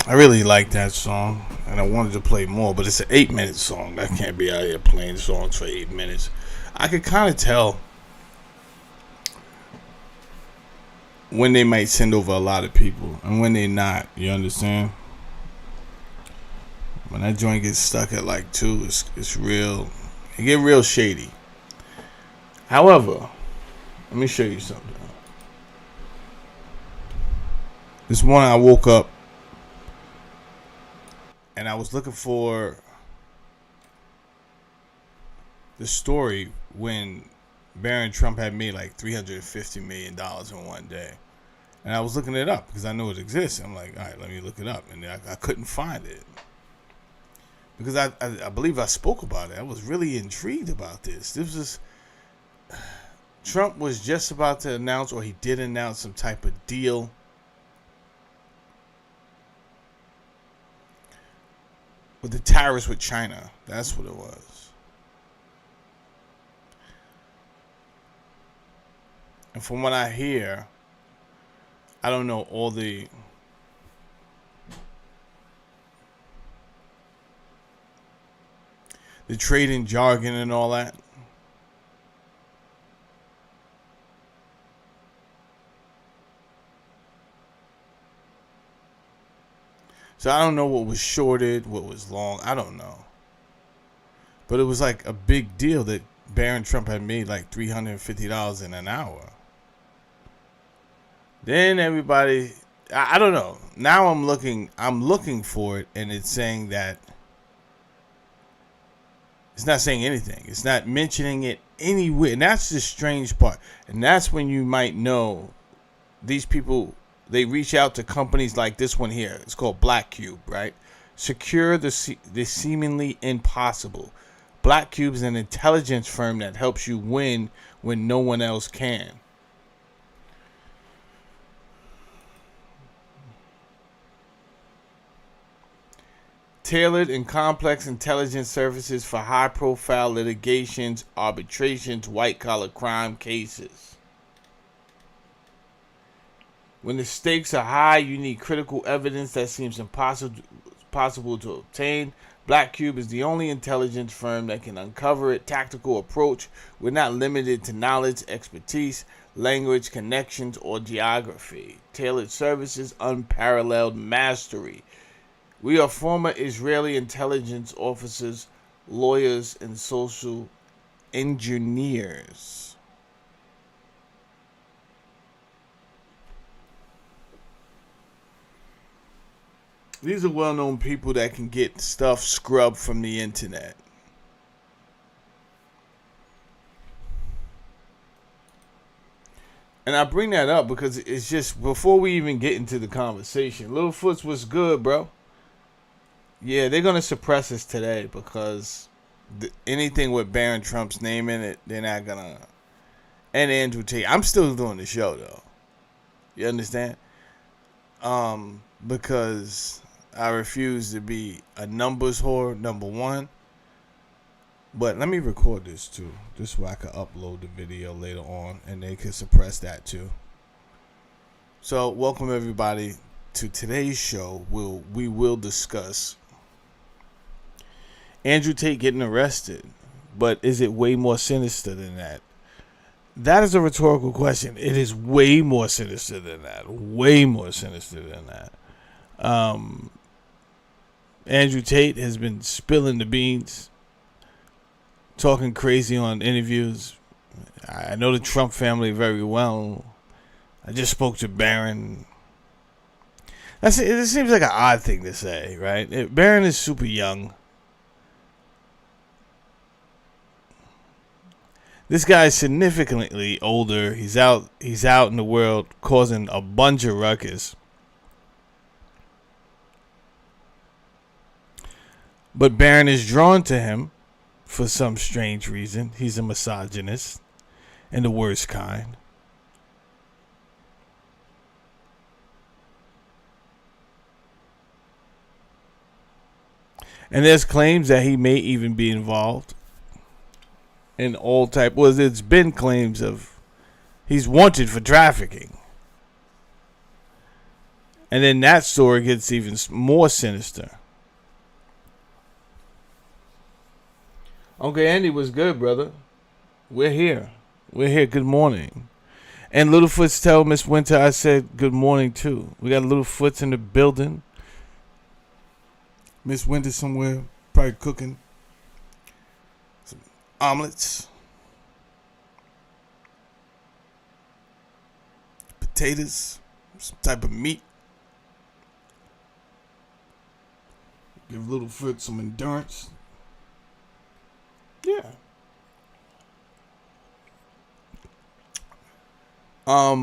I really like that song, and I wanted to play more, but it's an 8-minute song. I can't be out here playing songs for 8 minutes. I could kind of tell when they might send over a lot of people and when they not. You understand? When that joint gets stuck at like 2, it's real. It get real shady. However, let me show you something. This morning I woke up and I was looking for the story when Barron Trump had made like $350 million in one day. And I was looking it up because I know it exists. I'm like, all right, let me look it up. And I couldn't find it. Because I believe I spoke about it. I was really intrigued about this. Trump was just about to announce, or he did announce, some type of deal with the tariffs with China. That's what it was. And from what I hear, I don't know all the trading jargon and all that. So I don't know what was shorted, what was long. I don't know. But it was like a big deal that Barron Trump had made like $350 in an hour. Then everybody, I don't know. Now I'm looking for it, and it's saying that it's not saying anything. It's not mentioning it anywhere. And that's the strange part. And that's when you might know these people, they reach out to companies like this one here. It's called Black Cube, right? Secure the seemingly impossible. Black Cube is an intelligence firm that helps you win when no one else can. Tailored and complex intelligence services for high-profile litigations, arbitrations, white-collar crime cases. When the stakes are high, you need critical evidence that seems impossible to obtain. Black Cube is the only intelligence firm that can uncover it. Tactical approach. We're not limited to knowledge, expertise, language, connections, or geography. Tailored services, unparalleled mastery. We are former Israeli intelligence officers, lawyers, and social engineers. These are well-known people that can get stuff scrubbed from the internet. And I bring that up because it's just, before we even get into the conversation, Littlefoot's was good, bro. Yeah, they're going to suppress us today because anything with Barron Trump's name in it, they're not going to. And Andrew Tate. I'm still doing the show, though. You understand? Because I refuse to be a numbers whore, number one. But let me record this, too. This way I can upload the video later on, and they can suppress that, too. So, welcome, everybody, to today's show. We will discuss Andrew Tate getting arrested, but is it way more sinister than that? That is a rhetorical question. It is way more sinister than that. Way more sinister than that. Andrew Tate has been spilling the beans, talking crazy on interviews. I know the Trump family very well. I just spoke to Barron. It seems like an odd thing to say, right? Barron is super young. This guy's significantly older. He's out in the world causing a bunch of ruckus. But Barron is drawn to him for some strange reason. He's a misogynist and the worst kind. And there's claims that he may even be involved in all type. Well, it's been claims of he's wanted for trafficking. And then that story gets even more sinister. Uncle Andy was good, brother. We're here. We're here. Good morning. And Littlefoots tell Miss Winter I said good morning too. We got Littlefoots in the building. Miss Winter somewhere, probably cooking some omelets, potatoes, some type of meat. Give Littlefoot some endurance. Yeah. I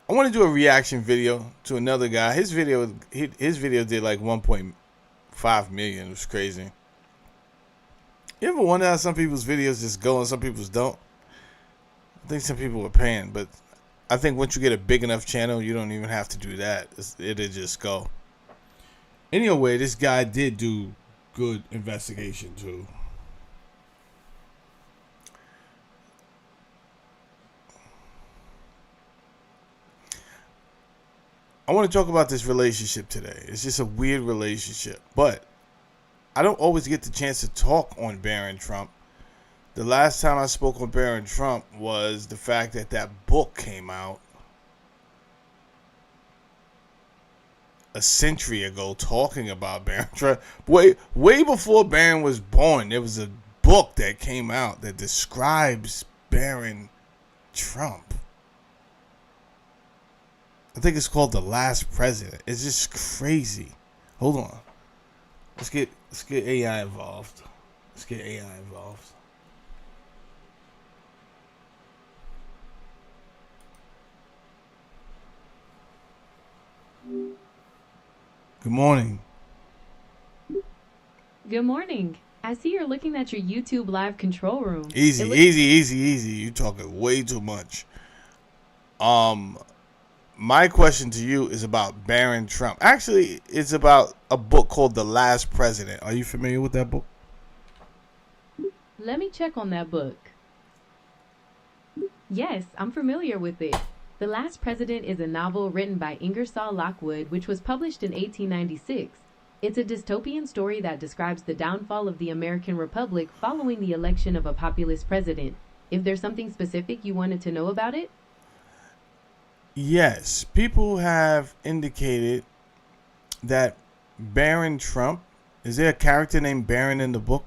want to do a reaction video to another guy. His video did like 1.5 million. It was crazy. You ever wonder how some people's videos just go and some people's don't? I think some people are paying, but I think once you get a big enough channel, you don't even have to do that. It'll just go. Anyway, this guy did do good investigation too. I want to talk about this relationship today. It's just a weird relationship, but I don't always get the chance to talk on Barron Trump. The last time I spoke on Barron Trump was the fact that that book came out a century ago talking about Barron Trump. Way before Barron was born, there was a book that came out that describes Barron Trump. I think it's called The Last President. It's just crazy. Hold on. Let's get AI involved. Let's get AI involved. Good morning. Good morning. I see you're looking at your YouTube live control room. Easy. You talking way too much. My question to you is about Barron Trump. Actually, it's about a book called The Last President. Are you familiar with that book? Let me check on that book. Yes, I'm familiar with it. The Last President is a novel written by Ingersoll Lockwood, which was published in 1896. It's a dystopian story that describes the downfall of the American Republic following the election of a populist president. If there's something specific you wanted to know about it? Yes, people have indicated that Barron Trump, is there a character named Barron in the book?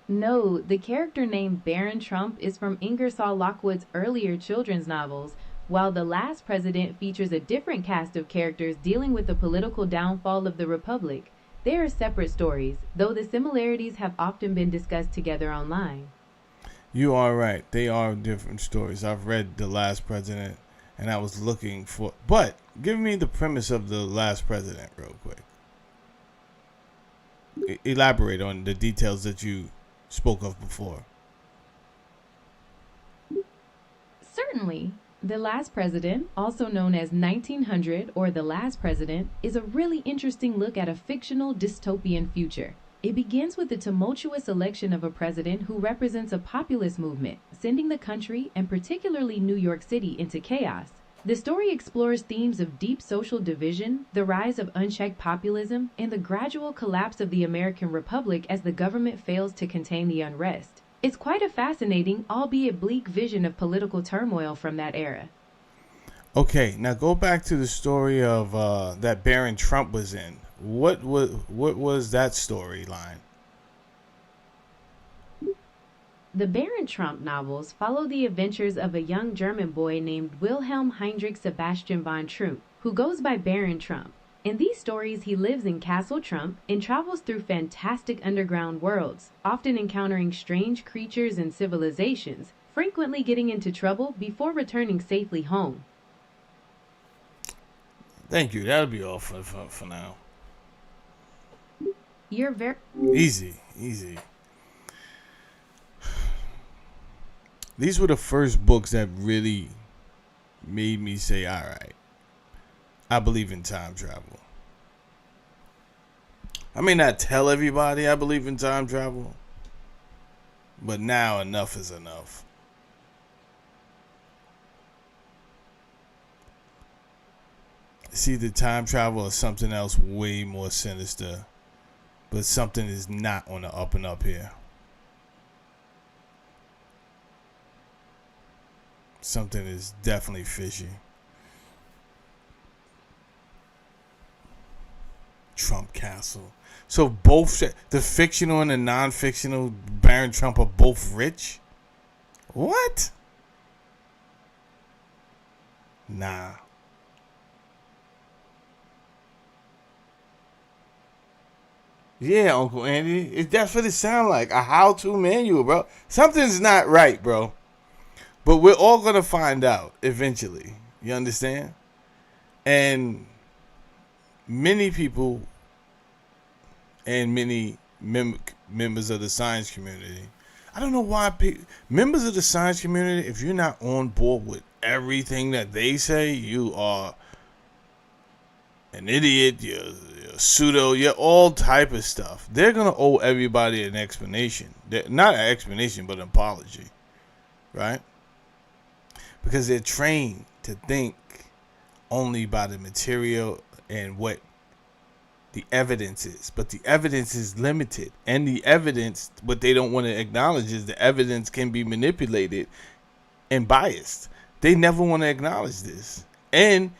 No, the character named Barron Trump is from Ingersoll Lockwood's earlier children's novels, while The Last President features a different cast of characters dealing with the political downfall of the Republic. They are separate stories, though the similarities have often been discussed together online. You are right. They are different stories. I've read The Last President, and I was looking for... But give me the premise of The Last President real quick. Elaborate on the details that you spoke of before. Certainly. The Last President, also known as 1900 or The Last President, is a really interesting look at a fictional dystopian future. It begins with the tumultuous election of a president who represents a populist movement, sending the country, and particularly New York City, into chaos. The story explores themes of deep social division, the rise of unchecked populism, and the gradual collapse of the American Republic as the government fails to contain the unrest. It's quite a fascinating, albeit bleak vision of political turmoil from that era. Okay, now go back to the story of that Barron Trump was in. What was that storyline? The Barron Trump novels follow the adventures of a young German boy named Wilhelm Heinrich Sebastian von Trump, who goes by Barron Trump. In these stories, he lives in Castle Trump and travels through fantastic underground worlds, often encountering strange creatures and civilizations, frequently getting into trouble before returning safely home. Thank you. That'll be all for now. You're very... Easy. These were the first books that really made me say, all right, I believe in time travel. I may not tell everybody I believe in time travel, but now enough is enough. It's either time travel or something else way more sinister. But something is not on the up and up here. Something is definitely fishy. Trump Castle. So both the fictional and the non-fictional Barron Trump are both rich? What? Nah. Yeah, Uncle Andy. That's what it sounds like. A how-to manual, bro. Something's not right, bro. But we're all going to find out eventually. You understand? And many people and many members of the science community, I don't know why members of the science community, if you're not on board with everything that they say, you are an idiot, you're pseudo, you're all type of stuff. They're going to owe everybody an explanation. Not an explanation, but an apology. Right? Because they're trained to think only by the material and what the evidence is. But the evidence is limited. And the evidence, what they don't want to acknowledge is the evidence can be manipulated and biased. They never want to acknowledge this. And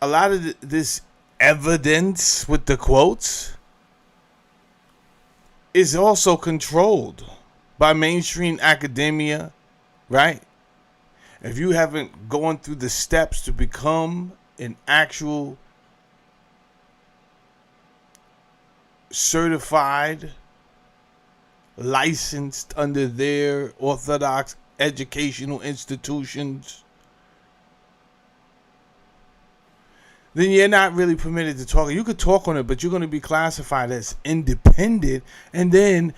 a lot of this evidence with the quotes is also controlled by mainstream academia, right? If you haven't gone through the steps to become an actual certified, licensed under their orthodox educational institutions, then you're not really permitted to talk. You could talk on it, but you're going to be classified as independent. And then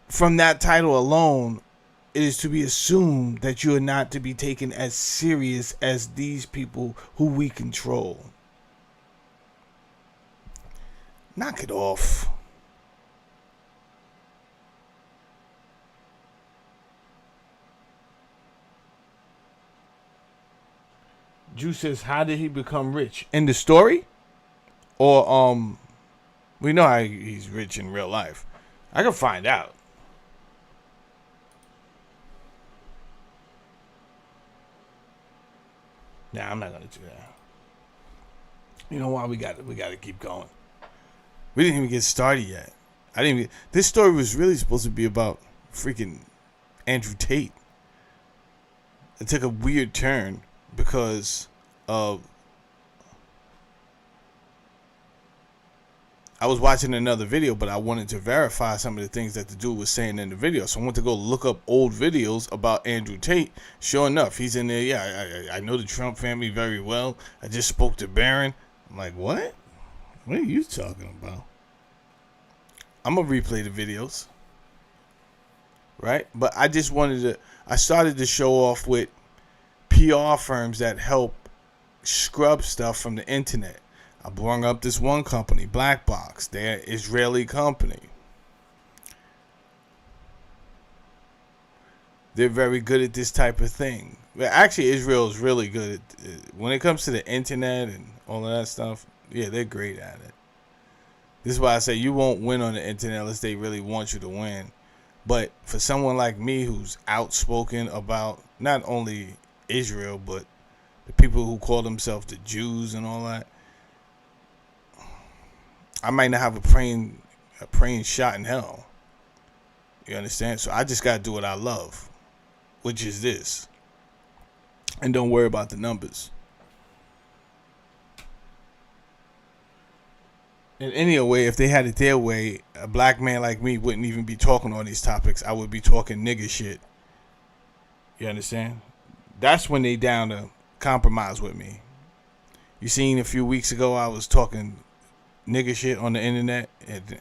from that title alone, it is to be assumed that you are not to be taken as serious as these people who we control. Knock it off. Drew says, how did he become rich? In the story? Or, we know how he's rich in real life. I can find out. Nah, I'm not gonna do that. You know why? We got to keep going. We didn't even get started yet. This story was really supposed to be about freaking Andrew Tate. It took a weird turn because of I was watching another video, but I wanted to verify some of the things that the dude was saying in the video. So I went to go look up old videos about Andrew Tate. Sure enough, he's in there. Yeah, I know the Trump family very well. I just spoke to Barron. I'm like, what? What are you talking about? I'm going to replay the videos. Right? But I just I started to show off with PR firms that help scrub stuff from the internet. I brought up this one company, Black Box. They're an Israeli company. They're very good at this type of thing. Well, actually, Israel is really good at when it comes to the internet and all of that stuff. Yeah, they're great at it. This is why I say you won't win on the internet unless they really want you to win. But for someone like me who's outspoken about not only Israel, but the people who call themselves the Jews and all that, I might not have a praying shot in hell. You understand? So I just got to do what I love, which is this. And don't worry about the numbers. And anyway, if they had it their way, a black man like me wouldn't even be talking on these topics. I would be talking nigga shit. You understand? That's when they down to compromise with me. You seen a few weeks ago I was talking nigga shit on the internet, and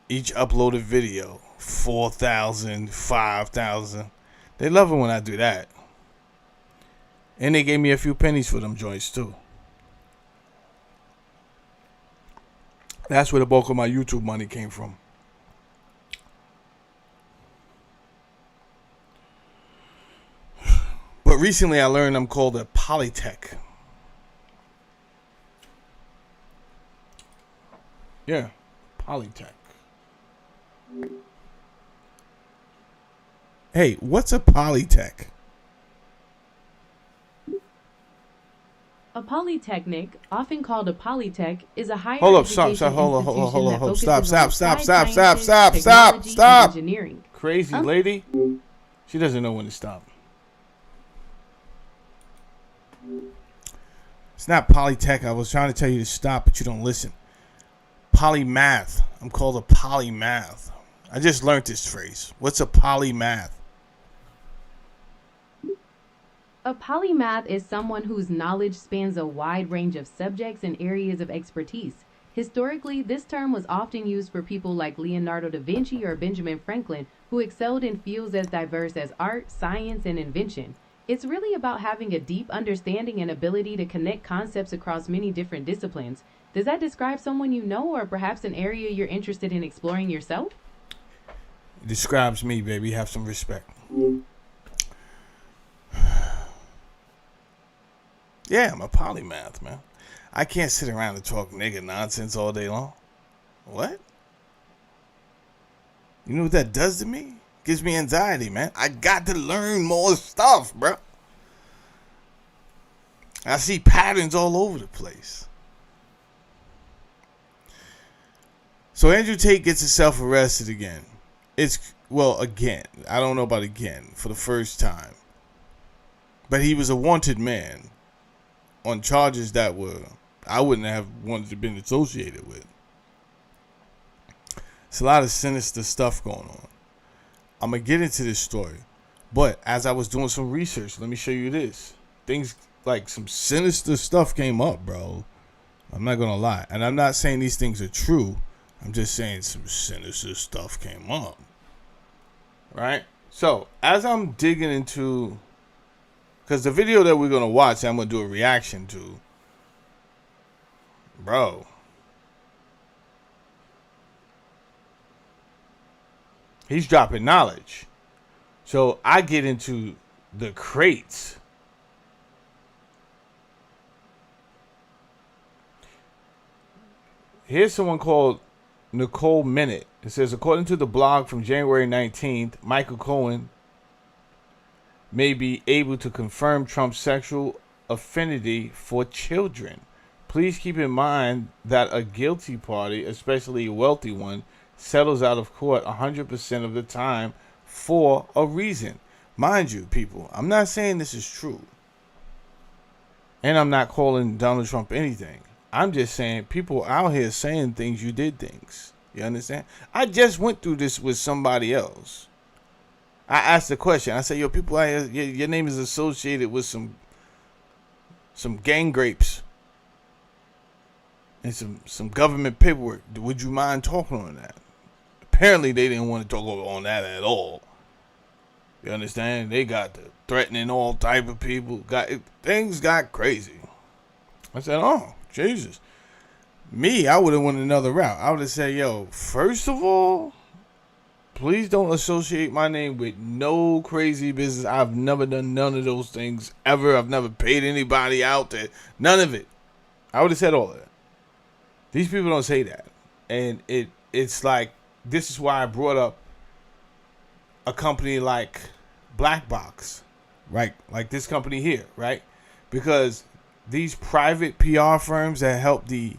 each uploaded video 4,000, 5,000. They love it when I do that. And they gave me a few pennies for them joints too. That's where the bulk of my YouTube money came from. But recently I learned I'm called a polytech. Yeah, Polytech. Hey, what's a Polytech? A polytechnic, often called a polytech, is a higher Hold up, stop, education institution that focuses stop, on stop, stop, applied stop, stop, sciences, stop, stop, technology, and stop. engineering. Crazy lady. She doesn't know when to stop. It's not Polytech. I was trying to tell you to stop, but you don't listen. Polymath. I'm called a polymath. I just learned this phrase. What's a polymath? A polymath is someone whose knowledge spans a wide range of subjects and areas of expertise. Historically, this term was often used for people like Leonardo da Vinci or Benjamin Franklin, who excelled in fields as diverse as art, science, and invention. It's really about having a deep understanding and ability to connect concepts across many different disciplines. Does that describe someone you know or perhaps an area you're interested in exploring yourself? It describes me, baby. Have some respect. Yeah, I'm a polymath, man. I can't sit around and talk nigga nonsense all day long. What? You know what that does to me? Gives me anxiety, man. I got to learn more stuff, bro. I see patterns all over the place. So Andrew Tate gets himself arrested again. Again. I don't know about again. For the first time. But he was a wanted man on charges that I wouldn't have wanted to been associated with. It's a lot of sinister stuff going on. I'm going to get into this story. But as I was doing some research, let me show you this. Things like some sinister stuff came up, bro. I'm not going to lie. And I'm not saying these things are true. I'm just saying some sinister stuff came up. Right? So, as I'm digging into... Because the video that we're going to watch, I'm going to do a reaction to. Bro. He's dropping knowledge. So I get into the crates. Here's someone called Nicole Minute. It says, according to the blog from January 19th, Michael Cohen may be able to confirm Trump's sexual affinity for children. Please keep in mind that a guilty party, especially a wealthy one, settles out of court 100% of the time for a reason. Mind you, people, I'm not saying this is true. And I'm not calling Donald Trump anything. I'm just saying people out here saying things, you did things. You understand? I just went through this with somebody else. I asked the question. I said, yo, people out here, your name is associated with some gang grapes and some government paperwork. Would you mind talking on that? Apparently, they didn't want to talk on that at all. You understand? They got the threatening all type of people. Things got crazy. I said, oh, Jesus. Me, I would have went another route. I would have said, yo, first of all, please don't associate my name with no crazy business. I've never done none of those things ever. I've never paid anybody out there. None of it. I would have said all of that. These people don't say that. And it's like, this is why I brought up a company like Black Box, right? Like this company here, right? Because these private PR firms that help the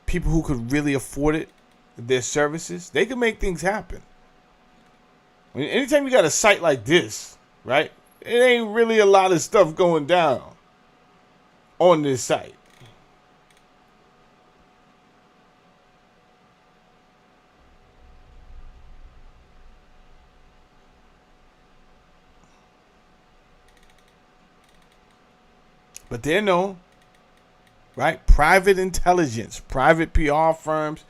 people who could really afford it, their services, they can make things happen. I mean, anytime you got a site like this, right? It ain't really a lot of stuff going down on this site. But they're known, right? Private intelligence, private PR firms,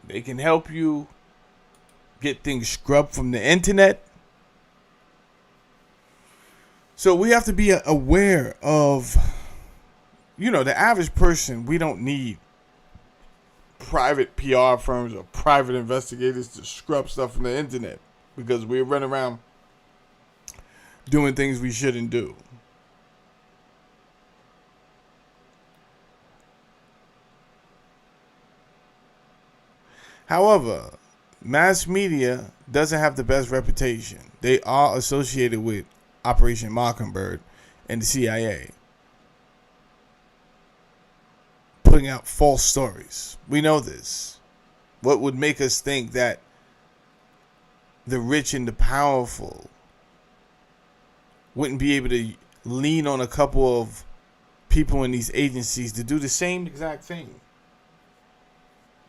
they can help you get things scrubbed from the internet. So we have to be aware of, the average person. We don't need private PR firms or private investigators to scrub stuff from the internet because we run around doing things we shouldn't do. However, mass media doesn't have the best reputation. They are associated with Operation Mockingbird and the CIA, putting out false stories. We know this. What would make us think that the rich and the powerful wouldn't be able to lean on a couple of people in these agencies to do the same exact thing?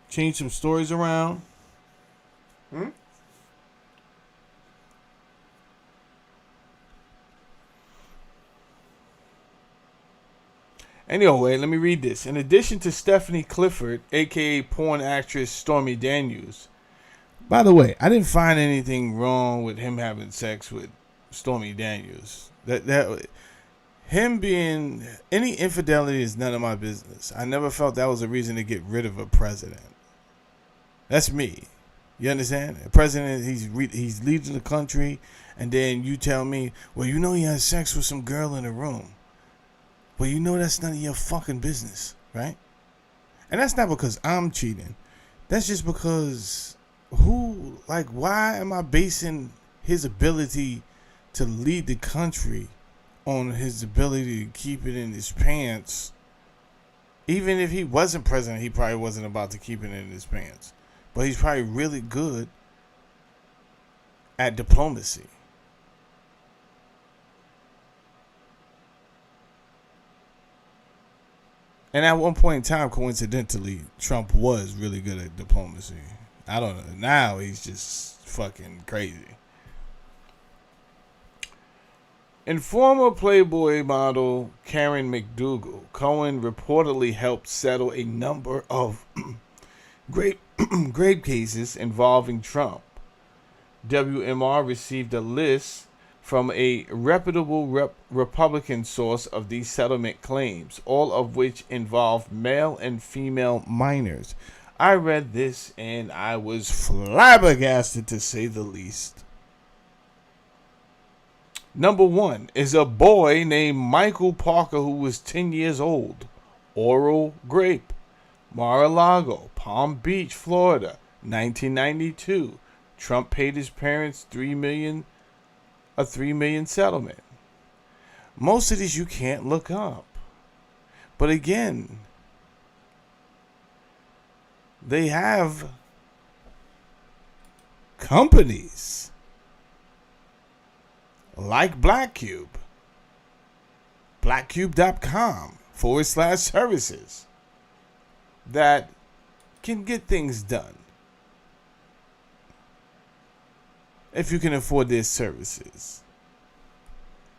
Change some stories around. Anyway, let me read this. In addition to Stephanie Clifford, aka porn actress Stormy Daniels. By the way, I didn't find anything wrong with him having sex with Stormy Daniels. That him being any infidelity is none of my business. I never felt that was a reason to get rid of a president. That's me. You understand? A president, he's leading the country, and then you tell me, well, you know he had sex with some girl in the room. Well, you know that's none of your fucking business, right? And that's not because I'm cheating. That's just because why am I basing his ability to lead the country on his ability to keep it in his pants? Even if he wasn't president, he probably wasn't about to keep it in his pants. But he's probably really good at diplomacy. And at one point in time, coincidentally, Trump was really good at diplomacy. I don't know. Now he's just fucking crazy. In former Playboy model Karen McDougal, Cohen reportedly helped settle a number of grave cases involving Trump. WMR received a list from a reputable Republican source of these settlement claims, all of which involve male and female minors. I read this and I was flabbergasted, to say the least. Number 1 is a boy named Michael Parker who was 10 years old. Oral Grape, Mar-a-Lago, Palm Beach, Florida, 1992. Trump paid his parents $3 million settlement. Most of these you can't look up. But again, they have companies like Blackcube, blackcube.com/services that can get things done if you can afford their services.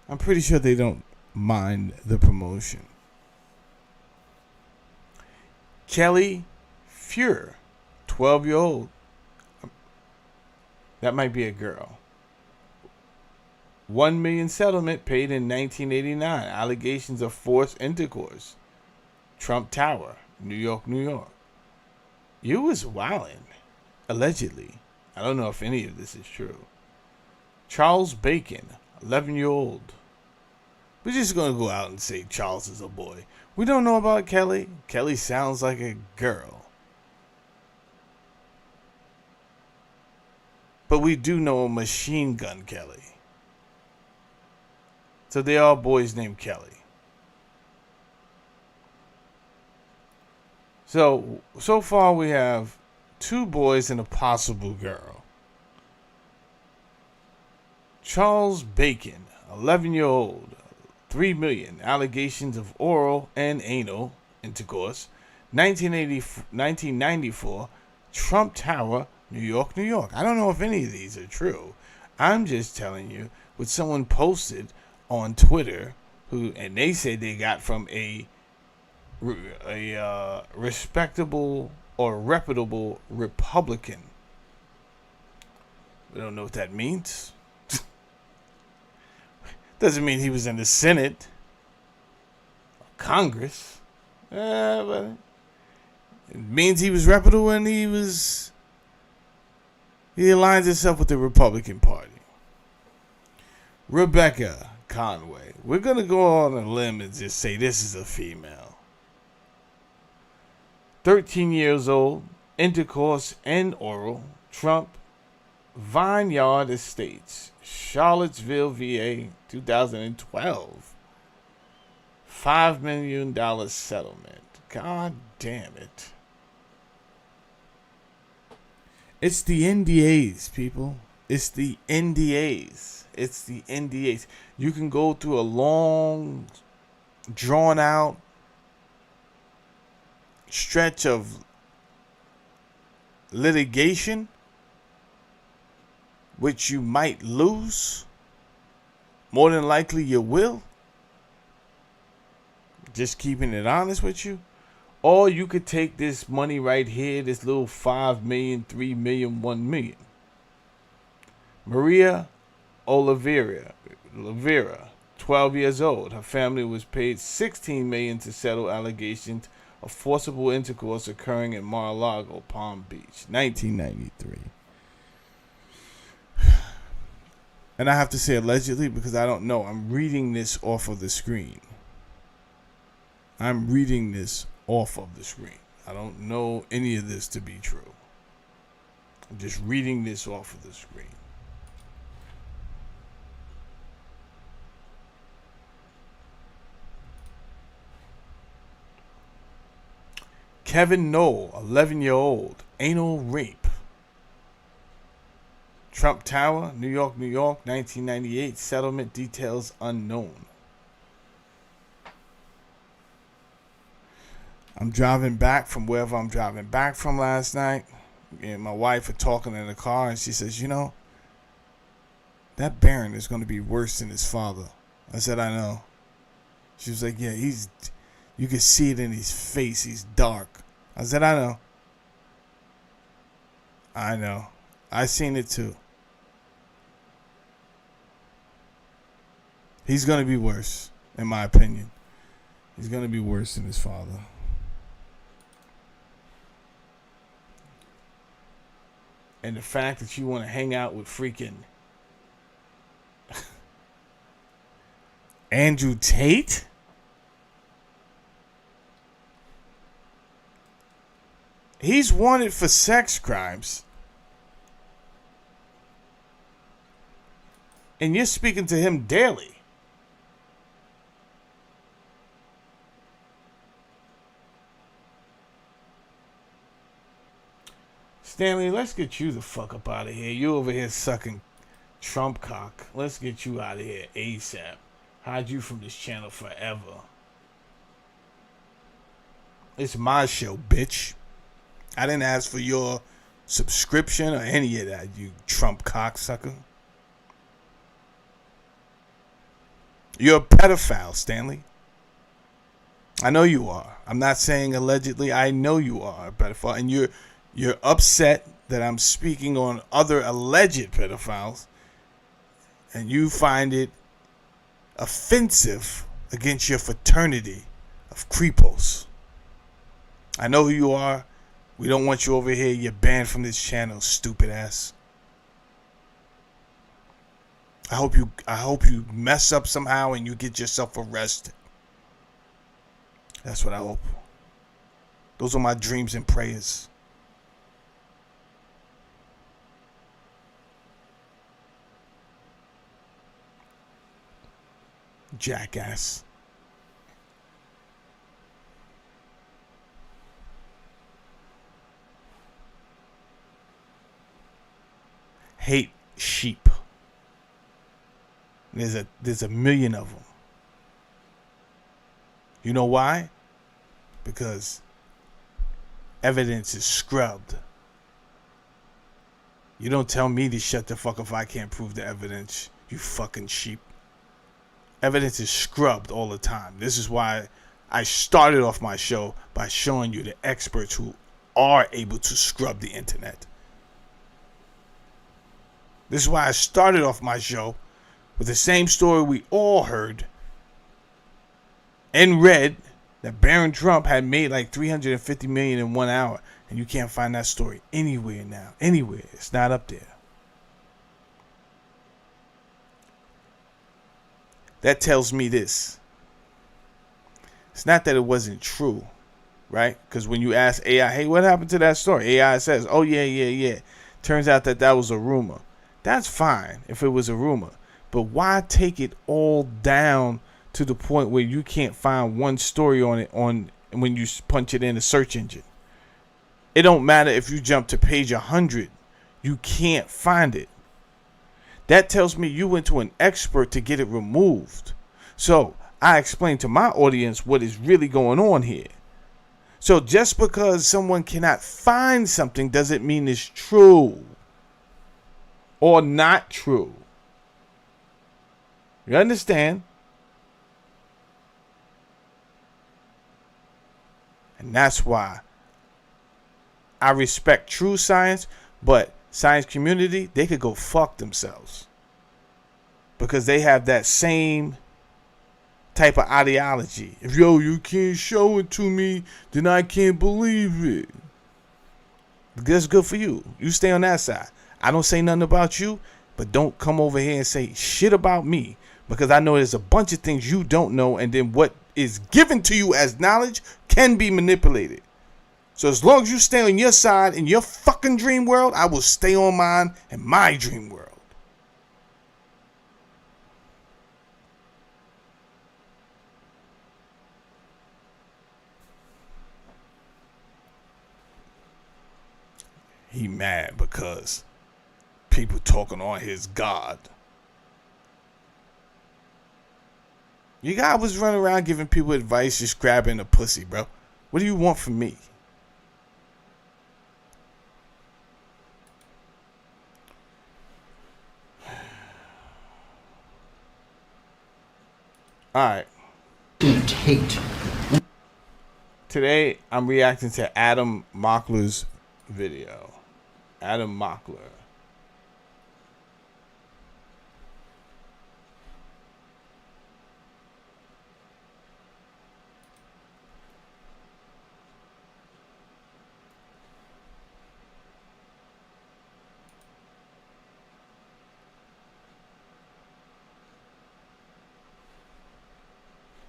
I'm pretty sure they don't mind the promotion. Kelly Fuhr, 12-year-old. That might be a girl. $1 million settlement paid in 1989. Allegations of forced intercourse. Trump Tower, New York, New York. You was wildin', allegedly. I don't know if any of this is true. Charles Bacon, 11-year-old. We're just going to go out and say Charles is a boy. We don't know about Kelly. Kelly sounds like a girl. But we do know a Machine Gun Kelly. So they are boys named Kelly. So far we have 2 boys and a possible girl. Charles Bacon, 11-year-old, $3 million, allegations of oral and anal intercourse, 1994, Trump Tower, New York, New York. I don't know if any of these are true. I'm just telling you what someone posted on Twitter, and they said they got from a respectable or reputable Republican. We don't know what that means. Doesn't mean he was in the Senate or Congress. But it means he was reputable and he aligns himself with the Republican Party. Rebecca Conway. We're going to go on a limb and just say this is a female. 13 years old, intercourse and oral. Trump Vineyard Estates, Charlottesville, VA, 2012. $5 million settlement. God damn it. It's the NDAs, people. It's the NDAs. It's the NDAs. You can go through a long, drawn out stretch of litigation, which you might lose. More than likely you will. Just keeping it honest with you. Or you could take this money right here, this little 5 million, 3 million, 1 million. Maria Oliveira, 12 years old. Her family was paid $16 million to settle allegations of forcible intercourse occurring in Mar-a-Lago, Palm Beach, 1993. And I have to say allegedly because I don't know. I'm reading this off of the screen. I don't know any of this to be true. I'm just reading this off of the screen. Kevin Knoll, 11-year-old, anal rape. Trump Tower, New York, 1998, settlement details unknown. I'm driving back from wherever I'm driving back from last night. Me and my wife are talking in the car, and she says, you know, that Barron is going to be worse than his father. I said, I know. She was like, yeah, you can see it in his face. He's dark. I said, I know. I seen it too. He's going to be worse, in my opinion. He's going to be worse than his father. And the fact that you want to hang out with freaking Andrew Tate? He's wanted for sex crimes. And you're speaking to him daily. Stanley, let's get you the fuck up out of here. You over here sucking Trump cock. Let's get you out of here ASAP. Hide you from this channel forever. It's my show, bitch. I didn't ask for your subscription or any of that, you Trump cocksucker. You're a pedophile, Stanley. I know you are. I'm not saying allegedly. I know you are a pedophile. And you're upset that I'm speaking on other alleged pedophiles. And you find it offensive against your fraternity of creepos. I know who you are. We don't want you over here. You're banned from this channel, stupid ass. I hope you mess up somehow and you get yourself arrested. That's what I hope. Those are my dreams and prayers. Jackass. Hate sheep. There's a million of them. You know why? Because evidence is scrubbed. You don't tell me to shut the fuck up if I can't prove the evidence, you fucking sheep. Evidence is scrubbed all the time. This is why I started off my show by showing you the experts who are able to scrub the internet. This is why I started off my show with the same story we all heard and read, that Barron Trump had made like $350 million in 1 hour, and you can't find that story anywhere now. Anywhere. It's not up there. That tells me this. It's not that it wasn't true. right? Because when you ask AI, hey, what happened to that story? AI says, oh, yeah. Turns out that was a rumor. That's fine if it was a rumor. But why take it all down to the point where you can't find one story on it when you punch it in a search engine? It don't matter if you jump to page 100. You can't find it. That tells me you went to an expert to get it removed. So I explained to my audience what is really going on here. So just because someone cannot find something doesn't mean it's true or not true. You understand? And that's why I respect true science, but science community, they could go fuck themselves. Because they have that same type of ideology. If you can't show it to me, then I can't believe it. That's good for you. You stay on that side. I don't say nothing about you, but don't come over here and say shit about me, because I know there's a bunch of things you don't know, and then what is given to you as knowledge can be manipulated. So as long as you stay on your side in your fucking dream world, I will stay on mine in my dream world. He mad because people talking on his God. Your guy was running around giving people advice, just grabbing a pussy, bro. What do you want from me? Alright. Tate. Today, I'm reacting to Adam Mockler's video. Adam Mockler.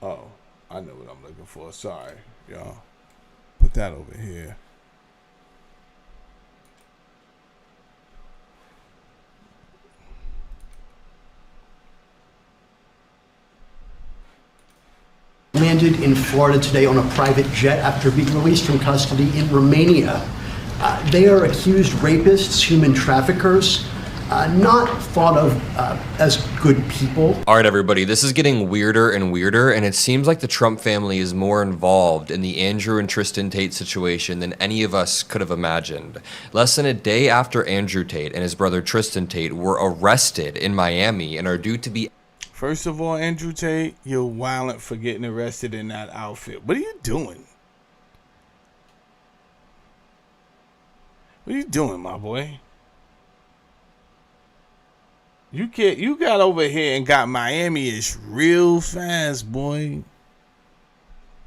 Oh, I know what I'm looking for. Sorry, y'all. Put that over here. Landed in Florida today on a private jet after being released from custody in Romania. They are accused rapists, human traffickers, not thought of as good people. All right, everybody, this is getting weirder and weirder, and it seems like the Trump family is more involved in the Andrew and Tristan Tate situation than any of us could have imagined. Less than a day after Andrew Tate and his brother Tristan Tate were arrested in Miami and are due to be... First of all, Andrew Tate, you're wildin' for getting arrested in that outfit. What are you doing? What are you doing, my boy? You got over here and got Miami-ish real fast, boy.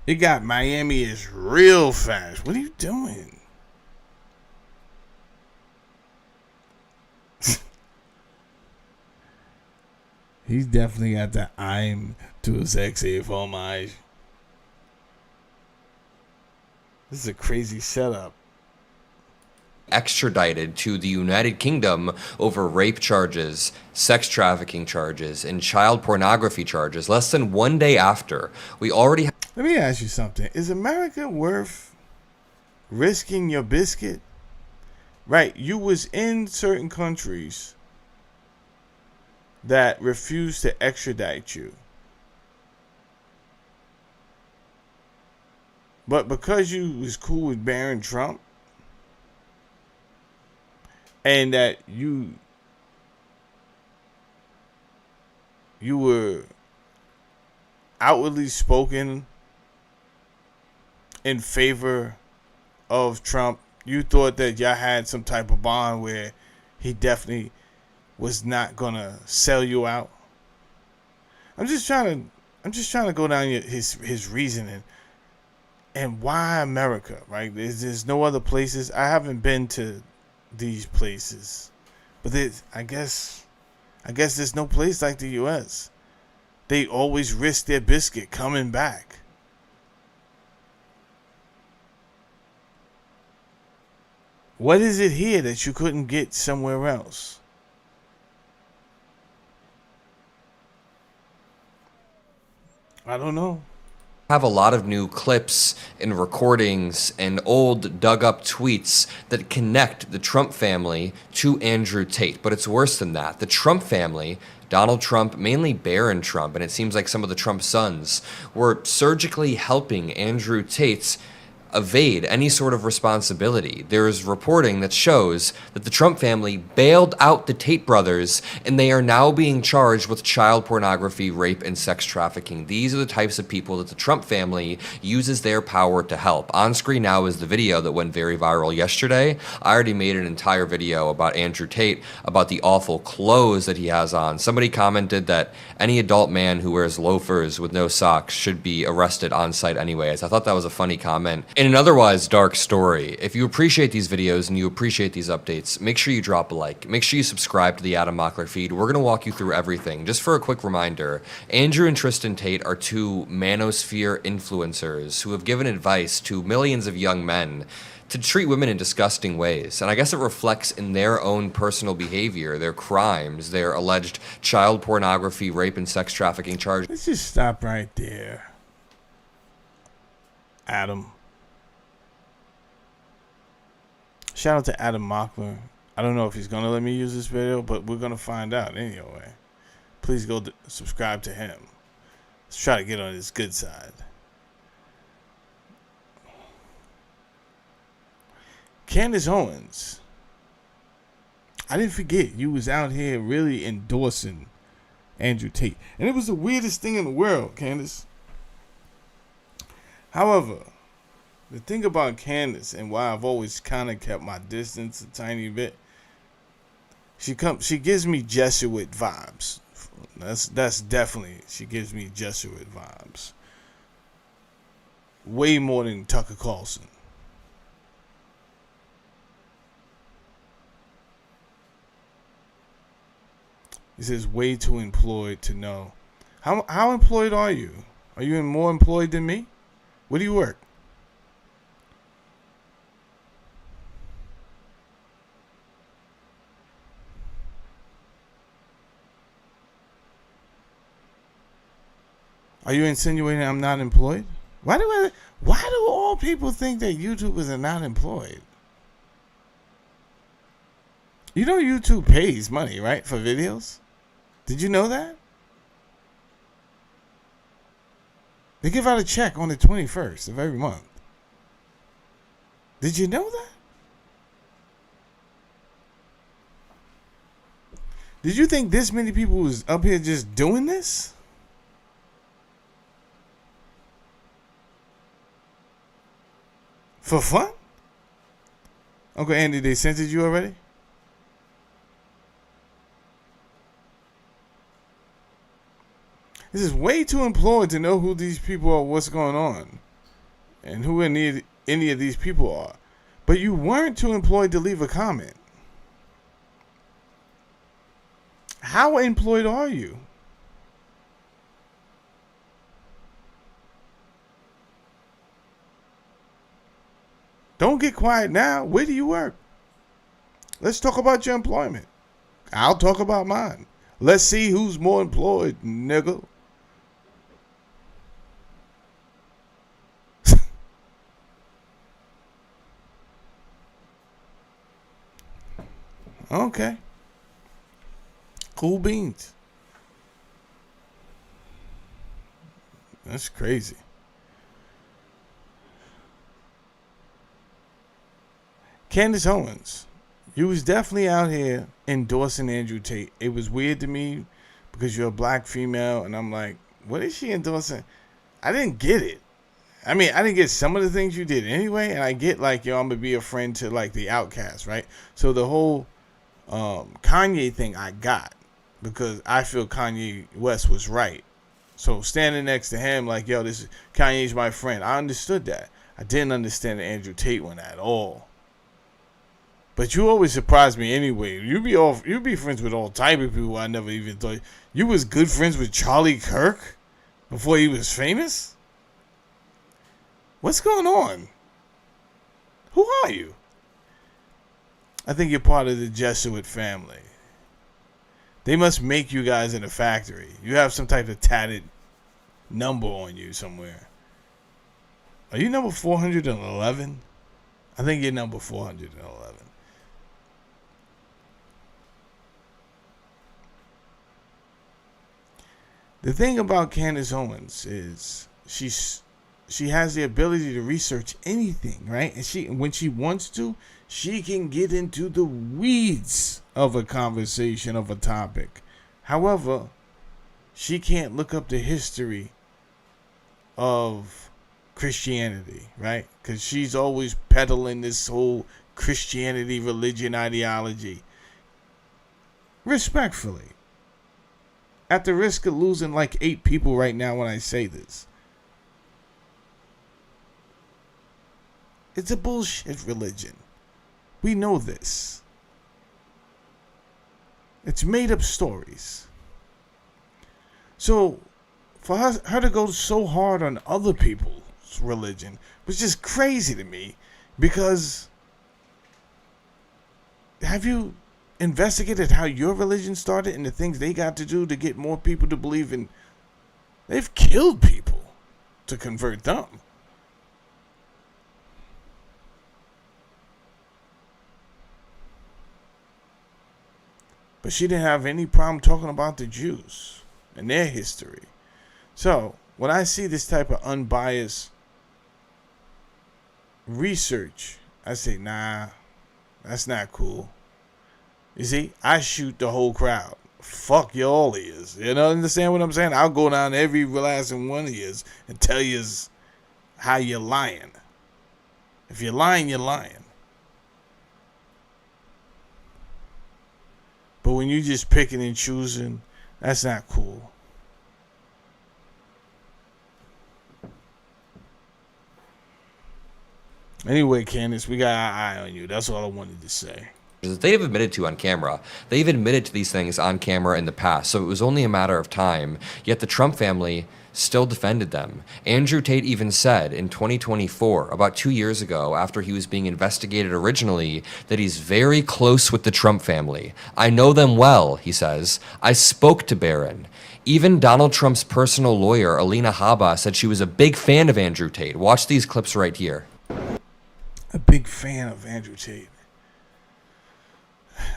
It got Miami-ish real fast. What are you doing? He's definitely got the I'm too sexy for my... This is a crazy setup. Extradited to the United Kingdom over rape charges, sex trafficking charges, and child pornography charges less than one day after. We already... Let me ask you something. Is America worth risking your biscuit? Right, you was in certain countries that refused to extradite you. But because you was cool with Barron Trump, and that you were outwardly spoken in favor of Trump, you thought that y'all had some type of bond where he definitely was not gonna sell you out. I'm just trying to go down his reasoning and why America, right? There's no other places. I haven't been to these places, but I guess there's no place like the U.S. They always risk their biscuit coming back. What is it here that you couldn't get somewhere else? I don't know. Have a lot of new clips and recordings and old dug up tweets that connect the Trump family to Andrew Tate. But it's worse than that. The Trump family, Donald Trump, mainly Barron Trump, and it seems like some of the Trump sons, were surgically helping Andrew Tate evade any sort of responsibility. There is reporting that shows that the Trump family bailed out the Tate brothers, and they are now being charged with child pornography, rape, and sex trafficking. These are the types of people that the Trump family uses their power to help. On screen now is the video that went very viral yesterday. I already made an entire video about Andrew Tate, about the awful clothes that he has on. Somebody commented that any adult man who wears loafers with no socks should be arrested on site anyways. I thought that was a funny comment. In an otherwise dark story, if you appreciate these videos and you appreciate these updates, make sure you drop a like. Make sure you subscribe to the Adam Mockler feed. We're going to walk you through everything. Just for a quick reminder, Andrew and Tristan Tate are two manosphere influencers who have given advice to millions of young men to treat women in disgusting ways. And I guess it reflects in their own personal behavior, their crimes, their alleged child pornography, rape, and sex trafficking charges. Let's just stop right there, Adam. Shout out to Adam Mockler. I don't know if he's going to let me use this video, but we're going to find out anyway. Please go subscribe to him. Let's try to get on his good side. Candace Owens. I didn't forget you was out here really endorsing Andrew Tate. And it was the weirdest thing in the world, Candace. However, the thing about Candace and why I've always kind of kept my distance a tiny bit, she gives me Jesuit vibes. That's definitely, she gives me Jesuit vibes. Way more than Tucker Carlson. He says way too employed to know. How employed are you? Are you more employed than me? Where do you work? Are you insinuating I'm not employed? Why do all people think that YouTubers are not employed? You know YouTube pays money, right, for videos? Did you know that? They give out a check on the 21st of every month. Did you know that? Did you think this many people was up here just doing this? For fun? Uncle Andy, they censored you already? This is way too employed to know who these people are, what's going on, and who any of these people are. But you weren't too employed to leave a comment. How employed are you? Don't get quiet now. Where do you work? Let's talk about your employment. I'll talk about mine. Let's see who's more employed, nigga. Okay. Cool beans. That's crazy. Candace Owens, you was definitely out here endorsing Andrew Tate. It was weird to me because you're a black female, and I'm like, what is she endorsing? I didn't get it. I mean, I didn't get some of the things you did anyway, and I get like, yo, I'm gonna be a friend to like the outcast, right? So the whole Kanye thing I got because I feel Kanye West was right. So standing next to him, like, yo, this is Kanye's my friend. I understood that. I didn't understand the Andrew Tate one at all. But you always surprise me anyway. You be friends with all type of people I never even thought. You was good friends with Charlie Kirk before he was famous? What's going on? Who are you? I think you're part of the Jesuit family. They must make you guys in a factory. You have some type of tatted number on you somewhere. Are you number 411? I think you're number 411. The thing about Candace Owens is she has the ability to research anything, right? And when she wants to, she can get into the weeds of a conversation, of a topic. However, she can't look up the history of Christianity, right? Because she's always peddling this whole Christianity religion ideology. Respectfully, at the risk of losing like 8 people right now when I say this, it's a bullshit religion. We know this. It's made up stories. So for her to go so hard on other people's religion was just crazy to me, because have you investigated how your religion started and the things they got to do to get more people to believe in? They've killed people to convert them. But she didn't have any problem talking about the Jews and their history. So when I see this type of unbiased research, I say, nah, that's not cool. You see, I shoot the whole crowd. Fuck y'all ears. You know, understand what I'm saying? I'll go down every last one of yous and tell yous how you're lying. If you're lying, you're lying. But when you just picking and choosing, that's not cool. Anyway, Candace, we got our eye on you. That's all I wanted to say. They have admitted to on camera. They've admitted to these things on camera in the past, so it was only a matter of time. Yet the Trump family still defended them. Andrew Tate even said in 2024, about 2 years ago, after he was being investigated originally, that he's very close with the Trump family. I know them well, he says. I spoke to Barron. Even Donald Trump's personal lawyer, Alina Habba, said she was a big fan of Andrew Tate. Watch these clips right here. A big fan of Andrew Tate.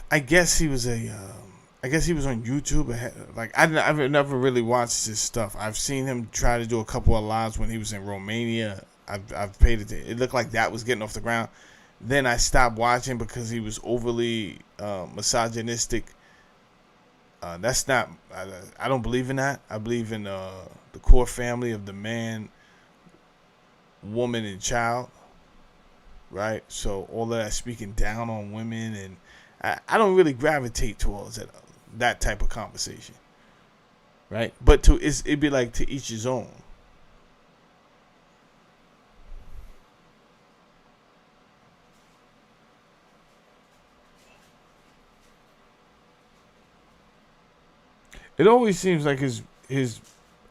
I guess he was on YouTube. Like I've never really watched his stuff. I've seen him try to do a couple of lives when he was in Romania. I've paid attention. It looked like that was getting off the ground. Then I stopped watching because he was overly misogynistic. That's not. I don't believe in that. I believe in the core family of the man, woman, and child. Right. So all of that speaking down on women, and I don't really gravitate towards that type of conversation, right? But it'd be like to each his own. It always seems like his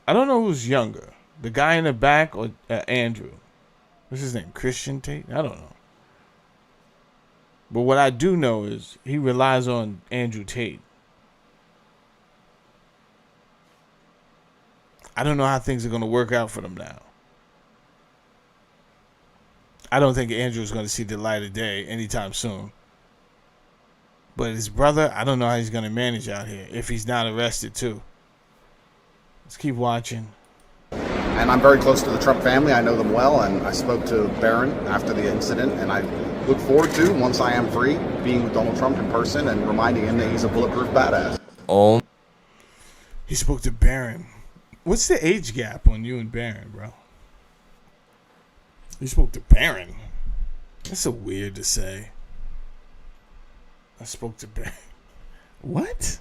I don't know who's younger, the guy in the back or Andrew. What's his name? Christian Tate? I don't know. But what I do know is he relies on Andrew Tate. I don't know how things are going to work out for them now. I don't think Andrew's going to see the light of day anytime soon. But his brother, I don't know how he's going to manage out here if he's not arrested too. Let's keep watching. And I'm very close to the Trump family. I know them well, and I spoke to Barron after the incident, and I look forward to, once I am free, being with Donald Trump in person and reminding him that he's a bulletproof badass. Oh. He spoke to Barron. What's the age gap on you and Barron, bro? He spoke to Barron. That's so weird to say. I spoke to Barron. What?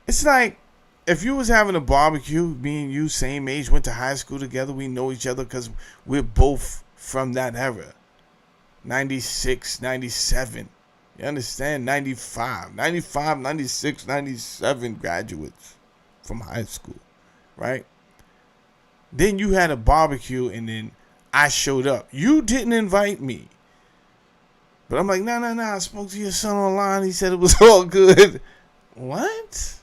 It's like if you was having a barbecue, me and you, same age, went to high school together, we know each other because we're both from that era. 96, 97. You understand? 95, 96, 97 graduates from high school, right? Then you had a barbecue, and then I showed up. You didn't invite me. But I'm like, no. I spoke to your son online. He said it was all good. What?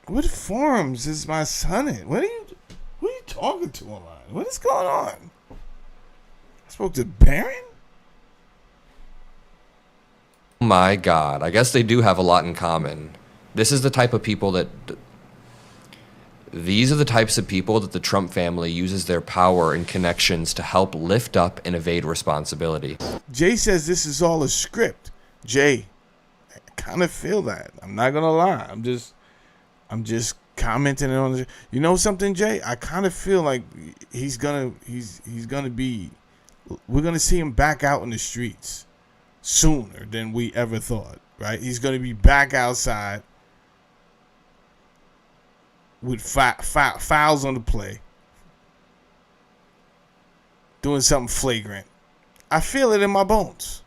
What forums is my son in? Who are you talking to online? What is going on? I spoke to Barron? Oh my God. I guess they do have a lot in common. These are the types of people that the Trump family uses their power and connections to help lift up and evade responsibility. Jay says this is all a script. Jay, I kind of feel that. I'm not gonna lie. I'm just commenting on this. You know something, Jay? I kind of feel like he's gonna be. We're gonna see him back out in the streets sooner than we ever thought. Right? He's gonna be back outside with fouls on the play, doing something flagrant. I feel it in my bones.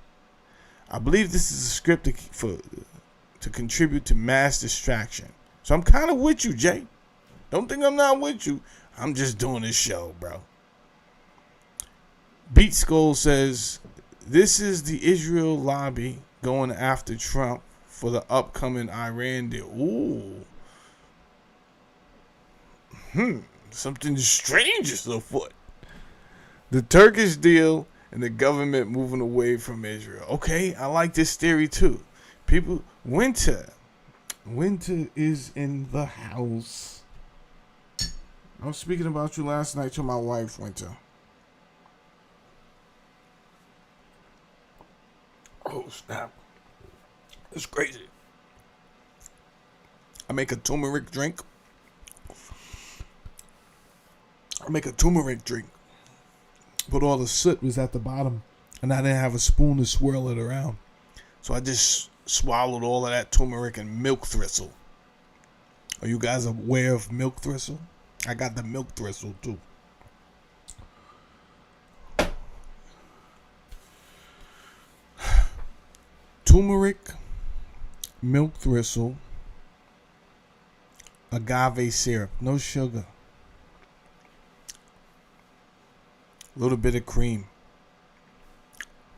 I believe this is a script to contribute to mass distraction. So I'm kind of with you, Jay. Don't think I'm not with you. I'm just doing this show, bro. Beat Skull says, this is the Israel lobby going after Trump for the upcoming Iran deal. Ooh. Something strange is afoot. The Turkish deal and the government moving away from Israel. Okay, I like this theory too. Winter is in the house. I was speaking about you last night to my wife, Winter. Oh, snap. It's crazy. I make a turmeric drink. But all the soot was at the bottom, and I didn't have a spoon to swirl it around. So I just swallowed all of that turmeric and milk thistle. Are you guys aware of milk thistle? I got the milk thistle too. Turmeric, milk thistle, agave syrup, no sugar. A little bit of cream.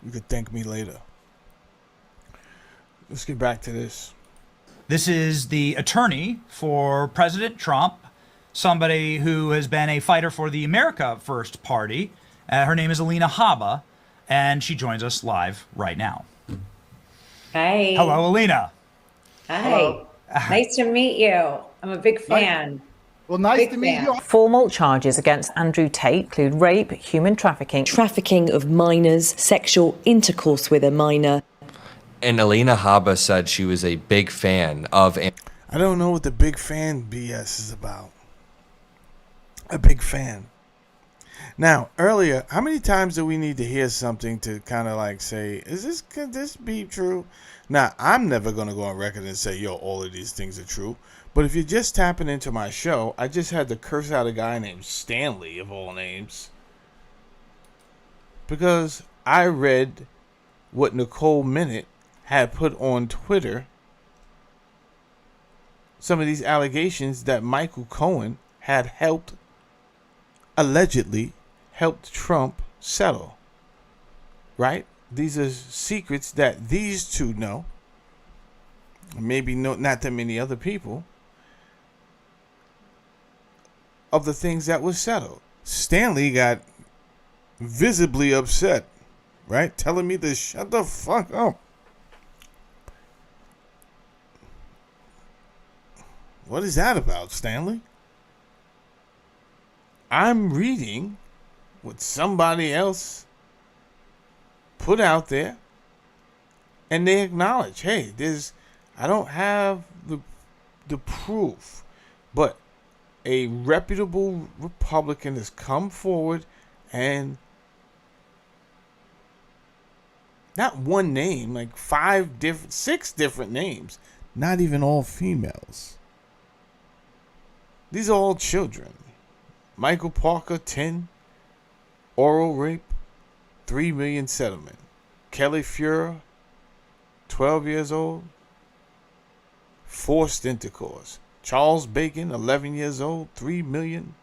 You could thank me later. Let's get back to this. This is the attorney for President Trump, somebody who has been a fighter for the America First Party. Her name is Alina Habba, and she joins us live right now. Hey. Hello, Alina. Hi. Hello. Nice to meet you. I'm a big fan. Well, nice to meet you. Formal charges against Andrew Tate include rape, human trafficking of minors, sexual intercourse with a minor. And Alina Habba said she was a big fan of... I don't know what the big fan BS is about. A big fan. Now, earlier, how many times do we need to hear something to kind of like say, could this be true? Now, I'm never going to go on record and say, yo, all of these things are true. But if you're just tapping into my show, I just had to curse out a guy named Stanley, of all names. Because I read what Nicole Minute had put on Twitter. Some of these allegations that Michael Cohen had allegedly helped Trump settle. Right? These are secrets that these two know. Maybe not that many other people. Of the things that were settled. Stanley got visibly upset, right? Telling me to shut the fuck up. What is that about, Stanley? I'm reading what somebody else put out there, and they acknowledge, hey, I don't have the proof, but a reputable Republican has come forward and not one name, like 6 different names, not even all females. These are all children. Michael Parker, 10, oral rape, 3 million settlement. Kelly Fuhrer, 12 years old, forced intercourse, Charles Bacon, 11 years old, 3 million.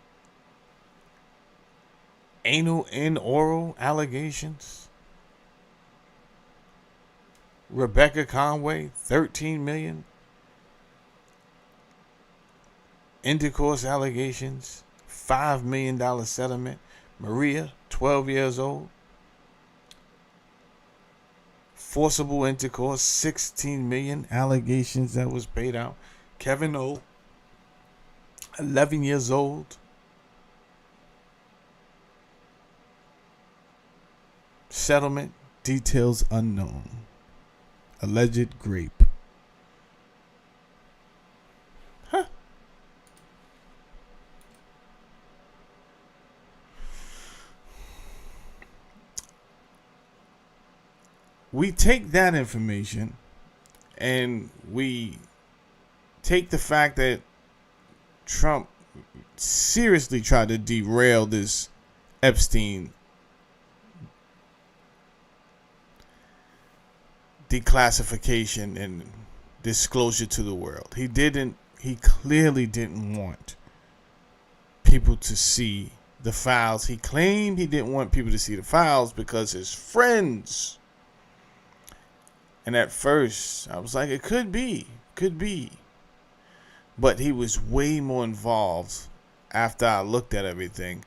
Anal and oral allegations. Rebecca Conway, 13 million. Intercourse allegations, $5 million settlement. Maria, 12 years old. Forcible intercourse, 16 million allegations that was paid out. Kevin O, 11 years old. Settlement, details unknown. Alleged grape. Huh. We take that information and we take the fact that Trump seriously tried to derail this Epstein declassification and disclosure to the world. He clearly didn't want people to see the files. He claimed he didn't want people to see the files because his friends. And at first, I was like, it could be. But he was way more involved after I looked at everything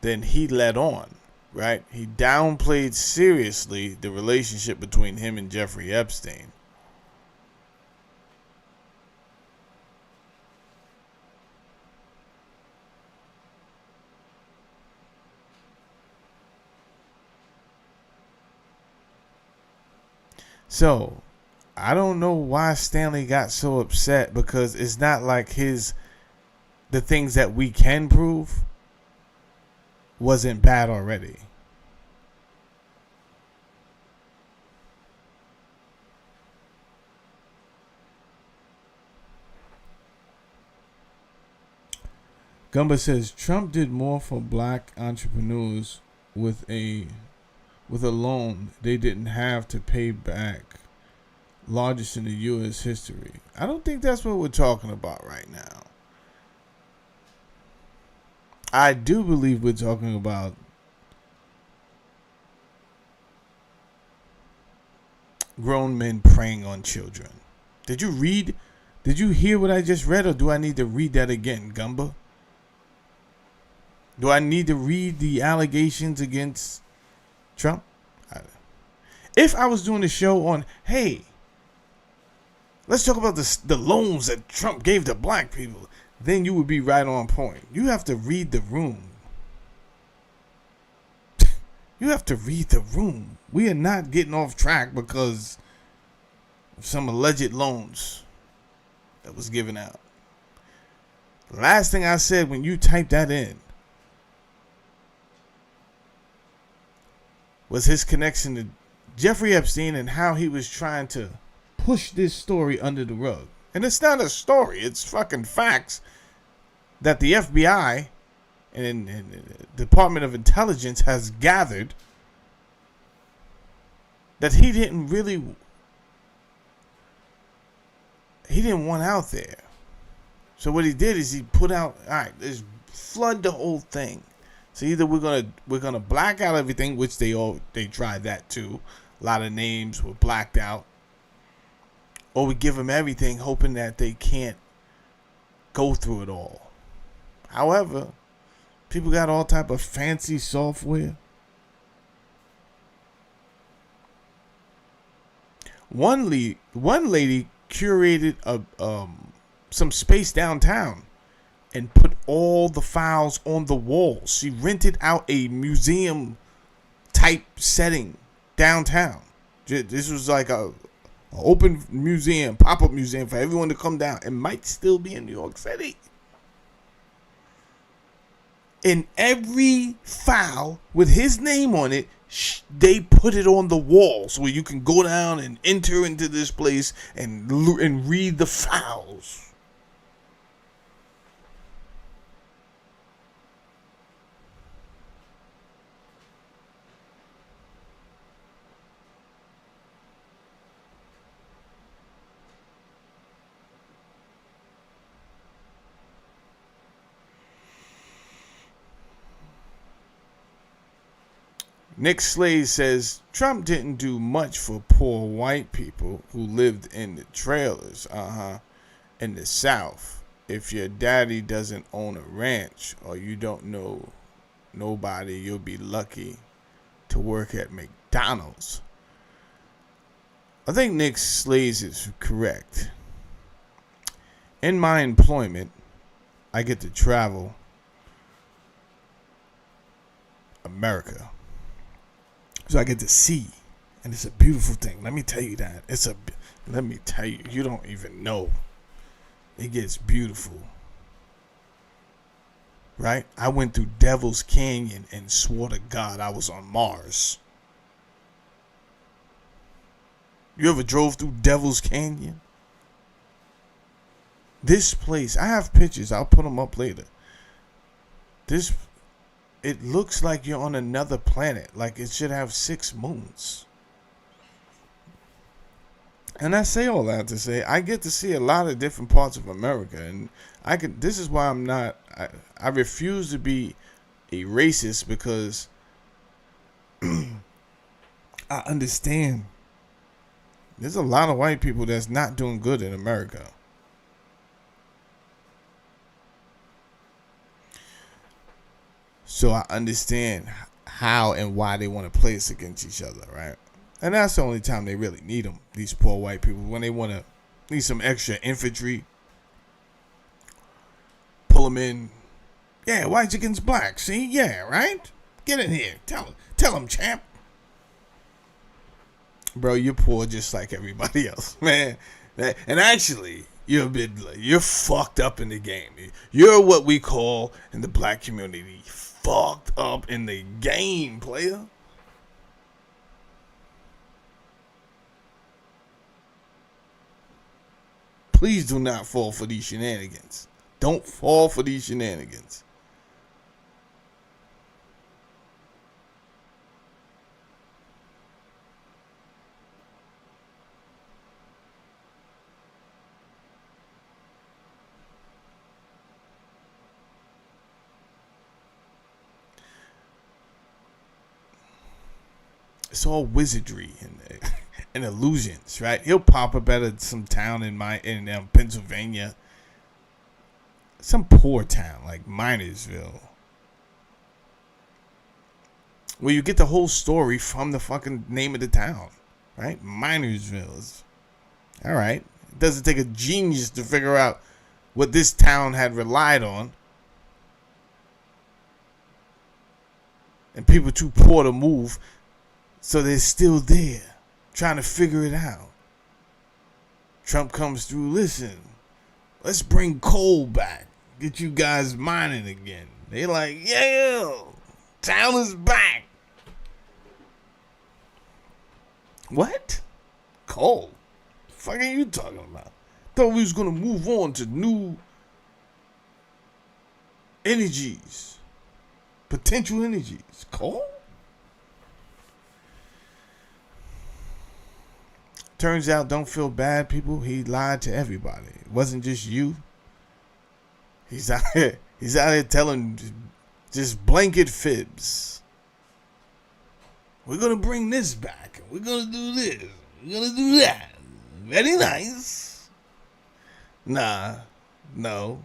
than he let on, right? He downplayed seriously the relationship between him and Jeffrey Epstein. So, I don't know why Stanley got so upset, because it's not like the things that we can prove wasn't bad already. Gumba says Trump did more for black entrepreneurs with a loan they didn't have to pay back, largest in the U.S. history. I don't think that's what we're talking about right now. I do believe we're talking about grown men preying on children. Did you hear what I just read, or do I need to read that again, Gumba? Do I need to read the allegations against Trump? If I was doing a show on, hey, let's talk about the loans that Trump gave to black people, then you would be right on point. You have to read the room. You have to read the room. We are not getting off track because of some alleged loans that was given out. The last thing I said when you typed that in was his connection to Jeffrey Epstein and how he was trying to push this story under the rug. And it's not a story, it's fucking facts that the FBI and Department of Intelligence has gathered that he didn't want out there. So what he did is he put out, all right, let's flood the whole thing. So either we're gonna black out everything, which they tried that too. A lot of names were blacked out. Or we give them everything, hoping that they can't go through it all. However, people got all type of fancy software. One lady curated some space downtown and put all the files on the walls. She rented out a museum type setting downtown. This was like a open museum, pop-up museum for everyone to come down. It might still be in New York City. In every file with his name on it, they put it on the wall so you can go down and enter into this place and read the files. Nick Slade says Trump didn't do much for poor white people who lived in the trailers, in the South. If your daddy doesn't own a ranch or you don't know nobody, you'll be lucky to work at McDonald's. I think Nick Slade is correct. In my employment, I get to travel America. So I get to see, and it's a beautiful thing. Let me tell you that. Let me tell you, you don't even know. It gets beautiful. Right? I went through Devil's Canyon and swore to God I was on Mars. You ever drove through Devil's Canyon? This place, I have pictures. I'll put them up later. It looks like you're on another planet. Like it should have 6 moons. And I say all that to say I get to see a lot of different parts of America, and this is why I refuse to be a racist, because I understand there's a lot of white people that's not doing good in America. So I understand how and why they want to play us against each other, right? And that's the only time they really need them, these poor white people, when they want to need some extra infantry. Pull them in. Yeah, whites against blacks. See? Yeah, right? Get in here. Tell them, champ. Bro, you're poor just like everybody else, man. And actually, you're fucked up in the game. You're what we call in the black community fucked up in the game, player. Please do not fall for these shenanigans. Don't fall for these shenanigans. It's all wizardry and illusions, right? He'll pop up at some town in Pennsylvania, some poor town like Minersville, where you get the whole story from the fucking name of the town, right? Minersville. All right. It doesn't take a genius to figure out what this town had relied on, and people too poor to move. So they're still there, trying to figure it out. Trump comes through, listen, let's bring coal back, get you guys mining again. They like, yeah, town is back. What? Coal? The fuck are you talking about? Thought we was going to move on to new energies, potential energies. Coal? Turns out, don't feel bad, people. He lied to everybody. It wasn't just you. He's out here telling just blanket fibs. We're gonna bring this back. We're gonna do this. We're gonna do that. Very nice. Nah, no.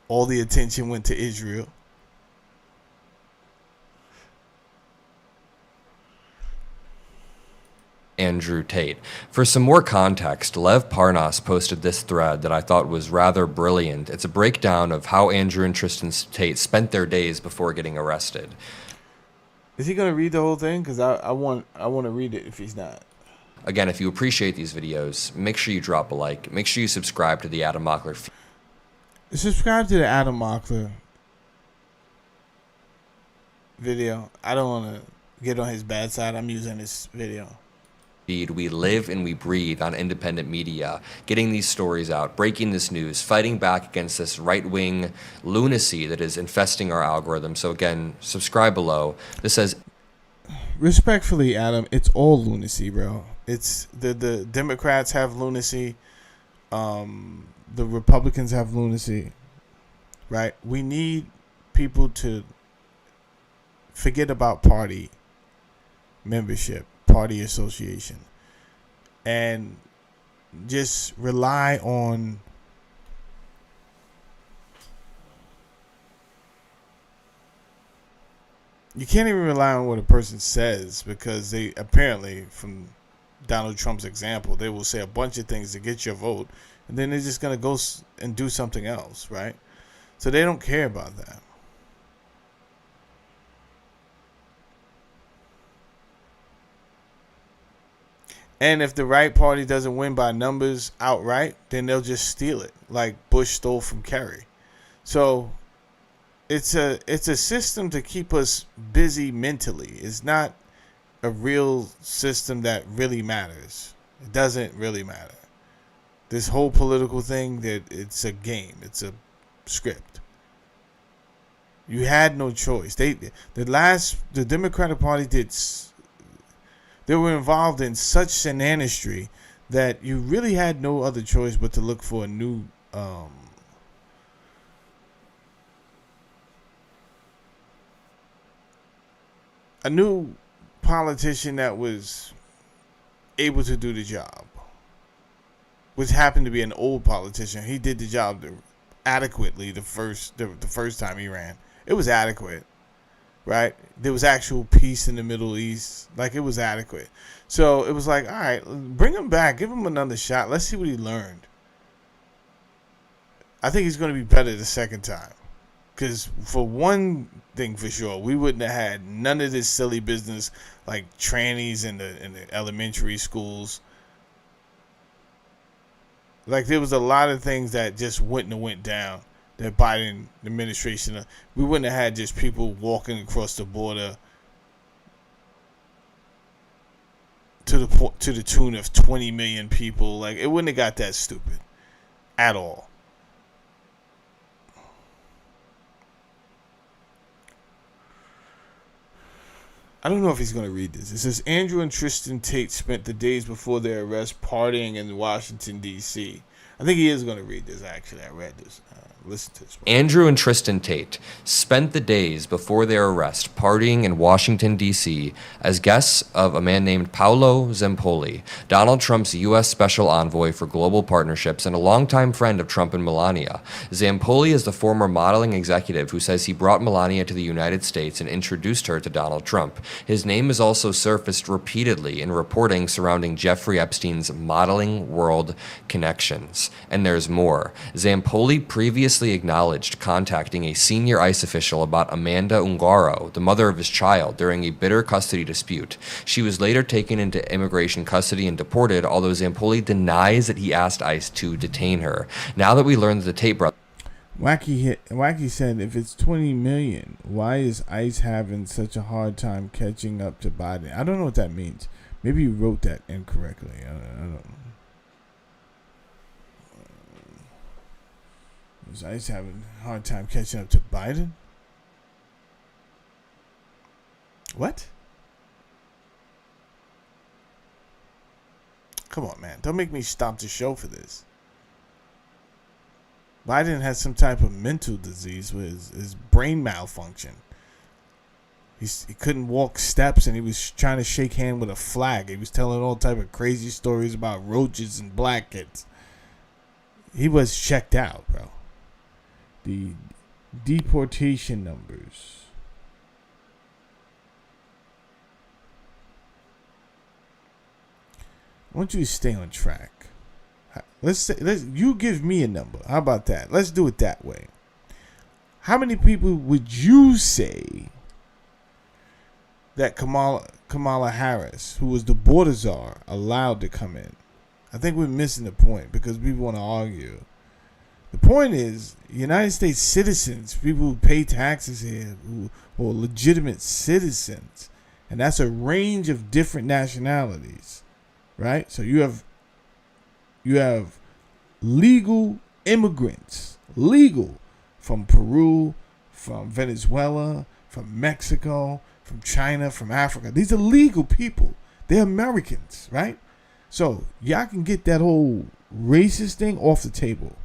All the attention went to Israel. Andrew Tate. For some more context, Lev Parnas posted this thread that I thought was rather brilliant. It's a breakdown of how Andrew and Tristan Tate spent their days before getting arrested. Is he going to read the whole thing? Because I want to read it if he's not. Again, if you appreciate these videos, make sure you drop a like. Make sure you subscribe to the Adam Mockler feed. Subscribe to the Adam Mockler video. I don't want to get on his bad side. I'm using this video. We live and we breathe on independent media, getting these stories out, breaking this news, fighting back against this right-wing lunacy that is infesting our algorithm. So again, subscribe below. This says, respectfully, Adam, it's all lunacy, bro. It's the Democrats have lunacy, the Republicans have lunacy, right? We need people to forget about party membership, party association, and just rely on you can't even rely on what a person says, because they apparently, from Donald Trump's example, they will say a bunch of things to get your vote, and then they're just going to go and do something else, right? So they don't care about that. And if the right party doesn't win by numbers outright, then they'll just steal it, like Bush stole from Kerry. So it's a system to keep us busy mentally. It's not a real system that really matters. It doesn't really matter. This whole political thing, that it's a game. It's a script. You had no choice. The Democratic Party they were involved in such shenanigans that you really had no other choice but to look for a new politician that was able to do the job, which happened to be an old politician. He did the job adequately the first time he ran. It was adequate, right? There was actual peace in the Middle East. Like, it was adequate. So it was like, all right, bring him back. Give him another shot. Let's see what he learned. I think he's going to be better the second time. Because for one thing for sure, we wouldn't have had none of this silly business like trannies in the elementary schools. Like, there was a lot of things that just wouldn't have went down. The Biden administration, we wouldn't have had just people walking across the border to the tune of 20 million people. Like, it wouldn't have got that stupid at all. I don't know if he's going to read this. It says, Andrew and Tristan Tate spent the days before their arrest partying in Washington, D.C. I think he is going to read this, actually. I read this. Listen to this. Andrew and Tristan Tate spent the days before their arrest partying in Washington, D.C. as guests of a man named Paolo Zempoli, Donald Trump's U.S. Special Envoy for Global Partnerships and a longtime friend of Trump and Melania. Zempoli is the former modeling executive who says he brought Melania to the United States and introduced her to Donald Trump. His name has also surfaced repeatedly in reporting surrounding Jeffrey Epstein's modeling world connections. And there's more. Zempoli previously acknowledged contacting a senior ICE official about Amanda Ungaro, the mother of his child, during a bitter custody dispute. She was later taken into immigration custody and deported, although Zempoli denies that he asked ICE to detain her. Now that we learn that the Tate brothers... Wacky said, if it's 20 million, why is ICE having such a hard time catching up to Biden? I don't know what that means. Maybe you wrote that incorrectly. I don't know. Is ICE having a hard time catching up to Biden? What? Come on, man. Don't make me stop the show for this. Biden had some type of mental disease with his brain malfunction. He couldn't walk steps, and he was trying to shake hand with a flag. He was telling all type of crazy stories about roaches and blankets. He was checked out, bro. The deportation numbers. I want you to stay on track. You give me a number. How about that? Let's do it that way. How many people would you say that Kamala Harris, who was the border czar, allowed to come in? I think we're missing the point because people want to argue. The point is, United States citizens, people who pay taxes here, who are legitimate citizens, and that's a range of different nationalities, right? So you have legal immigrants, legal, from Peru, from Venezuela, from Mexico, from China, from Africa. These are legal people. They're Americans, right? So y'all can get that whole racist thing off the table.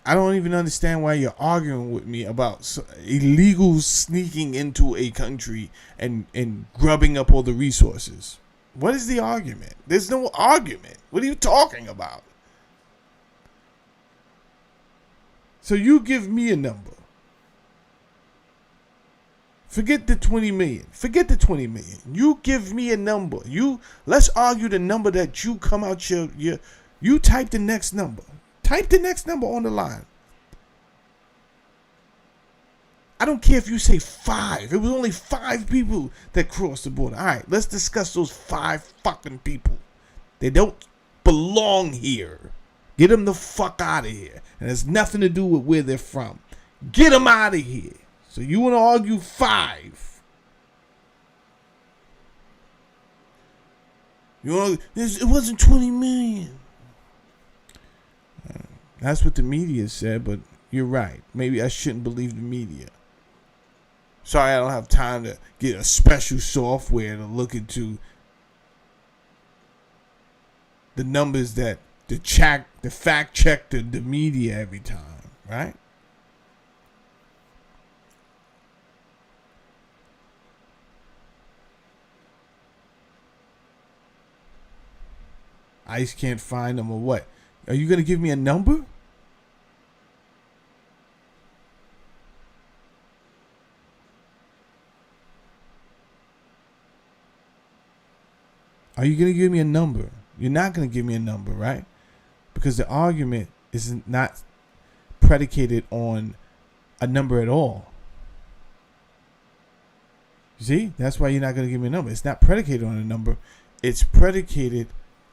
I don't even understand why you're arguing with me about illegals sneaking into a country and grubbing up all the resources. What is the argument? There's no argument. What are you talking about? So you give me a number. Forget the 20 million. Forget the 20 million. You give me a number. Let's argue the number that you come out you type the next number. Type the next number on the line. I don't care if you say 5. It was only 5 people that crossed the border. All right, let's discuss those 5 fucking people. They don't belong here. Get them the fuck out of here. And it's nothing to do with where they're from. Get them out of here. So you want to argue 5. It wasn't 20 million. That's what the media said, but you're right. Maybe I shouldn't believe the media. Sorry, I don't have time to get a special software to look into the numbers that the fact check the media every time, right? ICE can't find them or what? Are you going to give me a number? Are you going to give me a number? You're not going to give me a number, right? Because the argument is not predicated on a number at all. You see? That's why you're not going to give me a number. It's not predicated on a number. It's predicated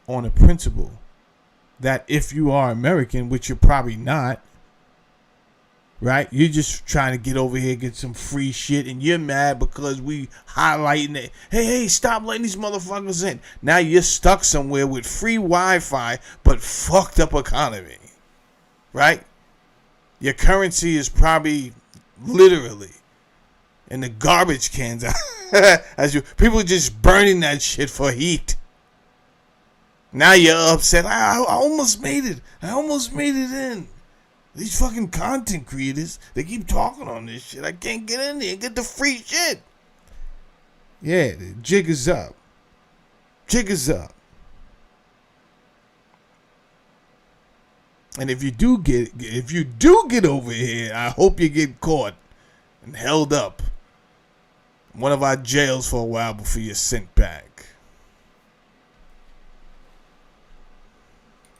on a principle that if you are American, which you're probably not, right? You're just trying to get over here, get some free shit, and you're mad because we highlighting it. Hey, stop letting these motherfuckers in. Now you're stuck somewhere with free Wi-Fi, but fucked up economy, right? Your currency is probably literally in the garbage cans. People are just burning that shit for heat. Now you're upset. I almost made it. I almost made it in. These fucking content creators, they keep talking on this shit. I can't get in there and get the free shit. Yeah, the jig is up. Jig is up. And if you do get over here, I hope you get caught and held up in one of our jails for a while before you're sent back.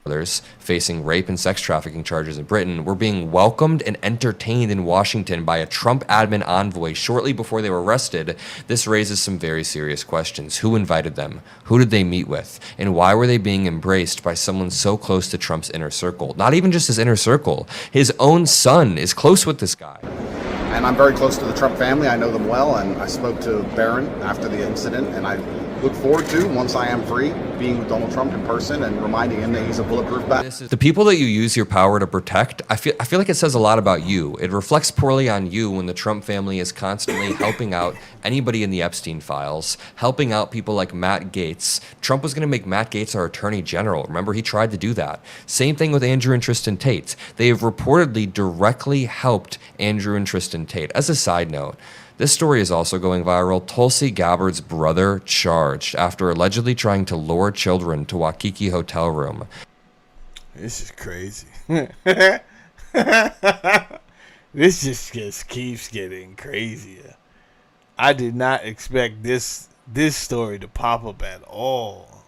Others facing rape and sex trafficking charges in Britain were being welcomed and entertained in Washington by a Trump admin envoy shortly before they were arrested. This raises some very serious questions. Who invited them? Who did they meet with? And why were they being embraced by someone so close to Trump's inner circle? Not even just his inner circle. His own son is close with this guy. And I'm very close to the Trump family. I know them well, and I spoke to Barron after the incident, and I look forward to, once I am free, being with Donald Trump in person and reminding him that he's a bulletproof bat. The people that you use your power to protect, I feel like it says a lot about you. It reflects poorly on you when the Trump family is constantly helping out anybody in the Epstein files, helping out people like Matt Gaetz. Trump was going to make Matt Gaetz our attorney general. Remember, he tried to do that. Same thing with Andrew and Tristan Tate. They have reportedly directly helped Andrew and Tristan Tate. As a side note, this story is also going viral. Tulsi Gabbard's brother charged after allegedly trying to lure children to Waikiki hotel room. This is crazy. This just keeps getting crazier. I did not expect this story to pop up at all.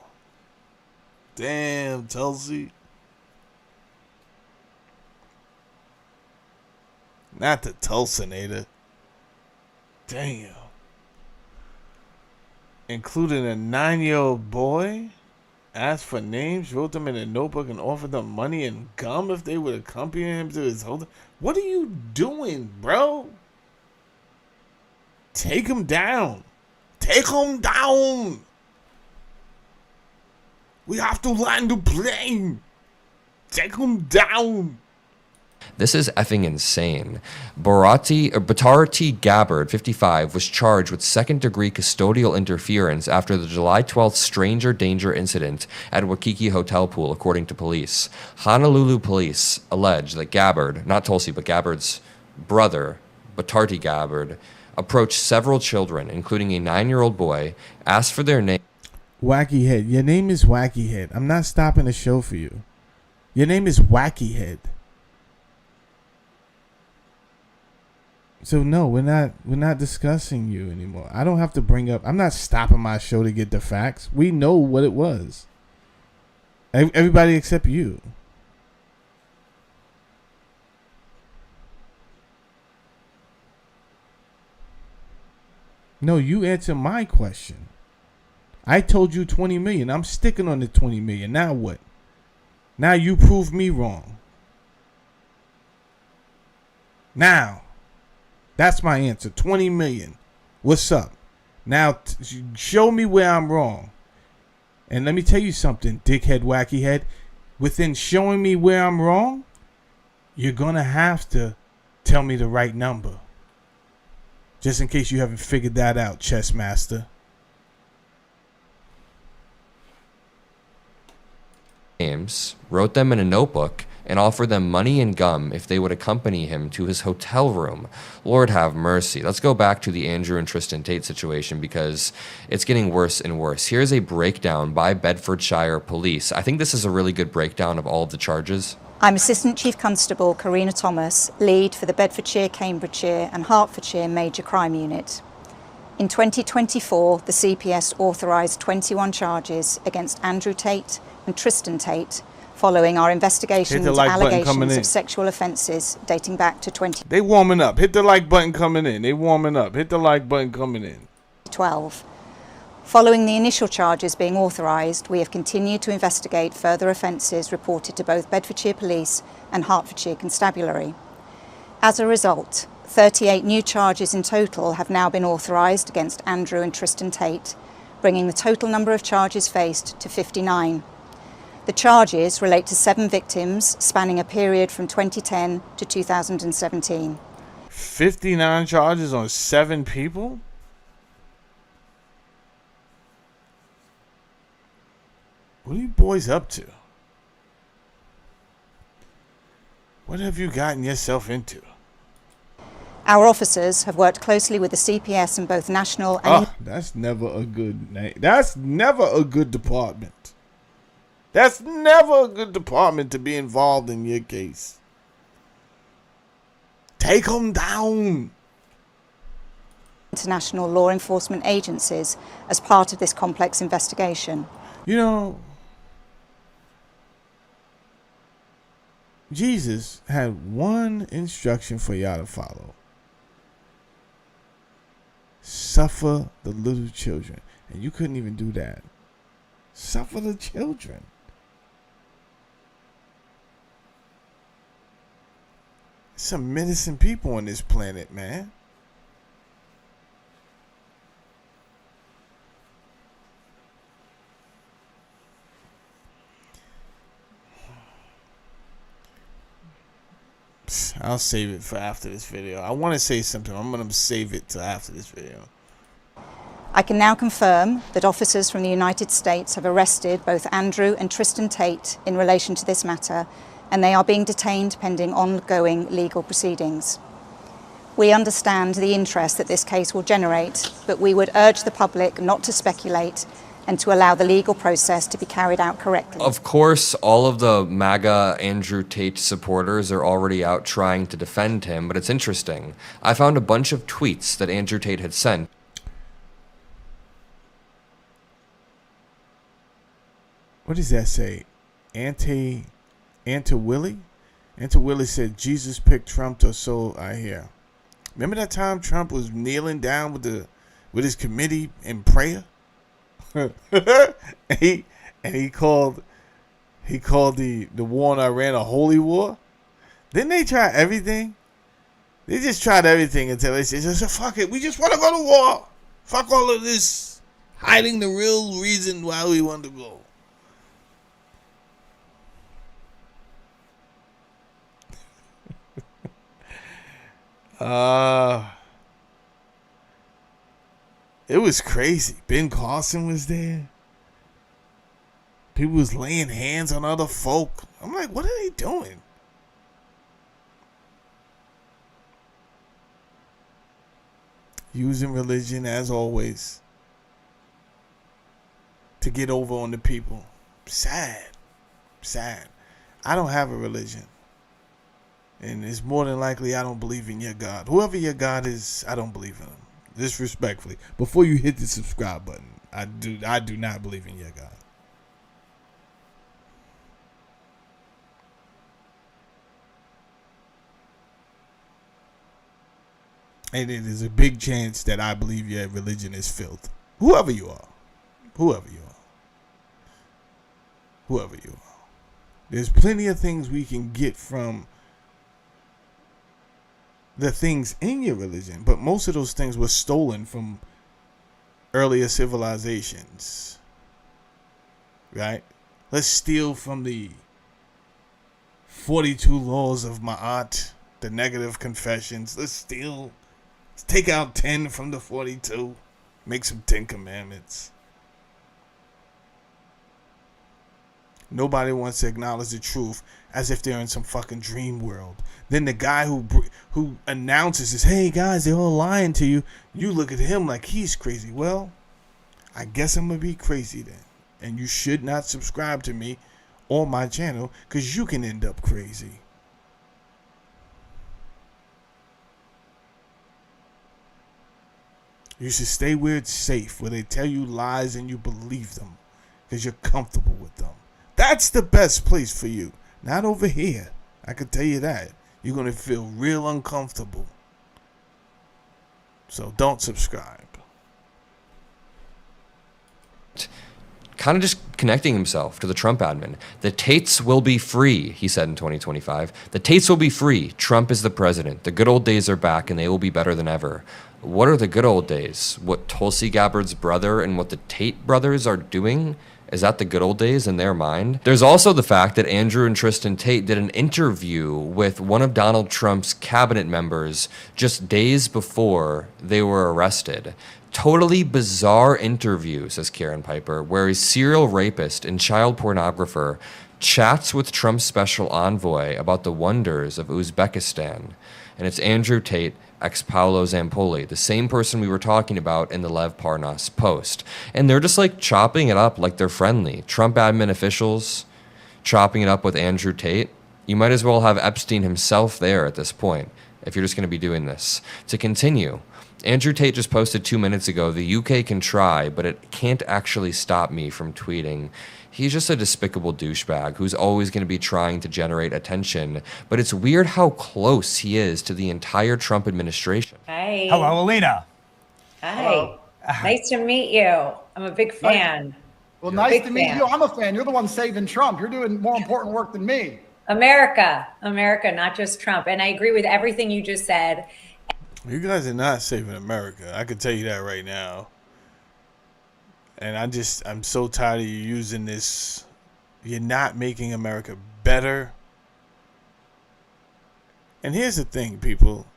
Damn, Tulsi. Not the Tulsinator. Damn. Including a 9-year-old boy. Asked for names, wrote them in a notebook, and offered them money and gum if they would accompany him to his hotel. What are you doing, bro? Take him down. Take him down. We have to land the plane. Take him down. This is effing insane. Batarti Gabbard, 55, was charged with second-degree custodial interference after the July 12th stranger danger incident at Waikiki Hotel Pool, according to police. Honolulu police allege that Gabbard, not Tulsi, but Gabbard's brother, Batarti Gabbard, approached several children, including a 9-year-old boy, asked for their name. Wacky Head. Your name is Wacky Head. I'm not stopping the show for you. Your name is Wacky Head. So no, we're not discussing you anymore. I don't have to bring up. I'm not stopping my show to get the facts. We know what it was. Everybody except you. No, you answer my question. I told you 20 million. I'm sticking on the 20 million. Now what? Now you prove me wrong. Now. That's my answer. 20 million. What's up? Now, show me where I'm wrong. And let me tell you something, dickhead, wacky head. Within showing me where I'm wrong, you're going to have to tell me the right number. Just in case you haven't figured that out, chess master. Names, wrote them in a notebook, and offered them money and gum if they would accompany him to his hotel room. Lord have mercy. Let's go back to the Andrew and Tristan Tate situation because it's getting worse and worse. Here's a breakdown by Bedfordshire Police. I think this is a really good breakdown of all of the charges. I'm Assistant Chief Constable Karina Thomas, lead for the Bedfordshire, Cambridgeshire and Hertfordshire Major Crime Unit. In 2024, the CPS authorised 21 charges against Andrew Tate and Tristan Tate following our investigation into allegations of sexual offences dating back to 2012. They warming up. Hit the like button coming in. They warming up. Hit the like button coming in. Following the initial charges being authorised, we have continued to investigate further offences reported to both Bedfordshire Police and Hertfordshire Constabulary. As a result, 38 new charges in total have now been authorised against Andrew and Tristan Tate, bringing the total number of charges faced to 59. The charges relate to 7 victims spanning a period from 2010 to 2017. 59 charges on 7 people? What are you boys up to? What have you gotten yourself into? Our officers have worked closely with the CPS in both national and... that's never a good name. That's never a good department. That's never a good department to be involved in your case. Take them down. International law enforcement agencies as part of this complex investigation. You know, Jesus had one instruction for y'all to follow. Suffer the little children. And you couldn't even do that. Suffer the children. Some menacing people on this planet, man. I'll save it for after this video. I want to say something. I'm going to save it till after this video. I can now confirm that officers from the United States have arrested both Andrew and Tristan Tate in relation to this matter, and they are being detained pending ongoing legal proceedings. We understand the interest that this case will generate, but we would urge the public not to speculate and to allow the legal process to be carried out correctly. Of course, all of the MAGA Andrew Tate supporters are already out trying to defend him, but it's interesting. I found a bunch of tweets that Andrew Tate had sent. What does that say? Auntie Willie? Auntie Willie said, Jesus picked Trump, or so I hear. Remember that time Trump was kneeling down with his committee in prayer? and he called the war in Iran a holy war. Didn't they try everything? They just tried everything until they said, fuck it, we just want to go to war. Fuck all of this hiding the real reason why we want to go. It was crazy. Ben Carson was there. People was laying hands on other folk. I'm like, what are they doing? Using religion, as always, to get over on the people. Sad. I don't have a religion. And it's more than likely I don't believe in your God. Whoever your God is, I don't believe in him. Disrespectfully. Before you hit the subscribe button, I do not believe in your God. And it is a big chance that I believe your religion is filth. Whoever you are. There's plenty of things we can get from the things in your religion, but most of those things were stolen from earlier civilizations. Right? Let's steal from the 42 laws of Ma'at, the negative confessions. Let's take out 10 from the 42. Make some 10 commandments. Nobody wants to acknowledge the truth as if they're in some fucking dream world. Then the guy who announces this, hey guys, they're all lying to you. You look at him like he's crazy. Well, I guess I'm going to be crazy then. And you should not subscribe to me or my channel because you can end up crazy. You should stay where it's safe, where they tell you lies and you believe them because you're comfortable with them. That's the best place for you. Not over here. I can tell you that. You're going to feel real uncomfortable. So don't subscribe. Kind of just connecting himself to the Trump admin. The Tates will be free, he said in 2025. The Tates will be free. Trump is the president. The good old days are back and they will be better than ever. What are the good old days? What Tulsi Gabbard's brother and what the Tate brothers are doing? Is that the good old days in their mind? There's also the fact that Andrew and Tristan Tate did an interview with one of Donald Trump's cabinet members just days before they were arrested. Totally bizarre interview, says Karen Piper, where a serial rapist and child pornographer chats with Trump's special envoy about the wonders of Uzbekistan. And it's Andrew Tate, ex-Paolo Zampoli, the same person we were talking about in the Lev Parnas post. And they're just like chopping it up like they're friendly. Trump admin officials chopping it up with Andrew Tate. You might as well have Epstein himself there at this point if you're just going to be doing this. To continue, Andrew Tate just posted 2 minutes ago, the UK can try, but it can't actually stop me from tweeting. He's just a despicable douchebag who's always going to be trying to generate attention. But it's weird how close he is to the entire Trump administration. Hi. Hello, Alina. Hi. Hello. Nice to meet you. I'm a big fan. Well, nice Big to meet fan. you. I'm a fan. You're the one saving Trump. You're doing more important work than me. America, not just Trump. And I agree with everything you just said. You guys are not saving America. I can tell you that right now. And I'm so tired of you using this. You're not making America better. And here's the thing, people.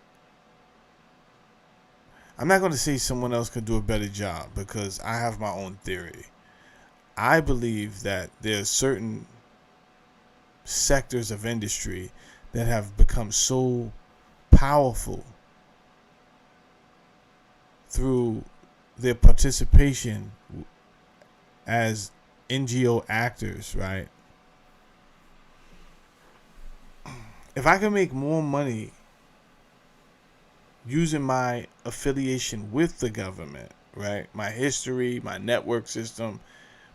I'm not going to say someone else could do a better job because I have my own theory. I believe that there are certain sectors of industry that have become so powerful through their participation as NGO actors, right? If I can make more money using my affiliation with the government, right? My history, my network system,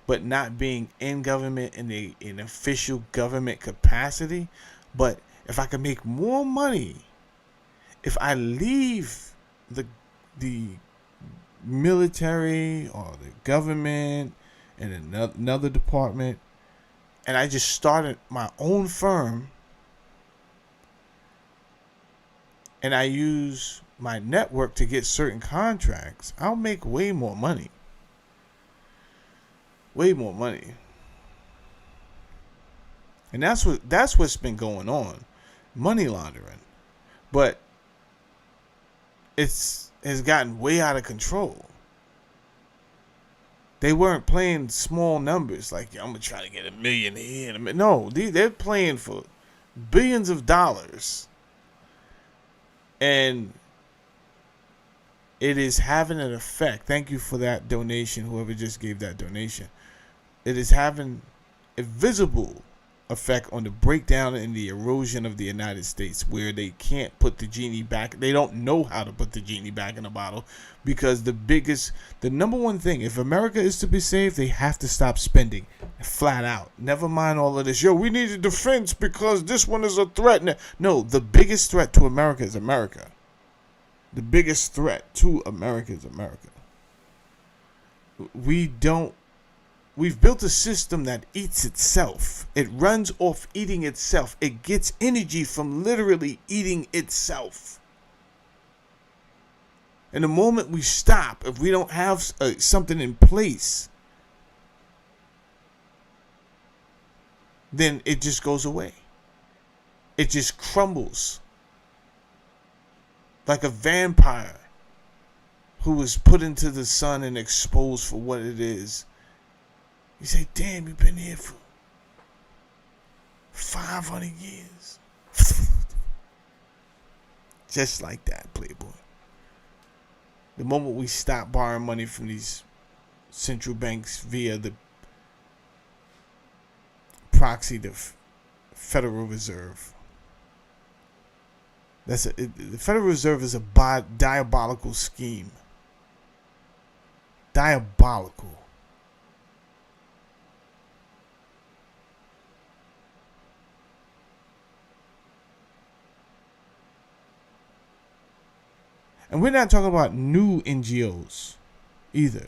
but not being in government in an official government capacity. But if I can make more money, if I leave the military or the government in another department and I just started my own firm and I use my network to get certain contracts, I'll make way more money. Way more money. And that's what's been going on. Money laundering. But has gotten way out of control. They weren't playing small numbers like, I'm going to try to get $1 million here. No, they're playing for billions of dollars. And it is having an effect. Thank you for that donation, whoever just gave that donation. It is having a visible effect on the breakdown and the erosion of the United States, where they can't put the genie back. They don't know how to put the genie back in the bottle, because the number one thing, if America is to be saved, they have to stop spending flat out. Never mind all of this. We need a defense because this one is a threat. No, the biggest threat to America is America. The biggest threat to America is America. We've built a system that eats itself. It runs off eating itself. It gets energy from literally eating itself. And the moment we stop, if we don't have something in place, then it just goes away. It just crumbles. Like a vampire who was put into the sun and exposed for what it is. You say, damn, you've been here for 500 years. Just like that, Playboy. The moment we stop borrowing money from these central banks via the proxy, the Federal Reserve. The Federal Reserve is a diabolical scheme. Diabolical. And we're not talking about new NGOs either.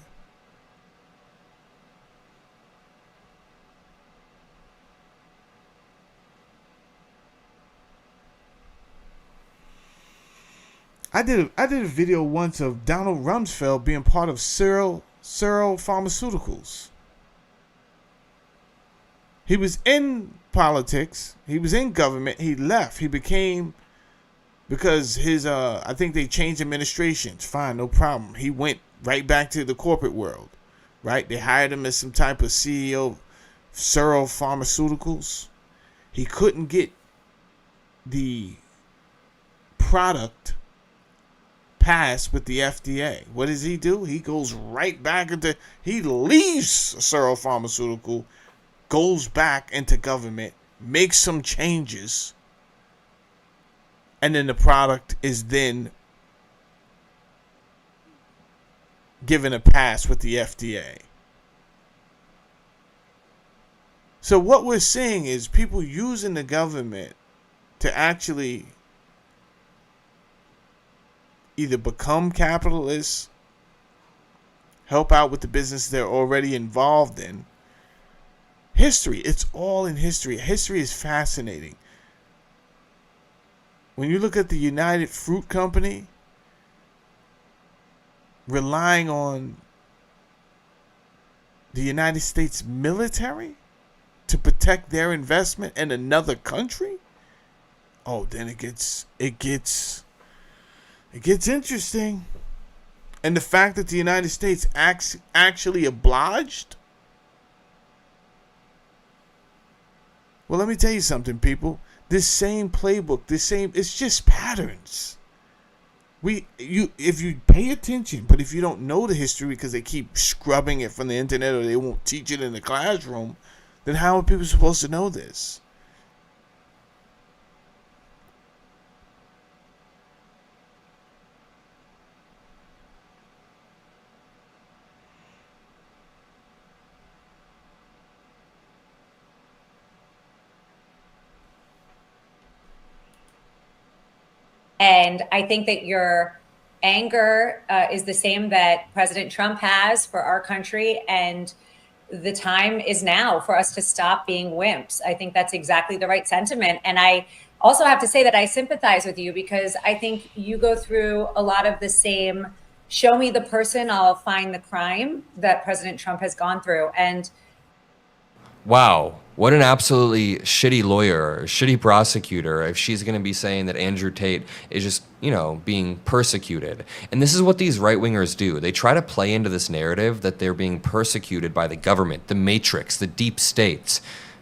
I did a video once of Donald Rumsfeld being part of Serum Pharmaceuticals. He was in politics. He was in government. He left. He became... Because his, I think they changed administrations. Fine, no problem. He went right back to the corporate world, right? They hired him as some type of CEO of Serum Pharmaceuticals. He couldn't get the product passed with the FDA. What does he do? He goes right back into, he leaves Serum Pharmaceutical, goes back into government, makes some changes, and then the product is then given a pass with the FDA. So what we're seeing is people using the government to actually either become capitalists, help out with the business they're already involved in. History, it's all in history. History is fascinating. When you look at the United Fruit Company relying on the United States military to protect their investment in another country, oh, then it gets interesting. And the fact that the United States actually obliged. Well, let me tell you something, people. This same playbook, it's just patterns. If you pay attention, but if you don't know the history because they keep scrubbing it from the internet or they won't teach it in the classroom, then how are people supposed to know this? And I think that your anger is the same that President Trump has for our country. And the time is now for us to stop being wimps. I think that's exactly the right sentiment. And I also have to say that I sympathize with you because I think you go through a lot of the same, show me the person, I'll find the crime that President Trump has gone through. And wow. What an absolutely shitty lawyer, shitty prosecutor, if she's going to be saying that Andrew Tate is just, being persecuted. And this is what these right-wingers do. They try to play into this narrative that they're being persecuted by the government, the matrix, the deep state.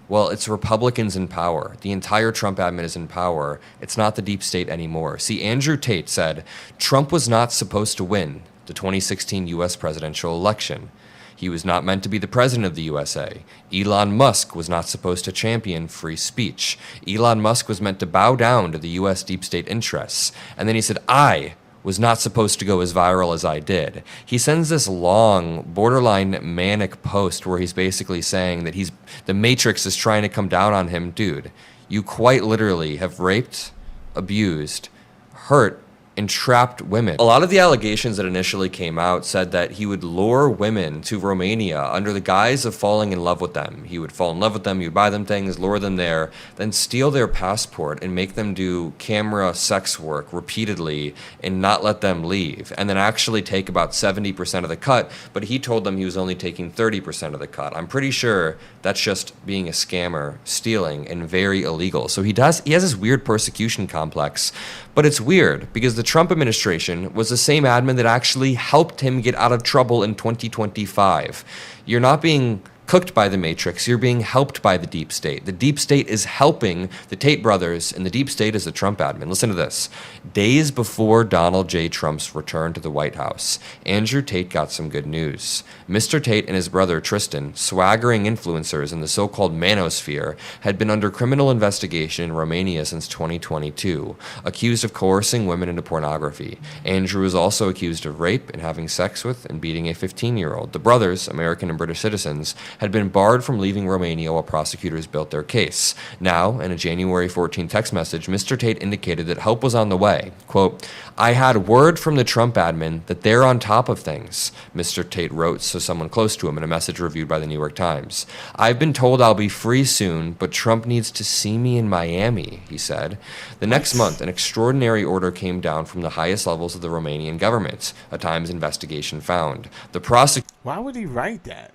Well, it's Republicans in power. The entire Trump admin is in power. It's not the deep state anymore. See, Andrew Tate said Trump was not supposed to win the 2016 U.S. presidential election. He was not meant to be the president of the USA. Elon Musk was not supposed to champion free speech. Elon Musk was meant to bow down to the US deep state interests. And then he said, I was not supposed to go as viral as I did. He sends this long, borderline manic post where he's basically saying that the Matrix is trying to come down on him. Dude, you quite literally have raped, abused, hurt, and trapped women. A lot of the allegations that initially came out said that he would lure women to Romania under the guise of falling in love with them. He would fall in love with them, he would buy them things, lure them there, then steal their passport and make them do camera sex work repeatedly and not let them leave, and then actually take about 70% of the cut, but he told them he was only taking 30% of the cut. I'm pretty sure that's just being a scammer, stealing, and very illegal. So he has this weird persecution complex, but it's weird because the Trump administration was the same admin that actually helped him get out of trouble in 2025. You're not being cooked by the Matrix, you're being helped by the deep state. The deep state is helping the Tate brothers, and the deep state is the Trump admin. Listen to this. Days before Donald J. Trump's return to the White House, Andrew Tate got some good news. Mr. Tate and his brother Tristan, swaggering influencers in the so-called manosphere, had been under criminal investigation in Romania since 2022, accused of coercing women into pornography. Andrew was also accused of rape and having sex with and beating a 15-year-old. The brothers, American and British citizens, had been barred from leaving Romania while prosecutors built their case. Now, in a January 14 text message, Mr. Tate indicated that help was on the way. Quote, I had word from the Trump admin that they're on top of things, Mr. Tate wrote to someone close to him in a message reviewed by the New York Times. I've been told I'll be free soon, but Trump needs to see me in Miami, he said. The next month, an extraordinary order came down from the highest levels of the Romanian government, a Times investigation found. The prosecutor... Why would he write that?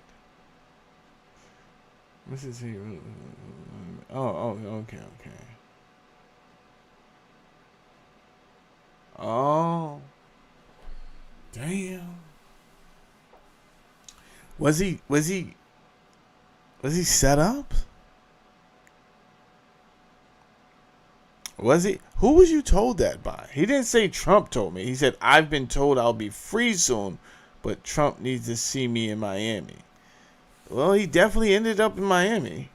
This is here. Okay. Oh, damn. Was he set up? Was he? Who was you told that by? He didn't say Trump told me. He said, I've been told I'll be free soon, but Trump needs to see me in Miami. Well, he definitely ended up in Miami.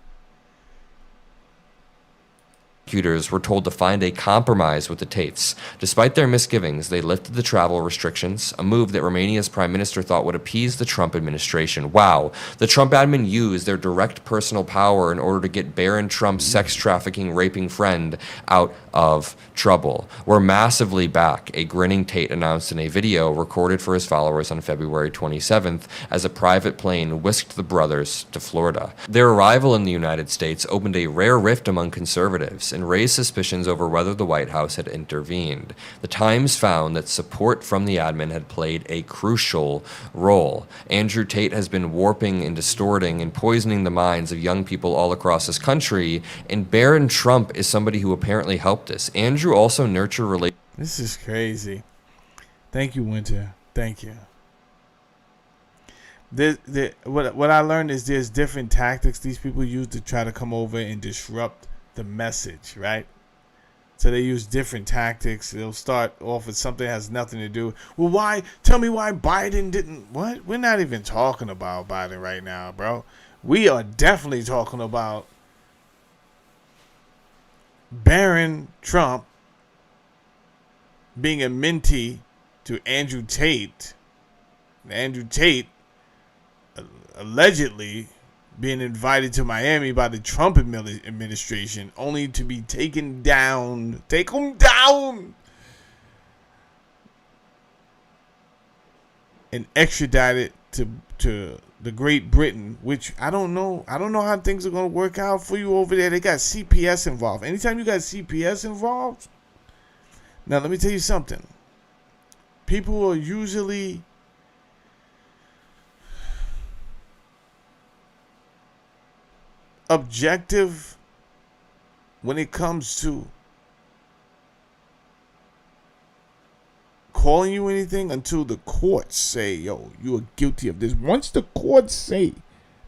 Prosecutors were told to find a compromise with the Tates. Despite their misgivings, they lifted the travel restrictions, a move that Romania's prime minister thought would appease the Trump administration. Wow, the Trump admin used their direct personal power in order to get Barron Trump's sex trafficking, raping friend out of trouble. We're massively back, a grinning Tate announced in a video recorded for his followers on February 27th as a private plane whisked the brothers to Florida. Their arrival in the United States opened a rare rift among conservatives and raised suspicions over whether the White House had intervened. The Times found that support from the admin had played a crucial role. Andrew Tate has been warping and distorting and poisoning the minds of young people all across this country, and Barron Trump is somebody who apparently helped us. Andrew also nurtured relationships. This is crazy. Thank you, Winter. Thank you. What I learned is there's different tactics these people use to try to come over and disrupt the message, right? So they use different tactics. They'll start off with something that has nothing to do. Well, why? Tell me why Biden didn't. What? We're not even talking about Biden right now, bro. We are definitely talking about Barron Trump being a mentee to Andrew Tate. Andrew Tate allegedly being invited to Miami by the Trump administration, only to be taken down. Take him down! And extradited to the Great Britain, which I don't know how things are going to work out for you over there. They got CPS involved. Anytime you got CPS involved, now let me tell you something. People are usually objective when it comes to calling you anything until the courts say, yo, you are guilty of this. Once the courts say,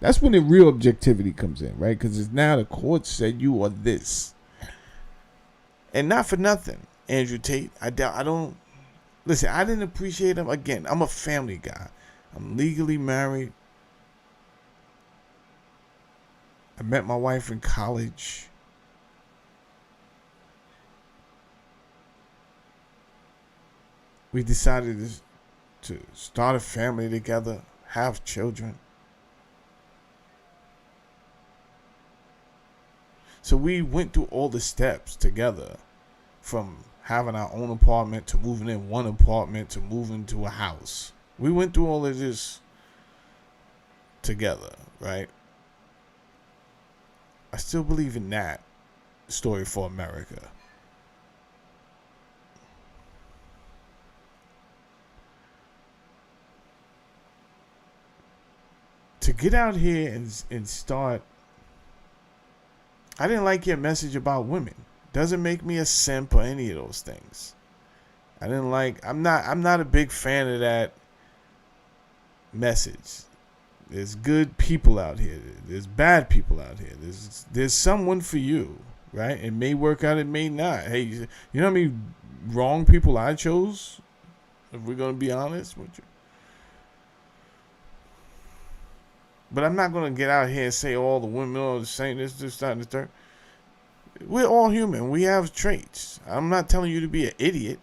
that's when the real objectivity comes in, right? Because it's now the courts said you are this. And not for nothing, Andrew Tate. I don't listen. I didn't appreciate him. Again, I'm a family guy. I'm legally married. I met my wife in college. We decided to start a family together, have children. So we went through all the steps together, from having our own apartment to moving in one apartment to moving to a house. We went through all of this together, right? I still believe in that story for America. To get out here and start, I didn't like your message about women. Doesn't make me a simp or any of those things. I'm not a big fan of that message. There's good people out here. There's bad people out here. There's someone for you, right? It may work out, it may not. Hey, you know how many wrong people I chose? If we're gonna be honest with you. But I'm not going to get out here and say all the women are the same, this, that, and the third. We're all human. We have traits. I'm not telling you to be an idiot.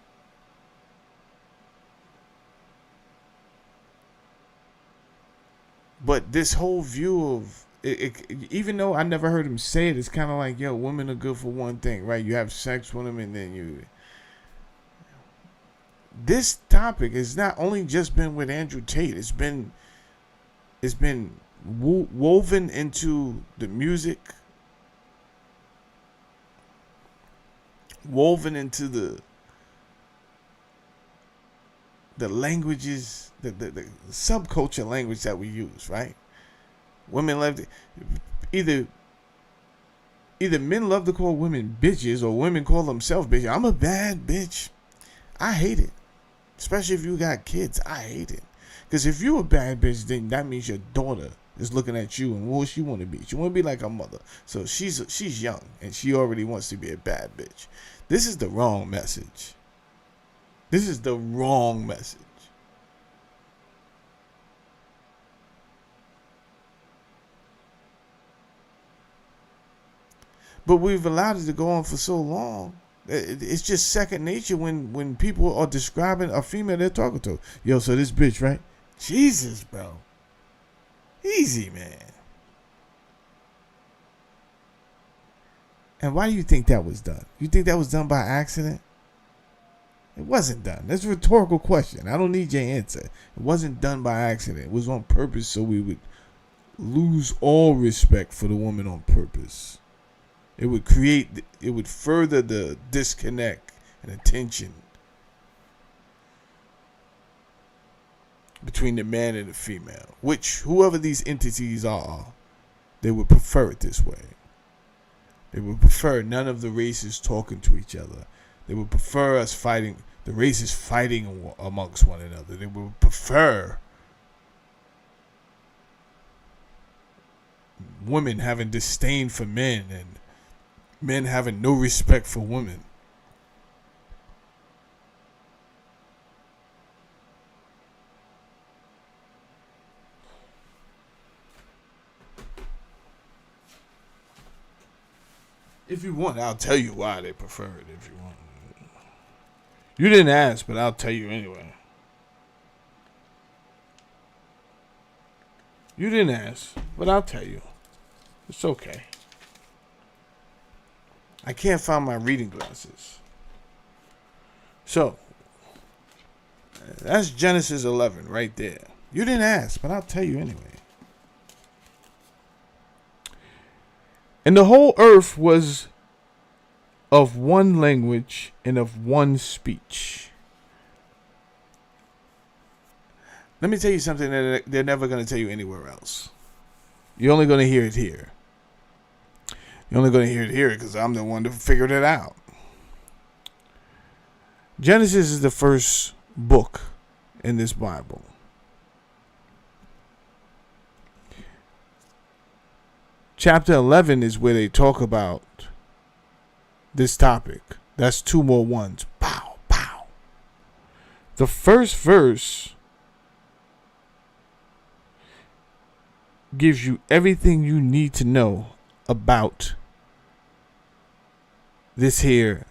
But this whole view of, even though I never heard him say it, it's kind of like, yo, women are good for one thing, right? You have sex with them and then you... This topic has not only just been with Andrew Tate. It's been woven into the music, woven into the languages, the subculture language that we use, right? Women love to, either men love to call women bitches or women call themselves bitches. I'm a bad bitch. I hate it. Especially if you got kids. I hate it. Because if you a bad bitch, then that means your daughter is looking at you and what she want to be. She want to be like her mother. So she's young and she already wants to be a bad bitch. This is the wrong message. This is the wrong message. But we've allowed it to go on for so long. It's just second nature when people are describing a female they're talking to. Yo, so this bitch, right? Jesus, bro. Easy, man. And why do you think that was done? You think that was done by accident? It wasn't done. That's a rhetorical question. I don't need your answer. It wasn't done by accident. It was on purpose so we would lose all respect for the woman on purpose. It would further the disconnect and the tension between the man and the female, which whoever these entities are, they would prefer it this way. They would prefer none of the races talking to each other. They would prefer us fighting, the races fighting amongst one another. They would prefer women having disdain for men and men having no respect for women. If you want, I'll tell you why they prefer it if you want. You didn't ask, but I'll tell you anyway. You didn't ask, but I'll tell you. It's okay. I can't find my reading glasses. So, that's Genesis 11 right there. You didn't ask, but I'll tell you anyway. And the whole earth was of one language and of one speech. Let me tell you something that they're never going to tell you anywhere else. You're only going to hear it here. You're only going to hear it here because I'm the one that figured it out. Genesis is the first book in this Bible. Chapter 11 is where they talk about this topic. That's 2 more ones. Pow, pow. The first verse gives you everything you need to know about this here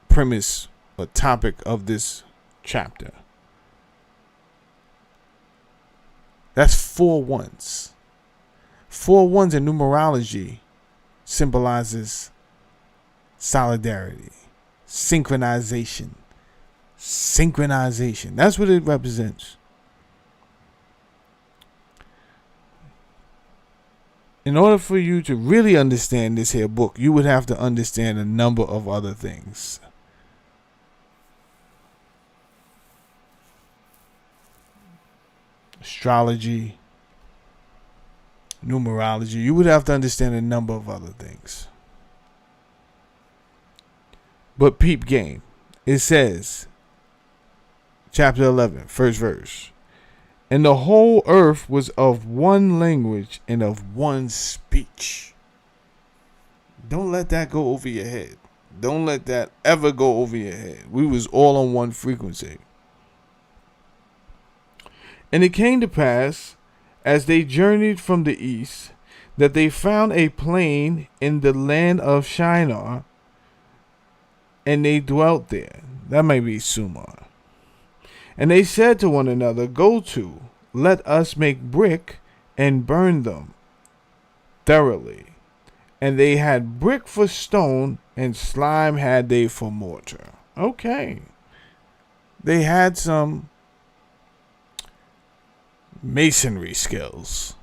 premise or topic of this chapter. That's 4 ones. 4 ones in numerology symbolizes solidarity, synchronization. Synchronization. That's what it represents. In order for you to really understand this here book, you would have to understand a number of other things. Astrology, numerology. You would have to understand a number of other things. But peep game. It says, chapter 11, first verse. And the whole earth was of one language and of one speech. Don't let that go over your head. Don't let that ever go over your head. We was all on one frequency. And it came to pass, as they journeyed from the east, that they found a plain in the land of Shinar, and they dwelt there. That may be Sumar. And they said to one another, Go to, let us make brick and burn them thoroughly. And they had brick for stone, and slime had they for mortar. Okay. They had some masonry skills.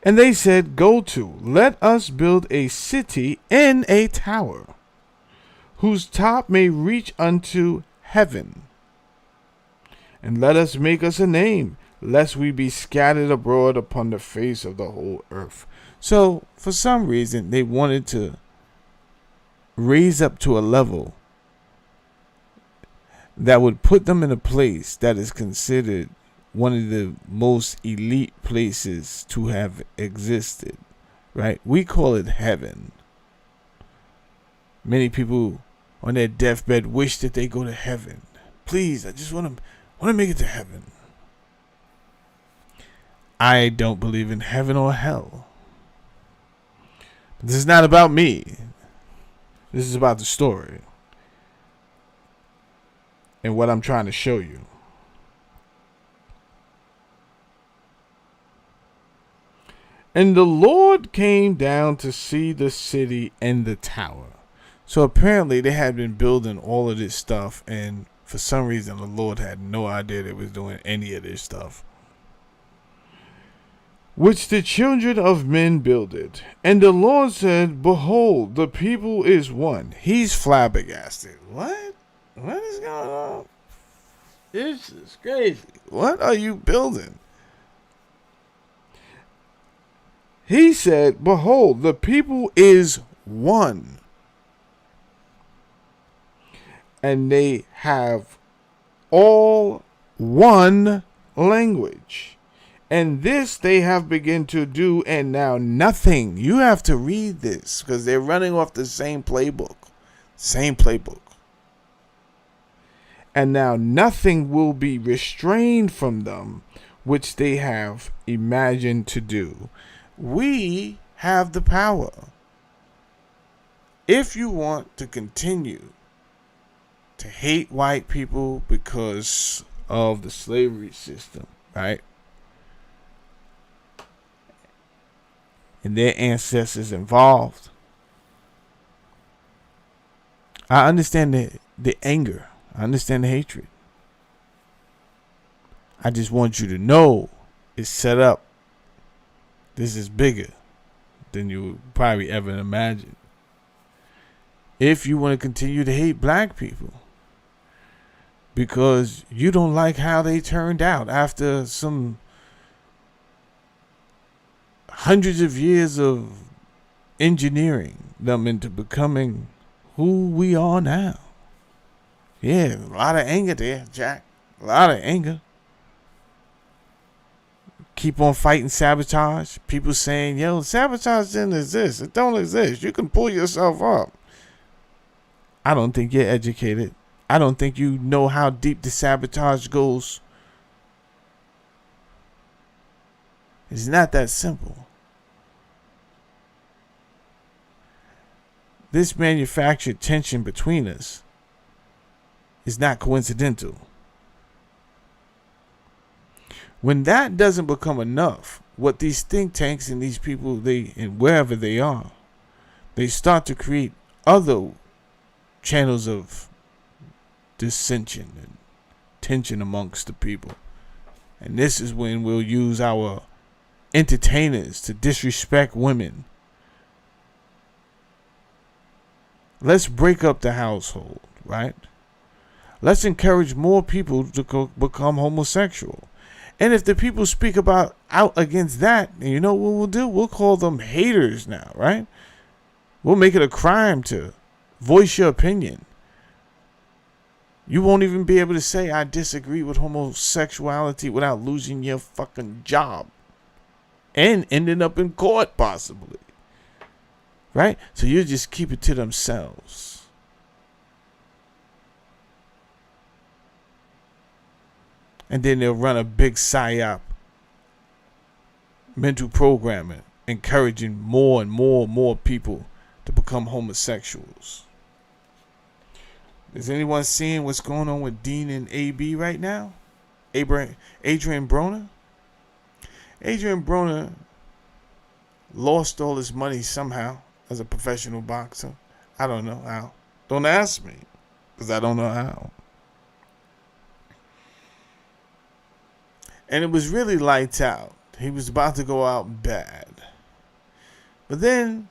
And they said, Go to, let us build a city in a tower, whose top may reach unto heaven. And let us make us a name, lest we be scattered abroad upon the face of the whole earth. So, for some reason, they wanted to raise up to a level that would put them in a place that is considered one of the most elite places to have existed, right? We call it heaven. Many people on their deathbed wish that they go to heaven. Please, I just want to make it to heaven. I don't believe in heaven or hell. This is not about me. This is about the story and what I'm trying to show you. And the Lord came down to see the city and the tower. So apparently they had been building all of this stuff, and for some reason the Lord had no idea they was doing any of this stuff, which the children of men builded. And the Lord said, Behold, the people is one. He's flabbergasted. What? What is going on? This is crazy. What are you building? He said, Behold, the people is one. And they have all one language. And this they have begun to do, and now nothing. You have to read this because they're running off the same playbook. Same playbook. And now nothing will be restrained from them, which they have imagined to do. We have the power. If you want to continue to hate white people because of the slavery system, right? And their ancestors involved, I understand the anger. I understand the hatred. I just want you to know it's set up. This is bigger than you would probably ever imagine. If you want to continue to hate black people because you don't like how they turned out after some hundreds of years of engineering them into becoming who we are now. Yeah, a lot of anger there, Jack. A lot of anger. Keep on fighting sabotage. People saying, yo, sabotage didn't exist. It don't exist. You can pull yourself up. I don't think you're educated. I don't think you know how deep the sabotage goes. It's not that simple. This manufactured tension between us is not coincidental. When that doesn't become enough, what these think tanks and these people, and wherever they are, they start to create other channels of dissension and tension amongst the people. And this is when we'll use our entertainers to disrespect women. Let's break up the household, right? Let's encourage more people to become homosexual. And if the people speak out against that, you know what we'll do? We'll call them haters now, right? We'll make it a crime to voice your opinion. You won't even be able to say, I disagree with homosexuality without losing your fucking job. And ending up in court, possibly. Right? So you just keep it to themselves. And then they'll run a big psyop mental programming, encouraging more and more people to become homosexuals. Is anyone seeing what's going on with Dean and AB right now? Adrian Broner? Adrian Broner lost all his money somehow as a professional boxer. I don't know how. Don't ask me, because I don't know how. And it was really lights out. He was about to go out bad. But then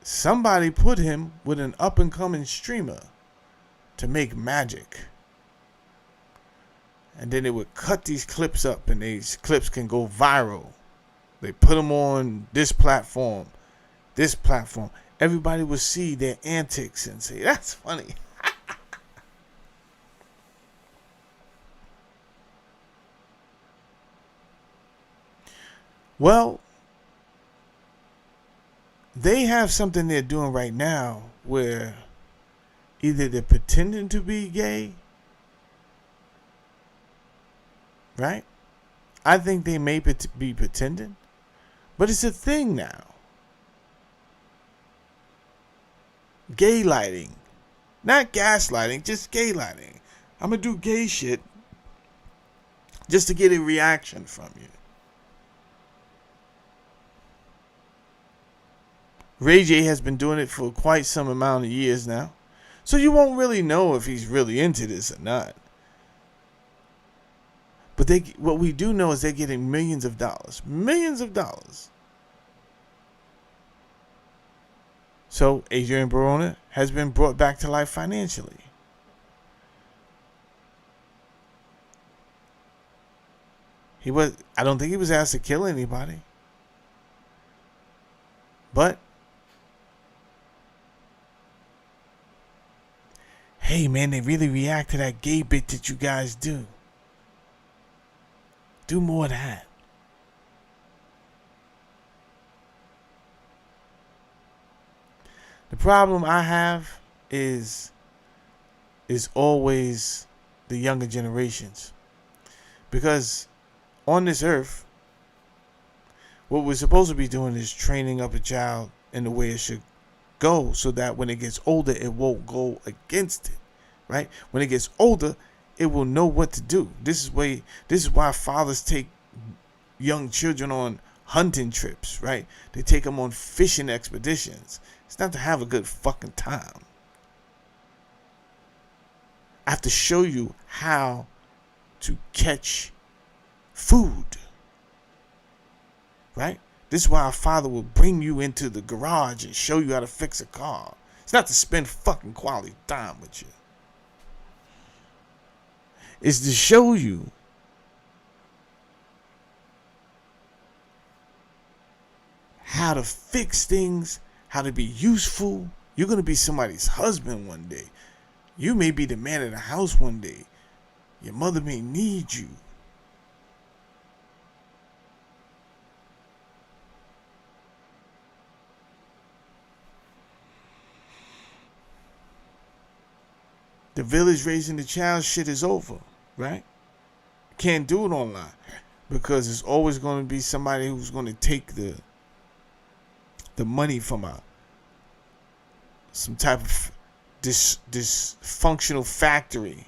somebody put him with an up-and-coming streamer to make magic. And then they would cut these clips up, and these clips can go viral. They put them on this platform. Everybody would see their antics and say, that's funny. Well, they have something they're doing right now where either they're pretending to be gay, right? I think they may be pretending, but it's a thing now. Gay lighting. Not gaslighting, just gay lighting. I'm going to do gay shit just to get a reaction from you. Ray J has been doing it for quite some amount of years now. So you won't really know if he's really into this or not. But what we do know is they're getting millions of dollars. Millions of dollars. So Adrian Barron has been brought back to life financially. I don't think he was asked to kill anybody. But hey man, they really react to that gay bit that you guys do. Do more of that. The problem I have is always the younger generations. Because on this earth, what we're supposed to be doing is training up a child in the way it should go, so that when it gets older, it won't go against it, right? When it gets older, it will know what to do. This is why fathers take young children on hunting trips, right? They take them on fishing expeditions. It's not to have a good fucking time. I have to show you how to catch food, right? This is why a father will bring you into the garage and show you how to fix a car. It's not to spend fucking quality time with you. It's to show you how to fix things, how to be useful. You're going to be somebody's husband one day. You may be the man of the house one day. Your mother may need you. The village raising the child shit is over, right? Can't do it online because it's always going to be somebody who's going to take the money from some type of dysfunctional factory.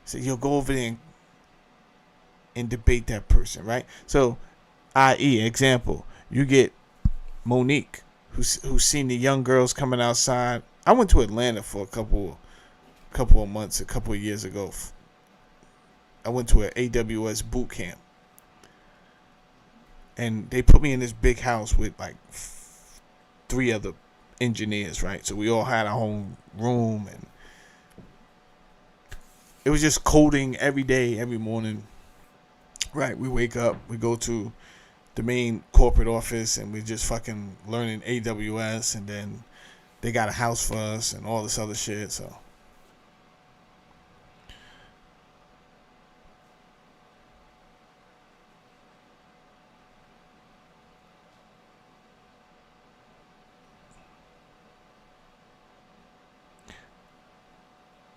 So you'll go over there and debate that person, right? So, i.e., example, you get Monique, who's seen the young girls coming outside. I went to Atlanta for a couple of months, a couple of years ago. I went to an AWS boot camp. And they put me in this big house with like 3 other engineers, right? So we all had our own room, and it was just coding every day, every morning. Right, we wake up, we go to the main corporate office, and we just fucking learning AWS, and then they got a house for us and all this other shit, so.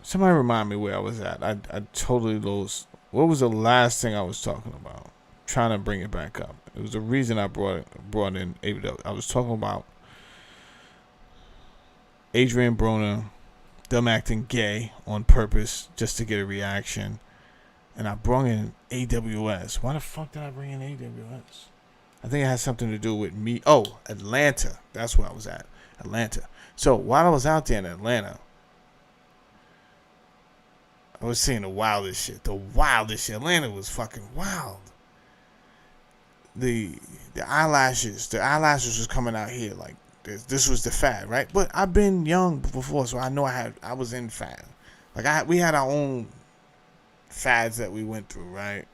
Somebody remind me where I was at. I totally lost. What was the last thing I was talking about? Trying to bring it back up. It was the reason I brought in AWS. I was talking about Adrian Broner, them acting gay on purpose just to get a reaction. And I brought in AWS. Why the fuck did I bring in AWS? I think it has something to do with me. Oh, Atlanta. That's where I was at. Atlanta. So while I was out there in Atlanta, I was seeing the wildest shit. The wildest shit. Atlanta was fucking wild. The eyelashes was coming out here like this was the fad, right? But I've been young before, so I know I was in fad. Like we had our own fads that we went through, right?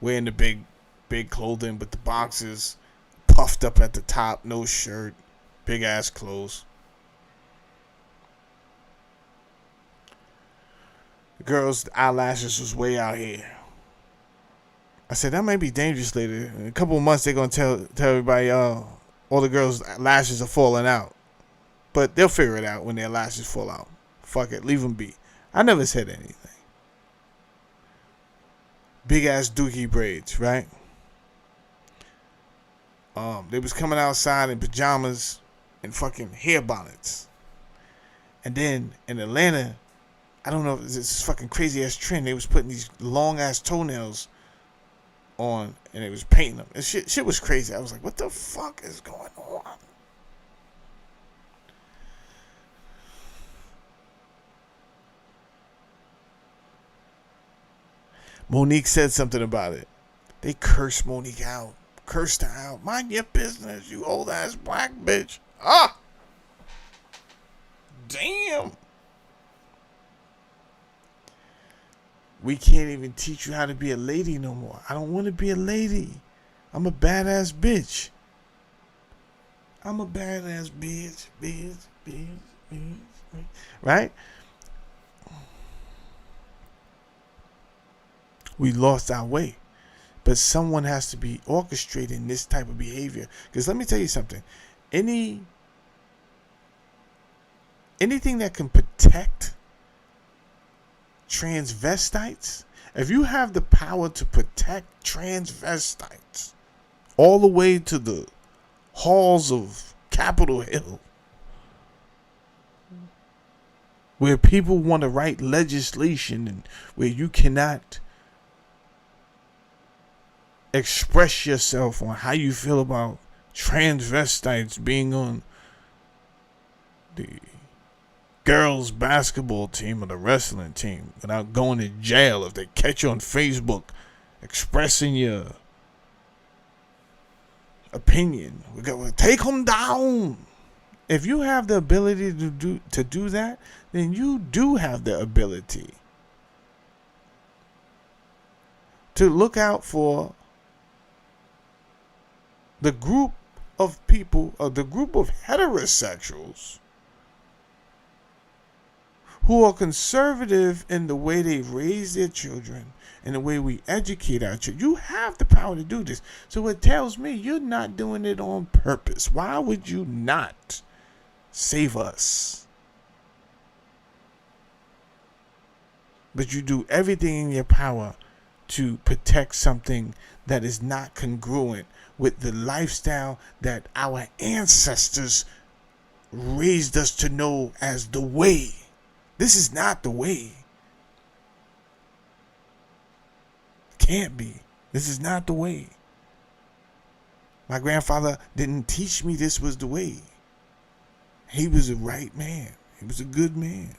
Wearing the big clothing, but the boxes puffed up at the top, no shirt, big ass clothes. The girls' eyelashes was way out here. I said, that might be dangerous later. In a couple of months, they're going to tell everybody, all the girls' lashes are falling out. But they'll figure it out when their lashes fall out. Fuck it. Leave them be. I never said anything. Big-ass dookie braids, right? They was coming outside in pajamas and fucking hair bonnets. And then in Atlanta, I don't know if it's this fucking crazy-ass trend. They was putting these long-ass toenails on, and it was painting them. And shit was crazy. I was like, what the fuck is going on? Monique said something about it. They cursed Monique out. Cursed her out. Mind your business, you old ass black bitch. Ah! Damn! We can't even teach you how to be a lady no more. I don't want to be a lady. I'm a badass bitch. I'm a badass bitch. Right? We lost our way. But someone has to be orchestrating this type of behavior. Because let me tell you something. Anything that can protect transvestites, if you have the power to protect transvestites all the way to the halls of Capitol Hill, where people want to write legislation and where you cannot express yourself on how you feel about transvestites being on the girls basketball team or the wrestling team without going to jail if they catch you on Facebook expressing your opinion. We got to take them down. If you have the ability to do that, then you do have the ability to look out for the group of people, or the group of heterosexuals who are conservative in the way they raise their children and the way we educate our children. You have the power to do this. So it tells me you're not doing it on purpose. Why would you not save us? But you do everything in your power to protect something that is not congruent with the lifestyle that our ancestors raised us to know as the way. This is not the way. Can't be. This is not the way. My grandfather didn't teach me this was the way. He was a right man. He was a good man.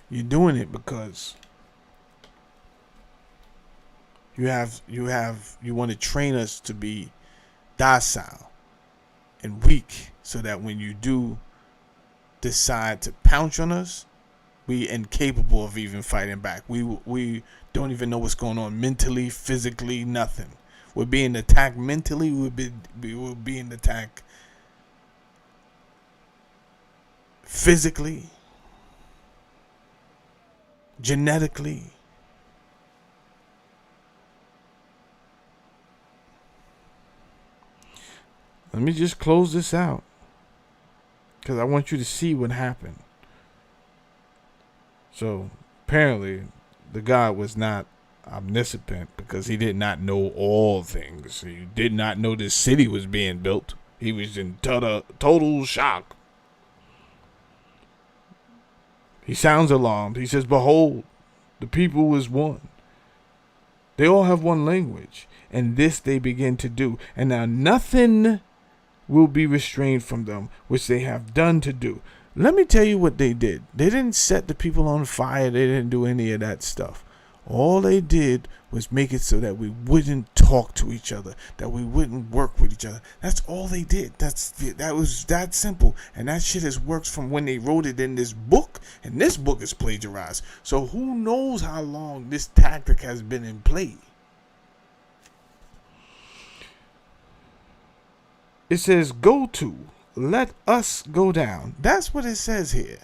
You're doing it because you want to train us to be docile and weak, so that when you do decide to pounce on us, we incapable of even fighting back. We don't even know what's going on mentally, physically, nothing. We're being attacked mentally. We're being attacked physically, genetically. Let me just close this out, because I want you to see what happened. So apparently the God was not omniscient, because he did not know all things. He did not know this city was being built. He was in total shock. He sounds alarmed. He says, "Behold, the people is one. They all have one language, and this they begin to do. And now nothing will be restrained from them, which they have done to do." Let me tell you what they did. They didn't set the people on fire. They didn't do any of that stuff. All they did was make it so that we wouldn't talk to each other, that we wouldn't work with each other. That's all they did. That was that simple. And that shit has worked from when they wrote it in this book, and this book is plagiarized. So who knows how long this tactic has been in play. It says, "Go to, let us go down." That's what it says here.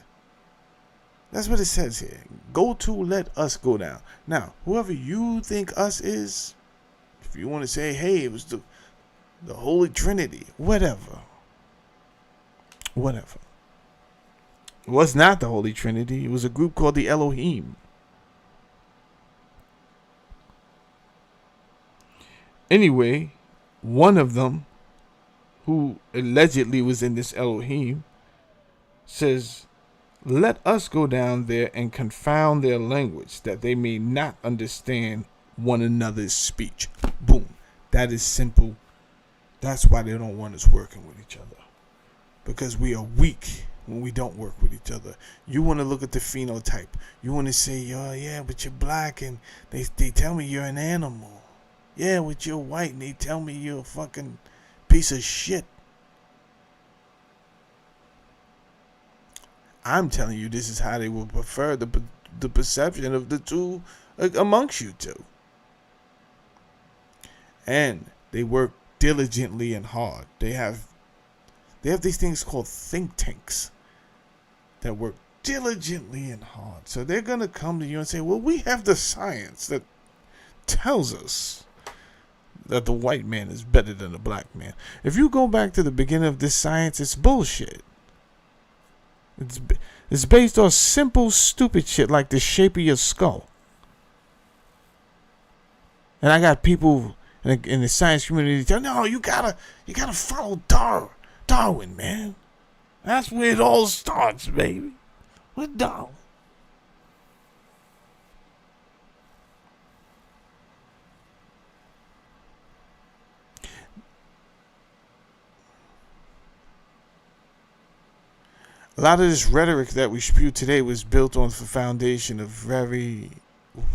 That's what it says here. Go to, let us go down. Now, whoever you think us is, if you want to say, hey, it was the Holy Trinity, whatever. Whatever. It was not the Holy Trinity. It was a group called the Elohim. Anyway, one of them, who allegedly was in this Elohim, says, "Let us go down there and confound their language, that they may not understand one another's speech." Boom. That is simple. That's why they don't want us working with each other. Because we are weak when we don't work with each other. You want to look at the phenotype. You want to say, "Oh, yeah, but you're black and they tell me you're an animal. Yeah, but you're white and they tell me you're a fucking piece of shit." I'm telling you, this is how they will prefer the perception of the two amongst you two. And they work diligently and hard. They have these things called think tanks that work diligently and hard. So they're going to come to you and say, "Well, we have the science that tells us that the white man is better than the black man." If you go back to the beginning of this science, it's bullshit. It's based on simple, stupid shit like the shape of your skull. And I got people in the science community tell, "No, you gotta follow Darwin, man. That's where it all starts, baby. With Darwin." A lot of this rhetoric that we spew today was built on the foundation of very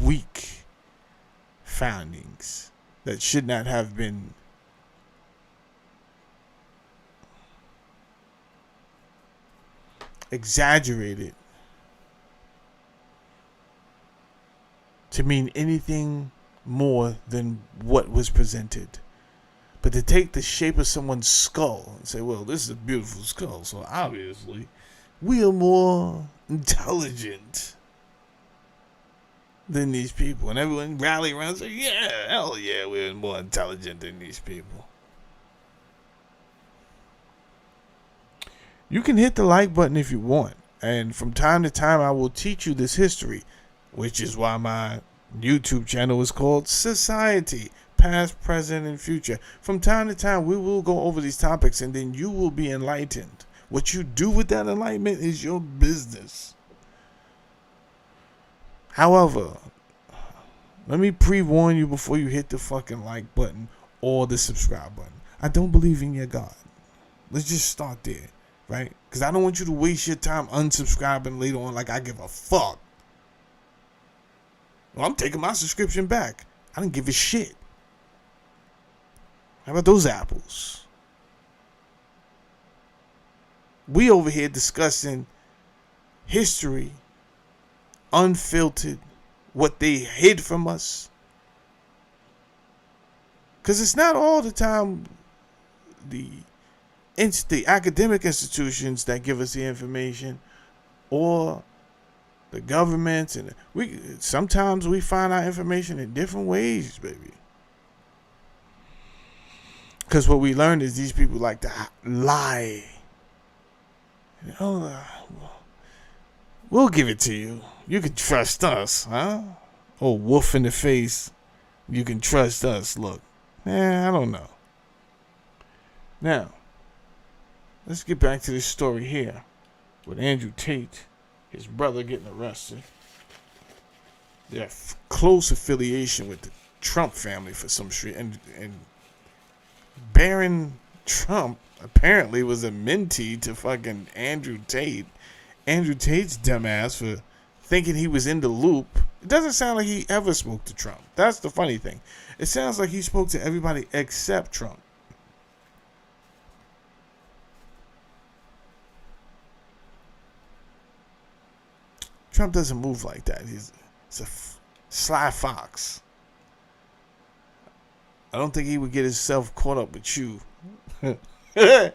weak foundings that should not have been exaggerated to mean anything more than what was presented. But to take the shape of someone's skull and say, well, this is a beautiful skull, so obviously we are more intelligent than these people. And everyone rally around and say, yeah, hell yeah, we're more intelligent than these people. You can hit the like button if you want. And from time to time, I will teach you this history, which is why my YouTube channel is called Society, Past, Present, and Future. From time to time, we will go over these topics, and then you will be enlightened. What you do with that enlightenment is your business. However, let me pre-warn you before you hit the fucking like button or the subscribe button. I don't believe in your God. Let's just start there, right? Because I don't want you to waste your time unsubscribing later on like I give a fuck. Well, I'm taking my subscription back. I didn't give a shit. How about those apples? We over here discussing history, unfiltered, what they hid from us. Because it's not all the time the academic institutions that give us the information, or the governments, and sometimes we find our information in different ways, baby. Because what we learned is these people like to lie. We'll give it to you. You can trust us, huh? Oh, wolf in the face. You can trust us. Look, I don't know. Now, let's get back to this story here with Andrew Tate, his brother getting arrested. Their close affiliation with the Trump family for some shit, and Barron Trump apparently was a mentee to fucking Andrew Tate. Andrew Tate's dumbass for thinking he was in the loop. It doesn't sound like he ever spoke to Trump. That's the funny thing. It sounds like he spoke to everybody except Trump. Trump doesn't move like that. He's a sly fox. I don't think he would get himself caught up with you. Huh?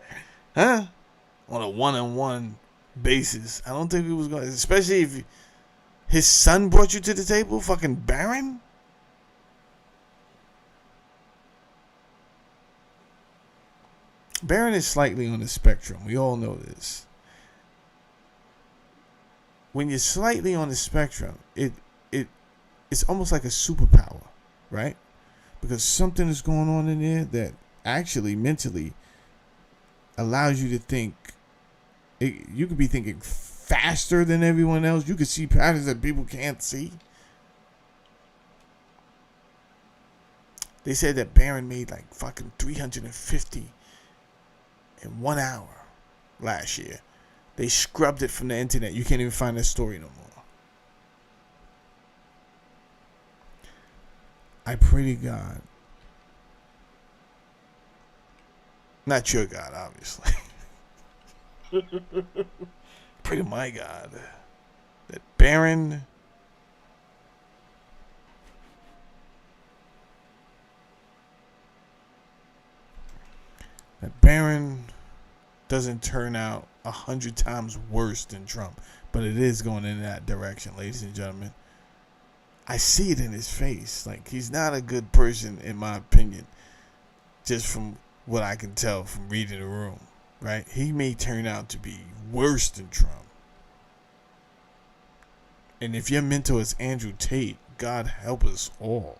On a one-on-one basis. I don't think he was going to, especially if his son brought you to the table, fucking Barron. Barron is slightly on the spectrum. We all know this. When you're slightly on the spectrum, it's almost like a superpower, right? Because something is going on in there that actually mentally allows you to think. You could be thinking faster than everyone else. You could see patterns that people can't see. They said that Barron made like fucking 350 in 1 hour last year. They scrubbed it from the internet. You can't even find that story no more. I pray to God. Not your God, obviously. Pray to my God that Barron doesn't turn out 100 times worse than Trump, but it is going in that direction, ladies and gentlemen. I see it in his face. Like, he's not a good person, in my opinion, just from what I can tell from reading the room, right? He may turn out to be worse than Trump. And if your mentor is Andrew Tate, God help us all.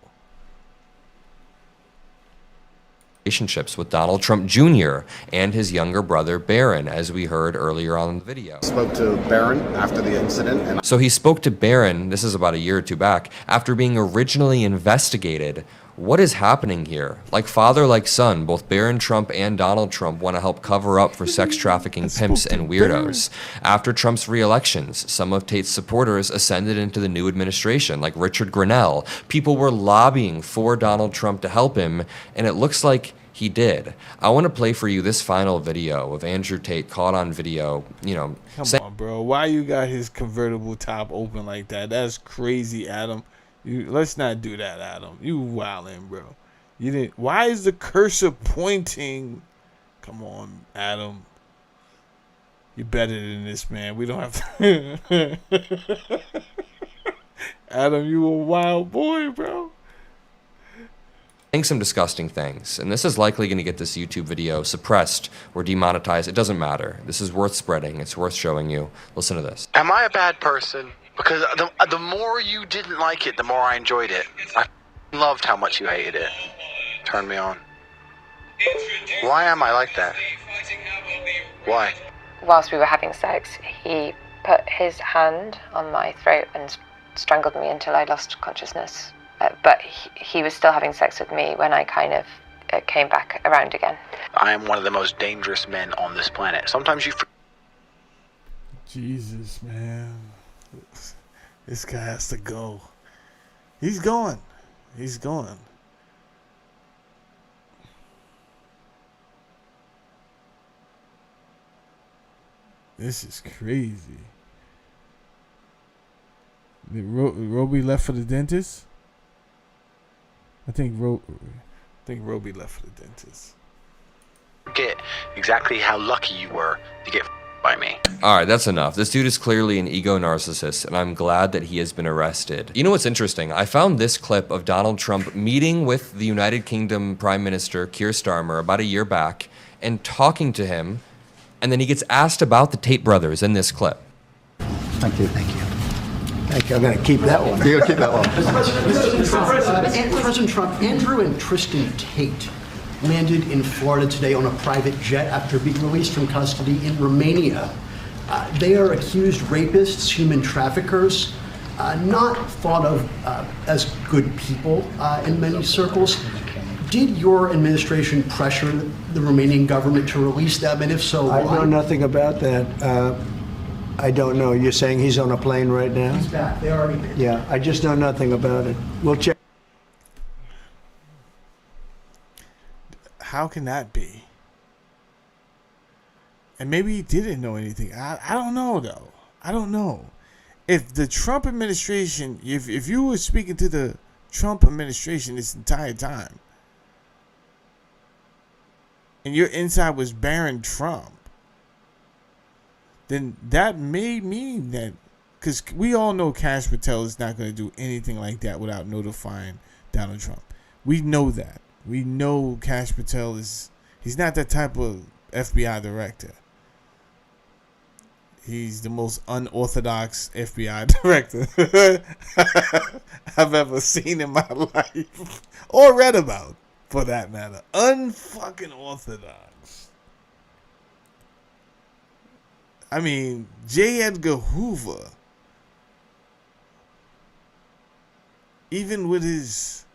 Relationships with Donald Trump Jr. and his younger brother Barron, as we heard earlier on in the video. Spoke to Barron after the incident. And so he spoke to Barron, this is about a year or two back, after being originally investigated. What is happening here? Like father, like son, both Barron Trump and Donald Trump want to help cover up for sex trafficking pimps and weirdos. After Trump's re-elections, some of Tate's supporters ascended into the new administration, like Richard Grenell. People were lobbying for Donald Trump to help him, and it looks like he did. I want to play for you this final video of Andrew Tate caught on video, Come on, bro. Why you got his convertible top open like that? That's crazy, Adam. Let's not do that, Adam. You wildin', bro. You didn't. Why is the cursor pointing? Come on, Adam. You're better than this, man. We don't have to. Adam, you a wild boy, bro. Saying some disgusting things, and this is likely going to get this YouTube video suppressed or demonetized. It doesn't matter. This is worth spreading. It's worth showing you. Listen to this. Am I a bad person? Because the more you didn't like it, the more I enjoyed it. I loved how much you hated it. Turned me on. Why am I like that? Why? Whilst we were having sex, he put his hand on my throat and strangled me until I lost consciousness. But he was still having sex with me when I kind of came back around again. I am one of the most dangerous men on this planet. Sometimes you... Jesus, man. This guy has to go. He's going. He's going. This is crazy. Did Roby left for the dentist? I think Roby left for the dentist. Forget exactly how lucky you were to get by me. All right, that's enough. This dude is clearly an ego narcissist, and I'm glad that he has been arrested. You know what's interesting? I found this clip of Donald Trump meeting with the United Kingdom Prime Minister Keir Starmer about a year back and talking to him, and then he gets asked about the Tate brothers in this clip. Thank you. Thank you. Thank you. I'm going to keep that one. You're going to keep that one. President Trump, Andrew and Tristan Tate landed in Florida today on a private jet after being released from custody in Romania. They are accused rapists, human traffickers, not thought of as good people in many circles. Did your administration pressure the Romanian government to release them, and if so, why? I know nothing about that. I don't know. You're saying he's on a plane right now? He's back. They already did. Yeah, I just know nothing about it. We'll check. How can that be? And maybe he didn't know anything. I don't know, though. I don't know. If the Trump administration, if you were speaking to the Trump administration this entire time, and your inside was Barron Trump, then that may mean that, because we all know Kash Patel is not going to do anything like that without notifying Donald Trump. We know that. We know Kash Patel he's not that type of FBI director. He's the most unorthodox FBI director I've ever seen in my life, or read about, for that matter. Unfucking orthodox. I mean, J. Edgar Hoover, even with his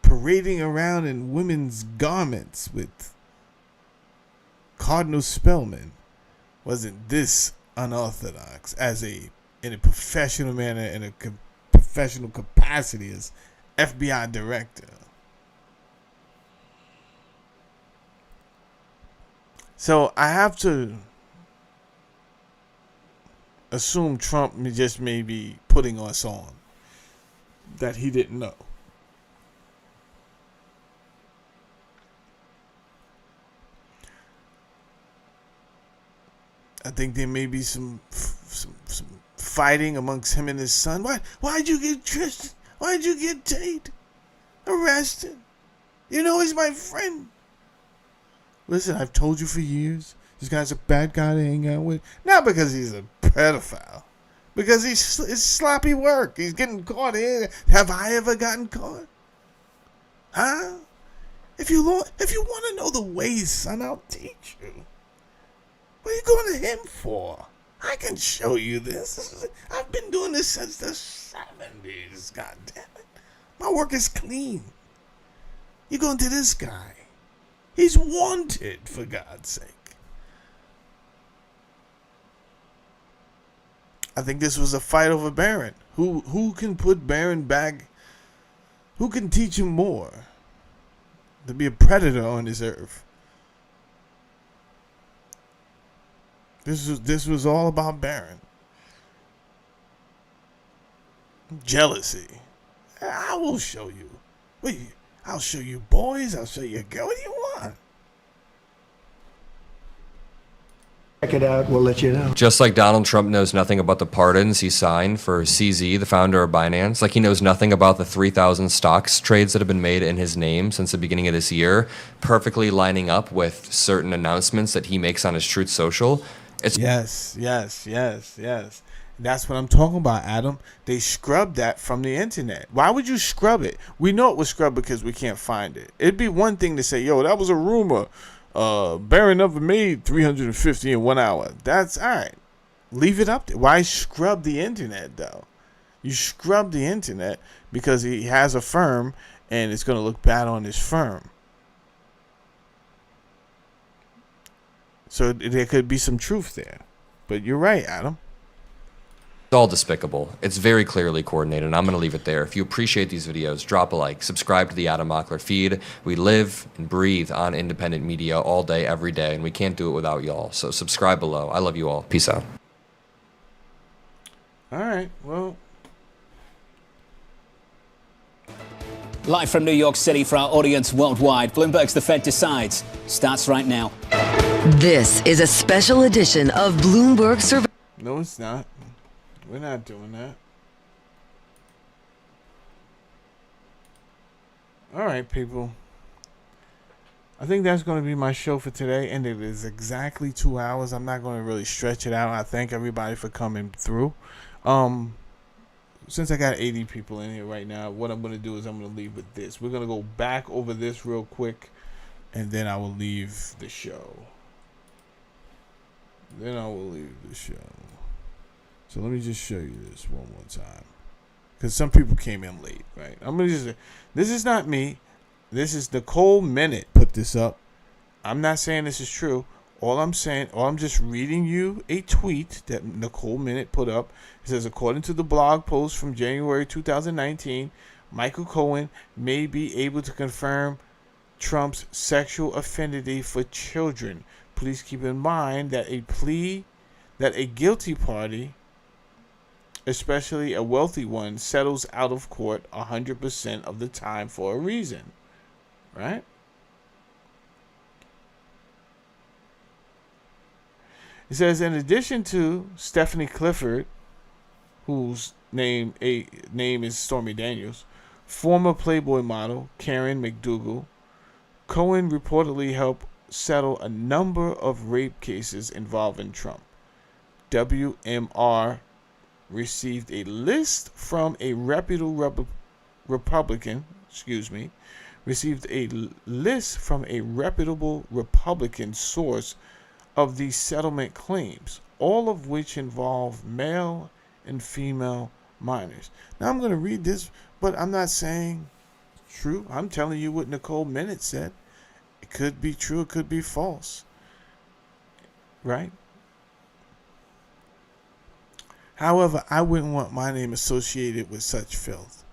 parading around in women's garments with Cardinal Spellman, wasn't this unorthodox in a professional manner, in a professional capacity as FBI director. So I have to assume Trump just may be putting us on that he didn't know. I think there may be some fighting amongst him and his son. Why'd you get Tristan? Why'd you get Tate arrested? You know he's my friend. Listen, I've told you for years, this guy's a bad guy to hang out with. Not because he's a pedophile. Because it's sloppy work. He's getting caught here. Have I ever gotten caught? Huh? If you want to know the ways, son, I'll teach you. What are you going to him for? I can show you this. I've been doing this since the 70s. God damn it. My work is clean. You're going to this guy. He's wanted, for God's sake. I think this was a fight over Barron. Who can put Barron back? Who can teach him more to be a predator on this earth? This was all about Barron. Jealousy. I will show you. I'll show you boys. I'll show you a girl. What do you want? Check it out. We'll let you know. Just like Donald Trump knows nothing about the pardons he signed for CZ, the founder of Binance, like he knows nothing about the 3,000 stocks trades that have been made in his name since the beginning of this year, perfectly lining up with certain announcements that he makes on his Truth Social. It's Yes. That's what I'm talking about, Adam. They scrubbed that from the internet. Why would you scrub it? We know it was scrubbed because we can't find it. It'd be one thing to say, yo, that was a rumor. Barron never made 350 in 1 hour. That's all right. Leave it up there. Why scrub the internet, though? You scrub the internet because he has a firm and it's going to look bad on his firm. So there could be some truth there. But you're right, Adam. all despicable. It's very clearly coordinated, and I'm going to leave it there. If you appreciate these videos, drop a like, subscribe to the Adam Mockler feed. We live and breathe on independent media all day, every day, and we can't do it without y'all. So subscribe below. I love you all. Peace out. All right, well. Live from New York City for our audience worldwide, Bloomberg's The Fed Decides starts right now. This is a special edition of Bloomberg Survey. No, it's not. We're not doing that. All right, people. I think that's going to be my show for today, and it is exactly 2 hours. I'm not going to really stretch it out. I thank everybody for coming through. Since I got 80 people in here right now, what I'm going to do is I'm going to leave with this. We're going to go back over this real quick, and then I will leave the show. So let me just show you this one more time, because some people came in late, right? I'm going to just, this is not me. This is Nicole Minute put this up. I'm not saying this is true. I'm just reading you a tweet that Nicole Minute put up. It says, according to the blog post from January 2019, Michael Cohen may be able to confirm Trump's sexual affinity for children. Please keep in mind that a guilty party, especially a wealthy one, settles out of court 100% of the time for a reason, right? It says, in addition to Stephanie Clifford, whose name is Stormy Daniels, former Playboy model Karen McDougal, Cohen reportedly helped settle a number of rape cases involving Trump. WMR received a list from a reputable Republican source of these settlement claims, all of which involve male and female minors. Now I'm going to read this, but I'm not saying it's true. I'm telling you what Nicole Minute said. It could be true, it could be false, right? However, I wouldn't want my name associated with such filth,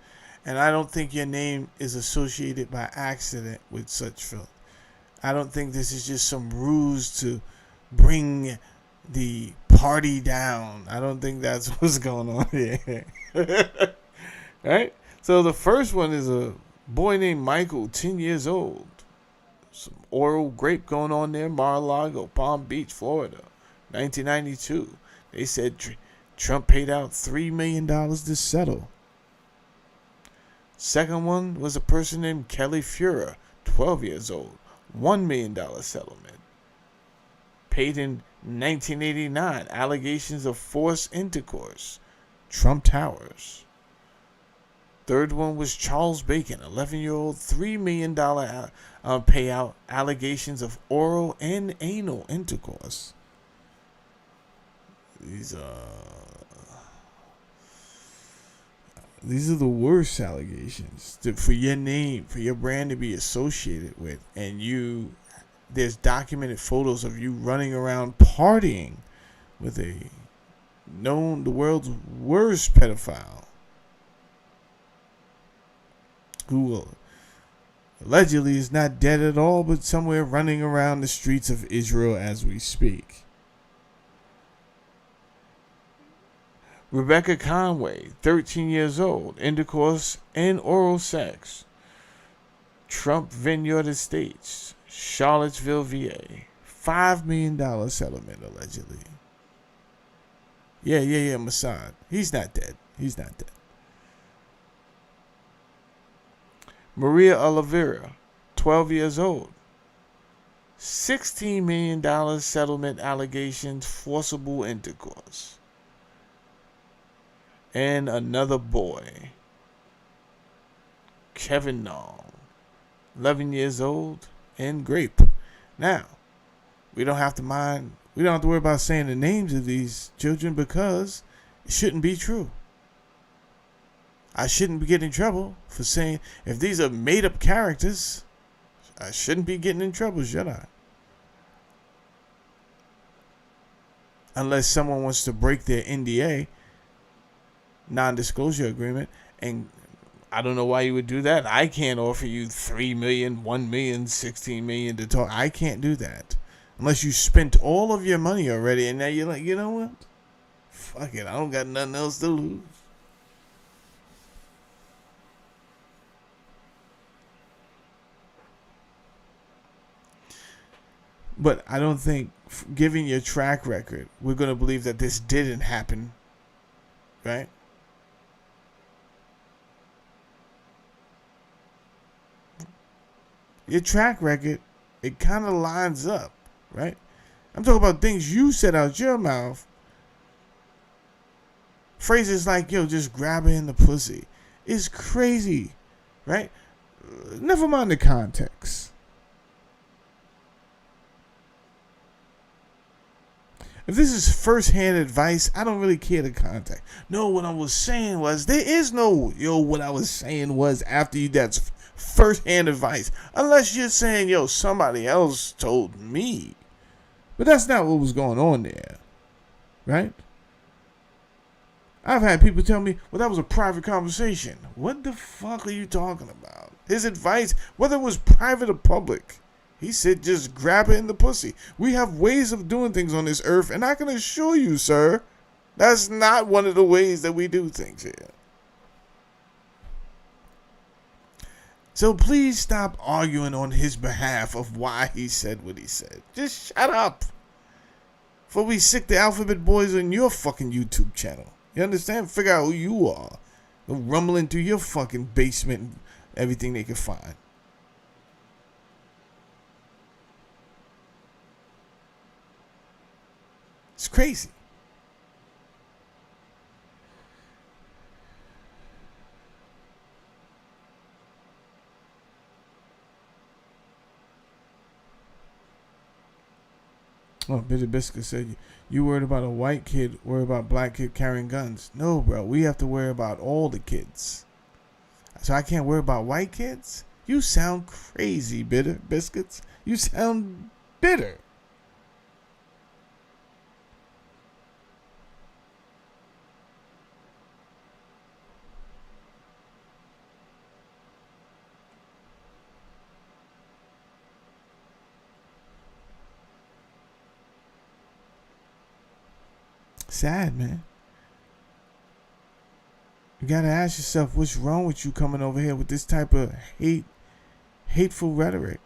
and I don't think your name is associated by accident with such filth. I don't think this is just some ruse to bring the party down. I don't think that's what's going on here. Right? So the first one is a boy named Michael, 10 years old. Some oral grape going on there, Mar-a-Lago, Palm Beach, Florida, 1992. They said Trump paid out $3 million to settle. Second one was a person named Kelly Fura, 12 years old, $1 million settlement. Paid in 1989, allegations of forced intercourse, Trump Towers. Third one was Charles Bacon, 11-year-old, $3 million payout, allegations of oral and anal intercourse. These are the worst allegations for your name, for your brand to be associated with, and there's documented photos of you running around partying with the world's worst pedophile, who allegedly is not dead at all, but somewhere running around the streets of Israel as we speak. Rebecca Conway, 13 years old, intercourse and oral sex. Trump Vineyard Estates, Charlottesville, VA. $5 million settlement, allegedly. Yeah, Mossad. He's not dead. Maria Oliveira, 12 years old. $16 million settlement allegations, forcible intercourse. And another boy, Kevin Nong, 11 years old, and grape. Now, we don't have to worry about saying the names of these children because it shouldn't be true. I shouldn't be getting in trouble for saying, if these are made up characters, I shouldn't be getting in trouble, should I? Unless someone wants to break their NDA, non-disclosure agreement, and I don't know why you would do that. I can't offer you $3 million, $1 million, $16 million to talk. I can't do that. Unless you spent all of your money already and now you're like, you know what? Fuck it. I don't got nothing else to lose. But I don't think, given your track record, we're going to believe that this didn't happen. Right? Your track record, it kind of lines up, right? I'm talking about things you said out your mouth. Phrases like, yo, just grab her in the pussy. It's crazy, right? Never mind the context. If this is first-hand advice, I don't really care the context. No, what I was saying was, there is no, what I was saying was after you, that's first-hand advice. Unless you're saying, somebody else told me. But that's not what was going on there. Right? I've had people tell me, well, that was a private conversation. What the fuck are you talking about? His advice, whether it was private or public, he said just grab it in the pussy. We have ways of doing things on this earth, and I can assure you, sir, that's not one of the ways that we do things here. So please stop arguing on his behalf of why he said what he said. Just shut up. Before we sick the alphabet boys on your fucking YouTube channel. You understand? Figure out who you are. They'll rumble into your fucking basement and everything they can find. It's crazy. Oh, Bitter Biscuit said, you worried about a white kid, worried about a black kid carrying guns. No, bro, we have to worry about all the kids. So I can't worry about white kids? You sound crazy, Bitter Biscuits. You sound bitter. Sad, man. You gotta ask yourself, what's wrong with you coming over here with this type of hateful rhetoric?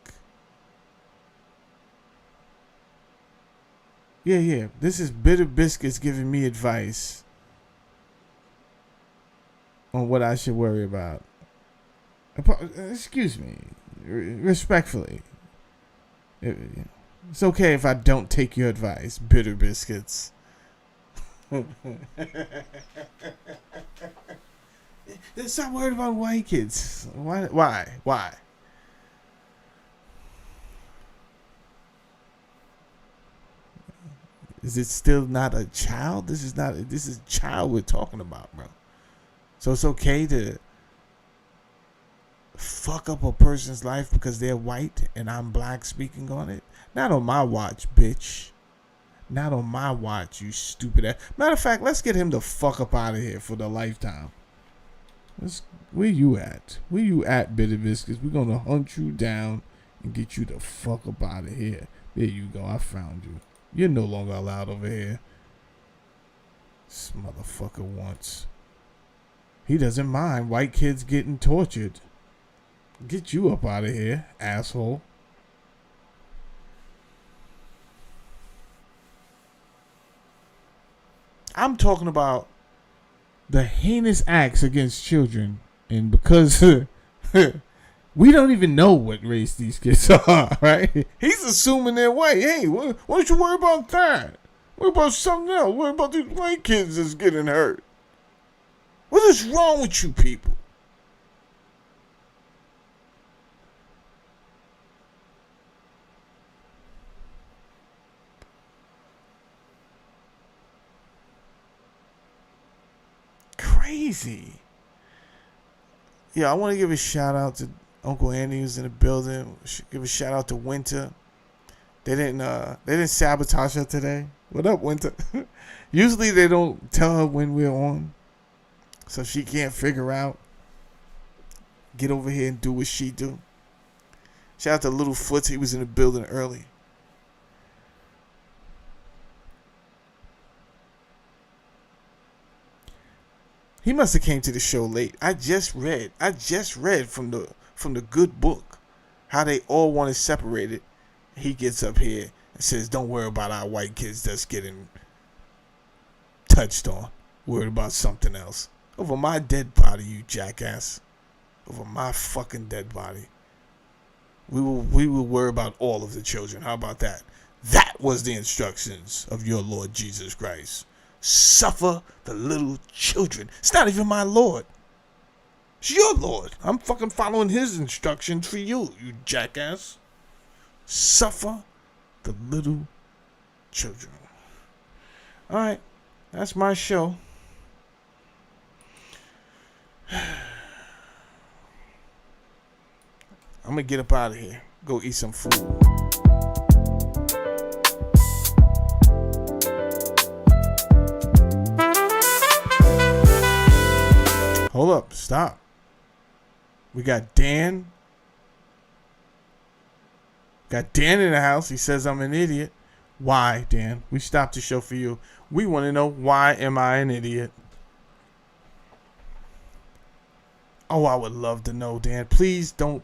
Yeah. This is Bitter Biscuits giving me advice on what I should worry about. Excuse me, respectfully. It's okay if I don't take your advice, Bitter Biscuits. Stop worried about white kids. Why? Is it still not a child? This is a child we're talking about, bro. So it's okay to fuck up a person's life because they're white and I'm black speaking on it? Not on my watch, bitch. Not on my watch, you stupid ass. Matter of fact, let's get him the fuck up out of here for the lifetime. Where you at? Where you at, Bitter Biscuits? We're gonna hunt you down and get you the fuck up out of here. There you go. I found you. You're no longer allowed over here. This motherfucker wants. He doesn't mind white kids getting tortured. Get you up out of here, asshole. I'm talking about the heinous acts against children, and because we don't even know what race these kids are, right? He's assuming they're white. Hey, why don't you worry about that? What about something else? What about these white kids that's getting hurt? What is wrong with you people? Crazy. Yeah, I want to give a shout out to Uncle Andy who's in the building. Give a shout out to Winter. They didn't sabotage her today. What up, Winter? Usually they don't tell her when we're on, so she can't figure out. Get over here and do what she do. Shout out to Little Foots. He was in the building early. He must have came to the show late. I just read from the good book how they all want to separate it. He gets up here and says, "Don't worry about our white kids that's getting touched on. Worried about something else. Over my dead body, you jackass. Over my fucking dead body. We will worry about all of the children. How about that? That was the instructions of your Lord Jesus Christ. Suffer the little children. It's not even my Lord. It's your Lord. I'm fucking following his instructions for you, you jackass. Suffer the little children." All right, that's my show. I'm gonna get up out of here. Go eat some food. Hold up, stop. We got Dan. Got Dan in the house. He says I'm an idiot. Why, Dan? We stopped the show for you. We want to know, why am I an idiot? Oh, I would love to know, Dan. Please don't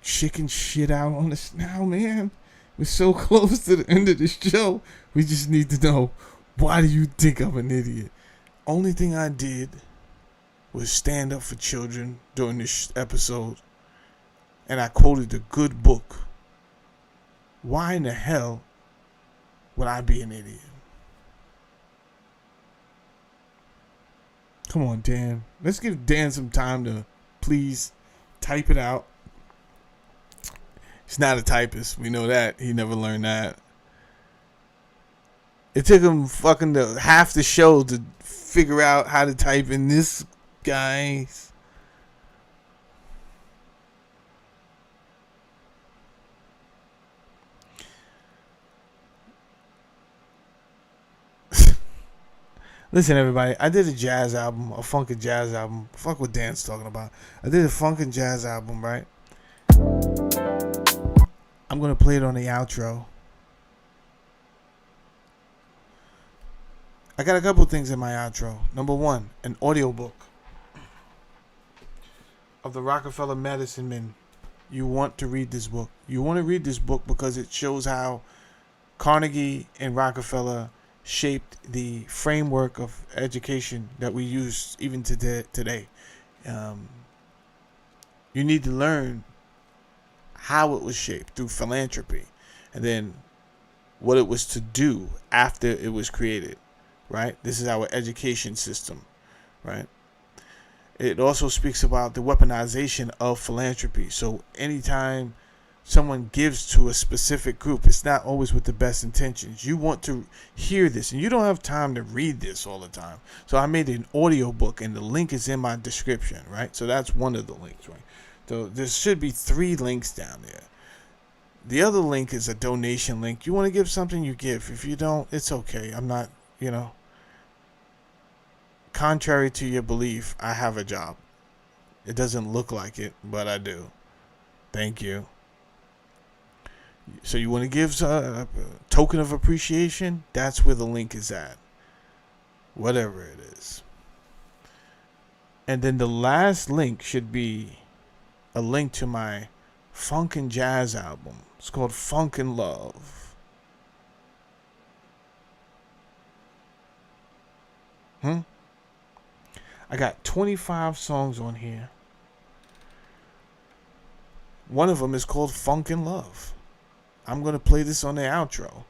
chicken shit out on us now, man. We're so close to the end of the show. We just need to know, why do you think I'm an idiot? Only thing I did was stand up for children during this episode, and I quoted a good book. Why in the hell would I be an idiot? Come on, Dan. Let's give Dan some time to please type it out. He's not a typist. We know that. He never learned that. It took him fucking half the show to figure out how to type in this, guys. Listen, everybody, I did a jazz album, a funky jazz album. Fuck what Dan's talking about. I did a funky jazz album, right? I'm going to play it on the outro. I got a couple things in my outro. Number one, an audiobook of the Rockefeller Medicine Men. You want to read this book. You want to read this book because it shows how Carnegie and Rockefeller shaped the framework of education that we use even today. You need to learn how it was shaped through philanthropy, and then what it was to do after it was created, right? This is our education system, right? It also speaks about the weaponization of philanthropy. So anytime someone gives to a specific group, it's not always with the best intentions. You want to hear this, and you don't have time to read this all the time. So I made an audio book, and the link is in my description, right? So that's one of the links, right? So there should be 3 links down there. The other link is a donation link. You want to give something, you give. If you don't, it's okay. I'm not, contrary to your belief, I have a job. It doesn't look like it, but I do. Thank you. So you want to give a token of appreciation? That's where the link is at. whatever it is. And then the last link should be a link to my funk and jazz album. It's called Funk and Love. I got 25 songs on here. One of them is called Funk and Love. I'm going to play this on the outro.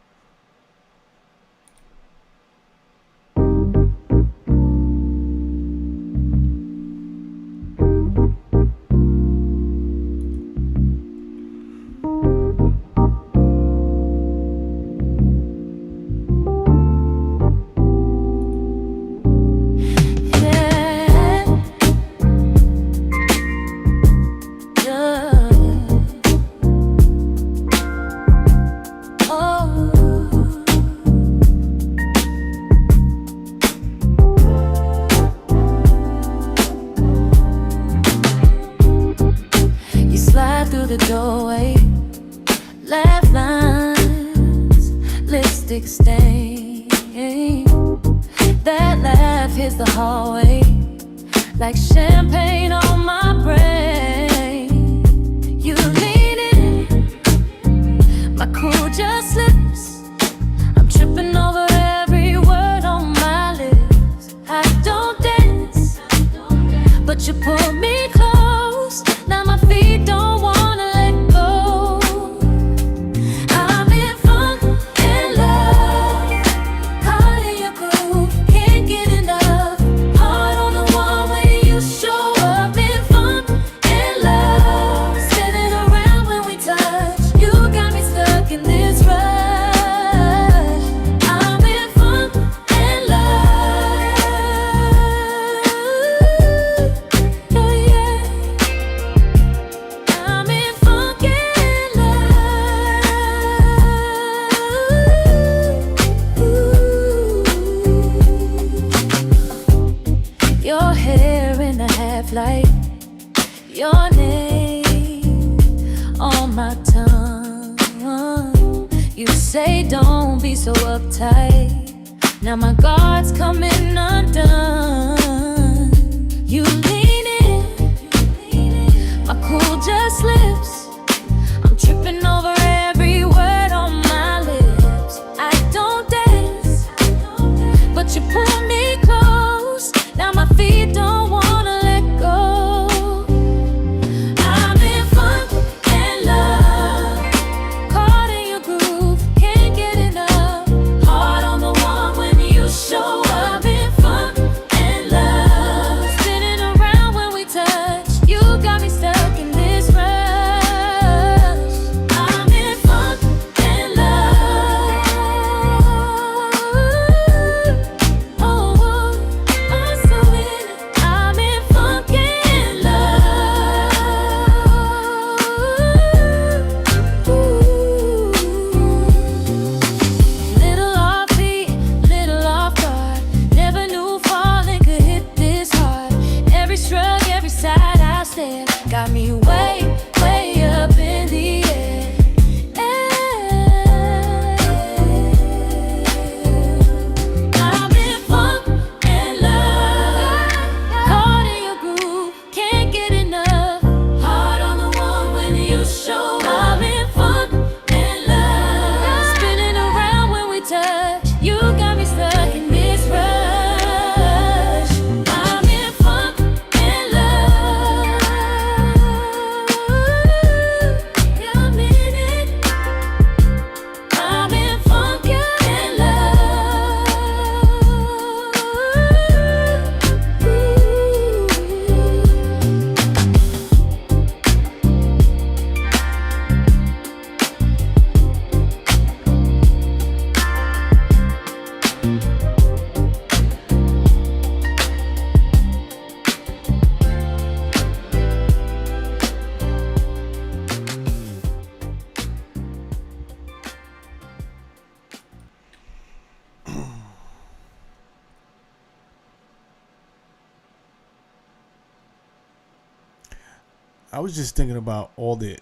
I was just thinking about all the.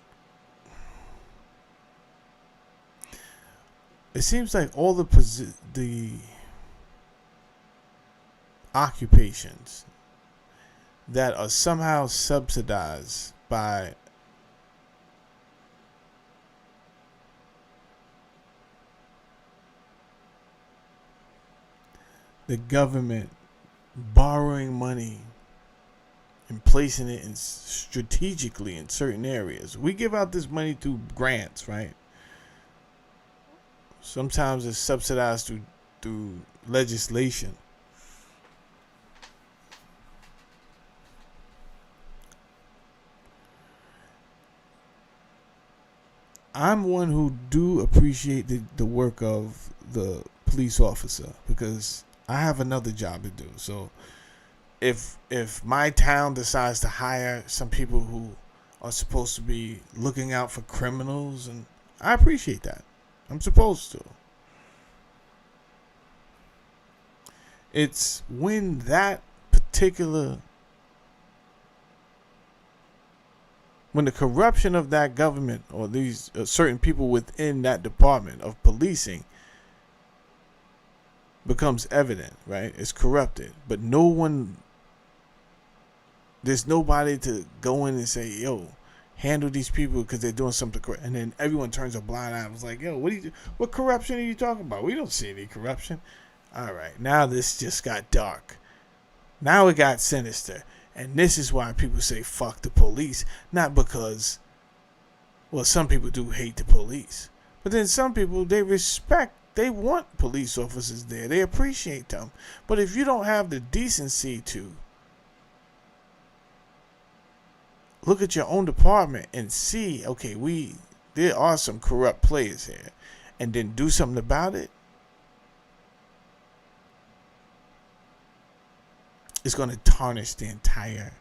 It seems like all the occupations that are somehow subsidized by the government borrowing money and placing it in strategically in certain areas. We give out this money through grants, right? Sometimes it's subsidized through legislation. I'm one who do appreciate the work of the police officer because I have another job to do. So if my town decides to hire some people who are supposed to be looking out for criminals, and I appreciate that. I'm supposed to. It's when that particular, when the corruption of that government or these certain people within that department of policing becomes evident, right? It's corrupted, but there's nobody to go in and say, yo, handle these people because they're doing something correct. And then everyone turns a blind eye and was like, yo, what corruption are you talking about? We don't see any corruption. All right, now this just got dark. Now it got sinister. And this is why people say fuck the police. Not because, well, some people do hate the police. But then some people, they want police officers there. They appreciate them. But if you don't have the decency to look at your own department and see, okay, there are some corrupt players here, and then do something about it, it's going to tarnish the entire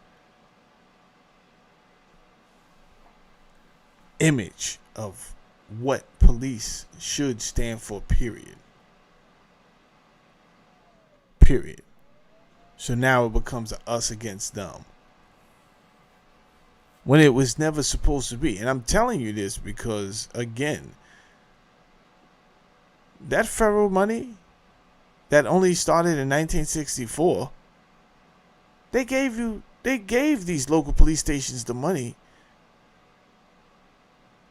image of what police should stand for, period. So now it becomes us against them, when it was never supposed to be. And I'm telling you this because, again, that federal money that only started in 1964, they gave these local police stations the money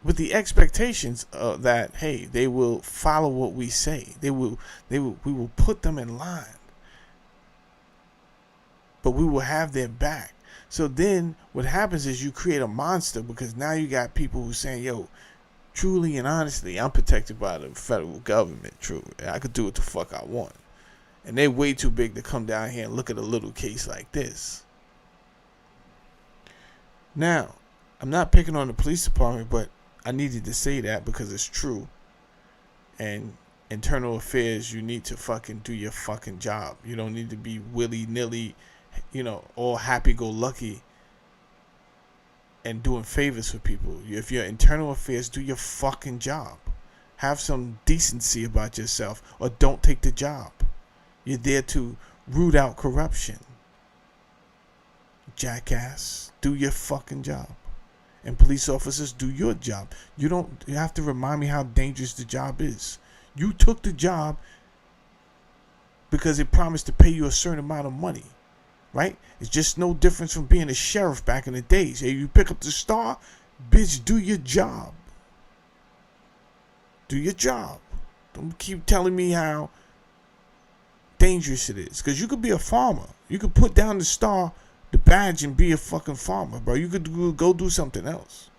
with the expectations that, hey, they will follow what we say. We will put them in line, but we will have their back. So then what happens is you create a monster, because now you got people who saying, yo, truly and honestly, I'm protected by the federal government. True, I could do what the fuck I want. And they're way too big to come down here and look at a little case like this. Now, I'm not picking on the police department, but I needed to say that because it's true. And internal affairs, you need to fucking do your fucking job. You don't need to be willy-nilly, all happy-go-lucky and doing favors for people. If you're internal affairs, do your fucking job. Have some decency about yourself, or don't take the job. You're there to root out corruption. Jackass, do your fucking job. And police officers, do your job. You have to remind me how dangerous the job is. You took the job because it promised to pay you a certain amount of money, right? It's just no difference from being a sheriff back in the days. Hey, you pick up the star, bitch, do your job. Do your job. Don't keep telling me how dangerous it is, because you could be a farmer. You could put down the star, the badge, and be a fucking farmer, bro. You could go do something else.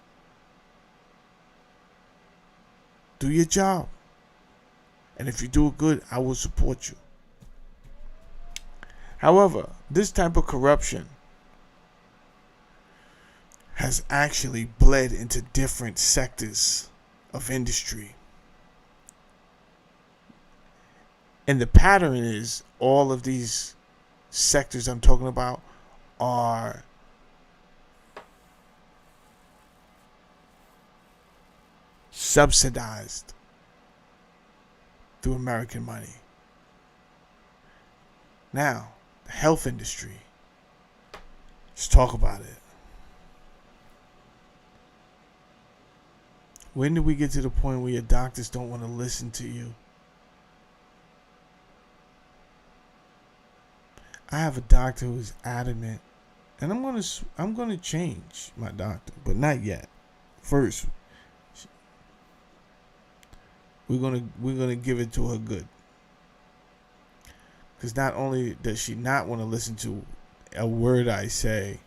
Do your job, and if you do it good, I will support you. However, this type of corruption has actually bled into different sectors of industry. And the pattern is all of these sectors I'm talking about are subsidized through American money. Now, the health industry. Let's talk about it. When did we get to the point where your doctors don't want to listen to you? I have a doctor who's adamant, and I'm gonna change my doctor, but not yet. First, we're gonna give it to her good, because not only does she not want to listen to a word I say,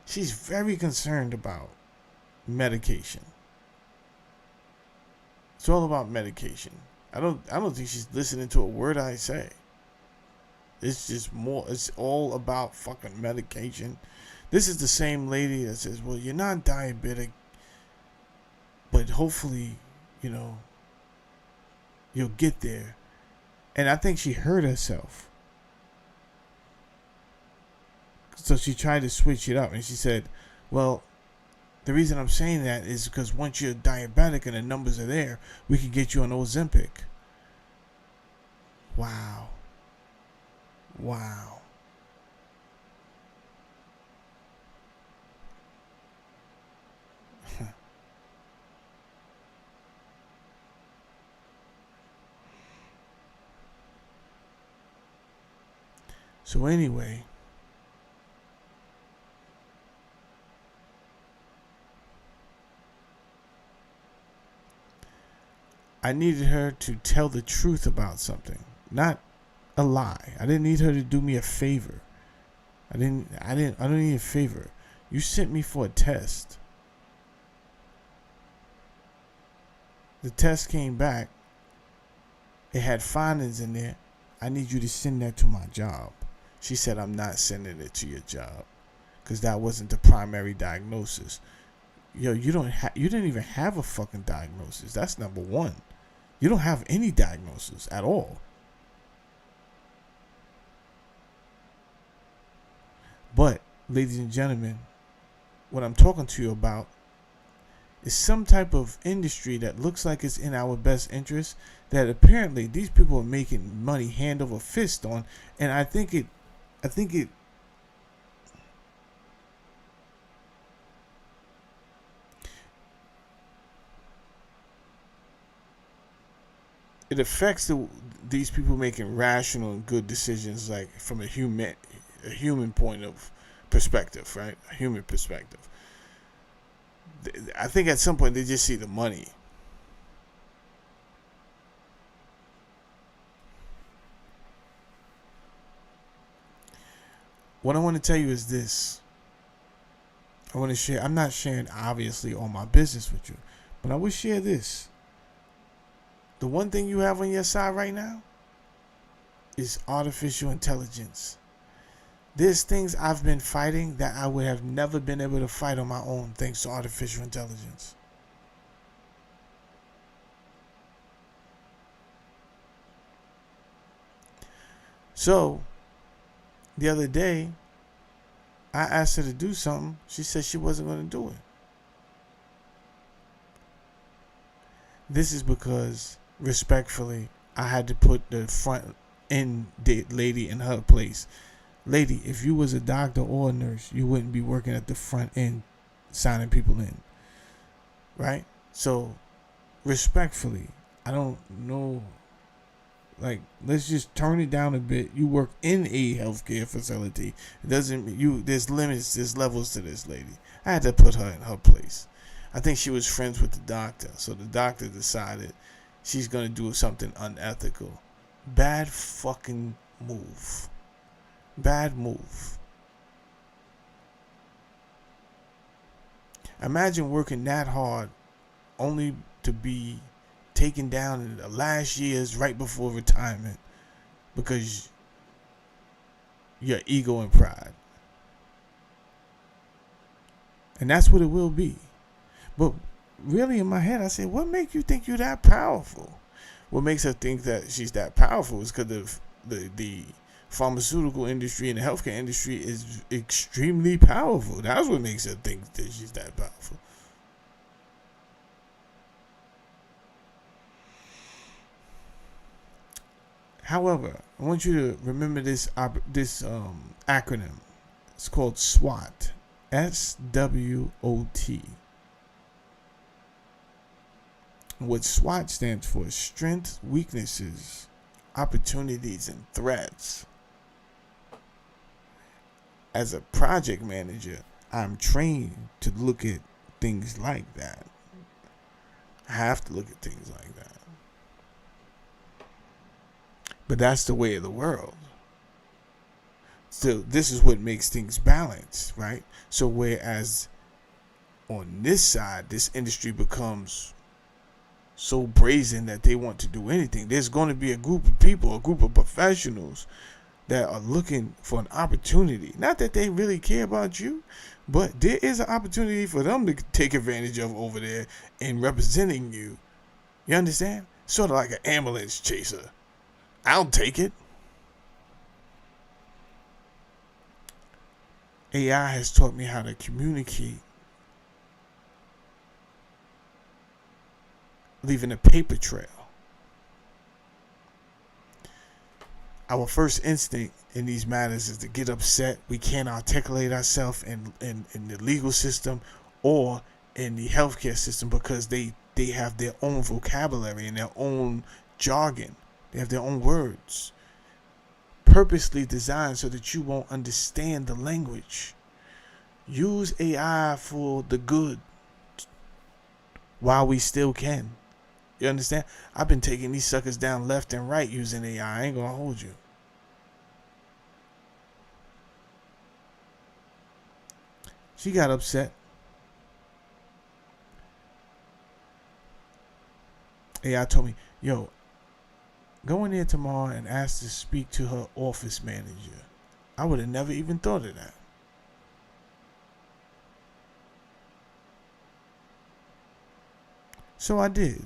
she's very concerned about medication. It's all about medication. I don't think she's listening to a word I say. It's just more, it's all about fucking medication. This is the same lady that says, well, you're not diabetic, but hopefully, you'll get there. And I think she hurt herself. So she tried to switch it up, and she said, well, the reason I'm saying that is because once you're diabetic and the numbers are there, we can get you on Ozempic. Wow. Wow. So anyway, I needed her to tell the truth about something, not a lie. I didn't need her to do me a favor. I don't need a favor. You sent me for a test. The test came back. It had findings in there. I need you to send that to my job. She said, I'm not sending it to your job because that wasn't the primary diagnosis. Yo, you didn't even have a fucking diagnosis. That's number one. You don't have any diagnosis at all. But, ladies and gentlemen, what I'm talking to you about is some type of industry that looks like it's in our best interest, that apparently these people are making money hand over fist on, and I think it affects these people making rational and good decisions, like from a human point of perspective, right? A human perspective. I think at some point they just see the money. What I want to tell you is this. I want to share. I'm not sharing, obviously, all my business with you, but I will share this. The one thing you have on your side right now is artificial intelligence. There's things I've been fighting that I would have never been able to fight on my own thanks to artificial intelligence. So, the other day, I asked her to do something. She said she wasn't going to do it. This is because, respectfully, I had to put the front end lady in her place. Lady, if you was a doctor or a nurse, you wouldn't be working at the front end signing people in. Right? So, respectfully, I don't know. Like, let's just turn it down a bit. You work in a healthcare facility. It doesn't, there's limits, there's levels to this lady. I had to put her in her place. I think she was friends with the doctor. So the doctor decided she's going to do something unethical. Bad fucking move. Bad move. Imagine working that hard only to be taken down in the last years right before retirement because your ego and pride. And that's what it will be. But really in my head I said, what makes you think you're that powerful? What makes her think that she's that powerful is because the pharmaceutical industry and the healthcare industry is extremely powerful. That's what makes her think that she's that powerful. However, I want you to remember this acronym. It's called SWOT. SWOT. What SWOT stands for is strengths, weaknesses, opportunities and threats. As a project manager, I'm trained to look at things like that. I have to look at things like that. But that's the way of the world. So this is what makes things balanced, right? So whereas on this side, this industry becomes so brazen that they want to do anything, there's going to be a group of people, a group of professionals that are looking for an opportunity. Not that they really care about you, but there is an opportunity for them to take advantage of over there in representing you. You understand? Sort of like an ambulance chaser. I'll take it. AI has taught me how to communicate, leaving a paper trail. Our first instinct in these matters is to get upset. We can't articulate ourselves in the legal system or in the healthcare system because they have their own vocabulary and their own jargon. They have their own words, purposely designed so that you won't understand the language. Use AI for the good while we still can. You understand? I've been taking these suckers down left and right using AI. I ain't gonna hold you. She got upset. AI told me, yo, go in there tomorrow and ask to speak to her office manager. I would have never even thought of that. So I did.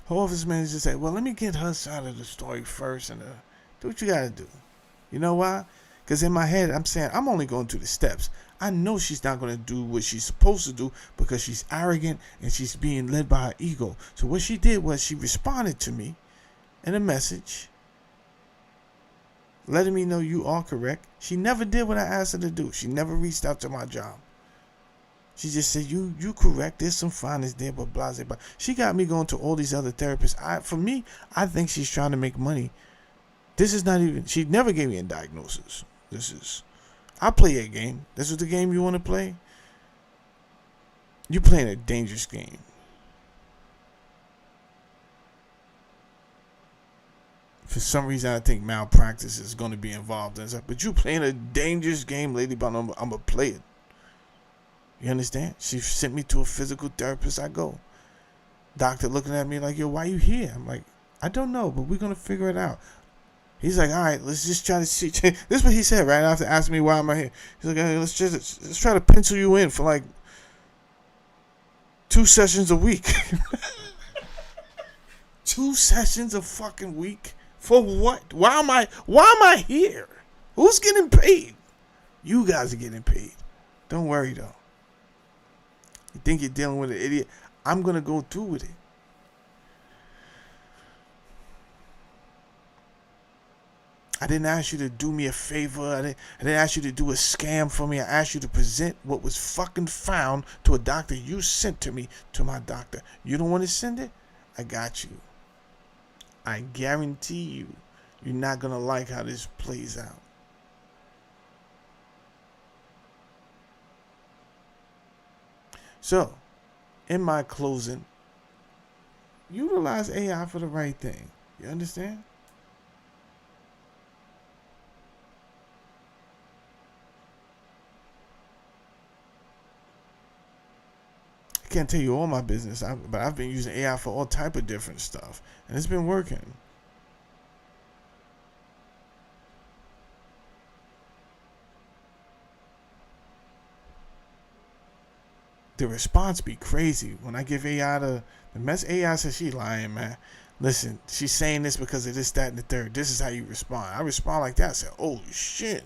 Her office manager said, well, let me get her side of the story first and do what you got to do. You know why? Because in my head, I'm saying, I'm only going through the steps. I know she's not going to do what she's supposed to do because she's arrogant and she's being led by her ego. So what she did was she responded to me in a message letting me know you are correct. She never did what I asked her to do. She never reached out to my job. She just said, you correct. There's some findings there, but blah, blah, blah. She got me going to all these other therapists. For me, I think she's trying to make money. This is not even, she never gave me a diagnosis. I play a game. This is the game you want to play? You're playing a dangerous game. For some reason, I think malpractice is going to be involved in it. But you're playing a dangerous game, lady, but I'm going to play it. You understand? She sent me to a physical therapist. I go. Doctor looking at me like, yo, why you here? I'm like, I don't know, but we're going to figure it out. He's like, all right, let's just try to see. This is what he said right after asking me why am I here. He's like, hey, let's try to pencil you in for like 2 sessions a week. 2 sessions a fucking week? For what? Why am I here? Who's getting paid? You guys are getting paid. Don't worry though. You think you're dealing with an idiot? I'm gonna go through with it. I didn't ask you to do me a favor. I didn't ask you to do a scam for me. I asked you to present what was fucking found to a doctor you sent to me, to my doctor. You don't want to send it? I got you. I guarantee you, you're not going to like how this plays out. So, in my closing, utilize AI for the right thing. You understand? I can't tell you all my business, but I've been using AI for all type of different stuff, and it's been working. The response be crazy when I give AI the mess. AI says she lying, man. Listen, she's saying this because of this, that, and the third. This is how you respond. I respond like that. I said, "Oh shit,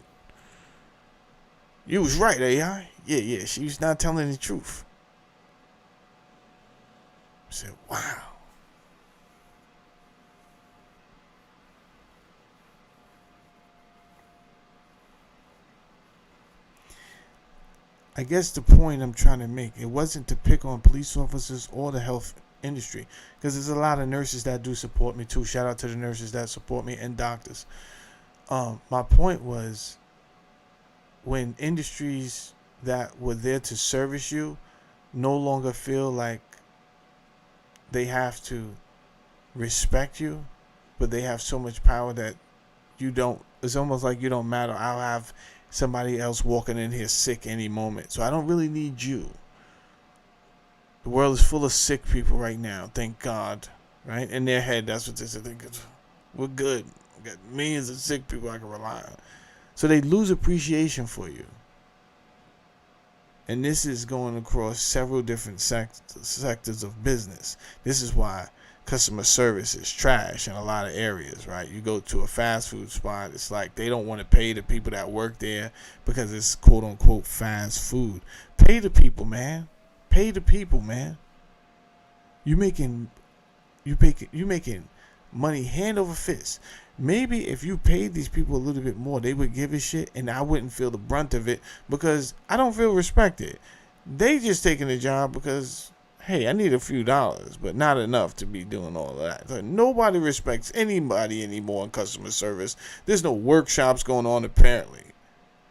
you was right, AI. Yeah. She was not telling the truth." I said, wow. I guess the point I'm trying to make, it wasn't to pick on police officers or the health industry, because there's a lot of nurses that do support me too. Shout out to the nurses that support me and doctors. My point was, when industries that were there to service you no longer feel like they have to respect you, but they have so much power that you don't, it's almost like you don't matter. I'll have somebody else walking in here sick any moment, so I don't really need you. The world is full of sick people right now, thank God, right? In their head, that's what they say. We're good. We got millions of sick people I can rely on. So they lose appreciation for you. And this is going across several different sectors of business. This is why customer service is trash in a lot of areas, right? You go to a fast food spot, it's like they don't want to pay the people that work there because it's quote unquote fast food. Pay the people, man. Pay the people, man. You making money hand over fist. Maybe if you paid these people a little bit more, they would give a shit, and I wouldn't feel the brunt of it, because I don't feel respected. They just taking the job because, hey, I need a few dollars, but not enough to be doing all of that. So nobody respects anybody anymore in customer service. There's no workshops going on, apparently.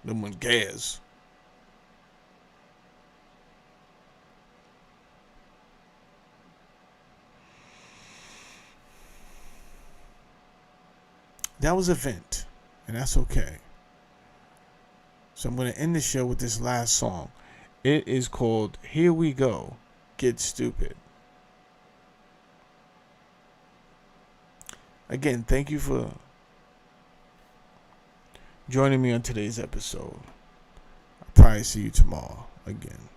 No one cares. That was a vent, and that's okay. So I'm going to end the show with this last song. It is called Here We Go, Get Stupid. Again, thank you for joining me on today's episode. I'll probably see you tomorrow again.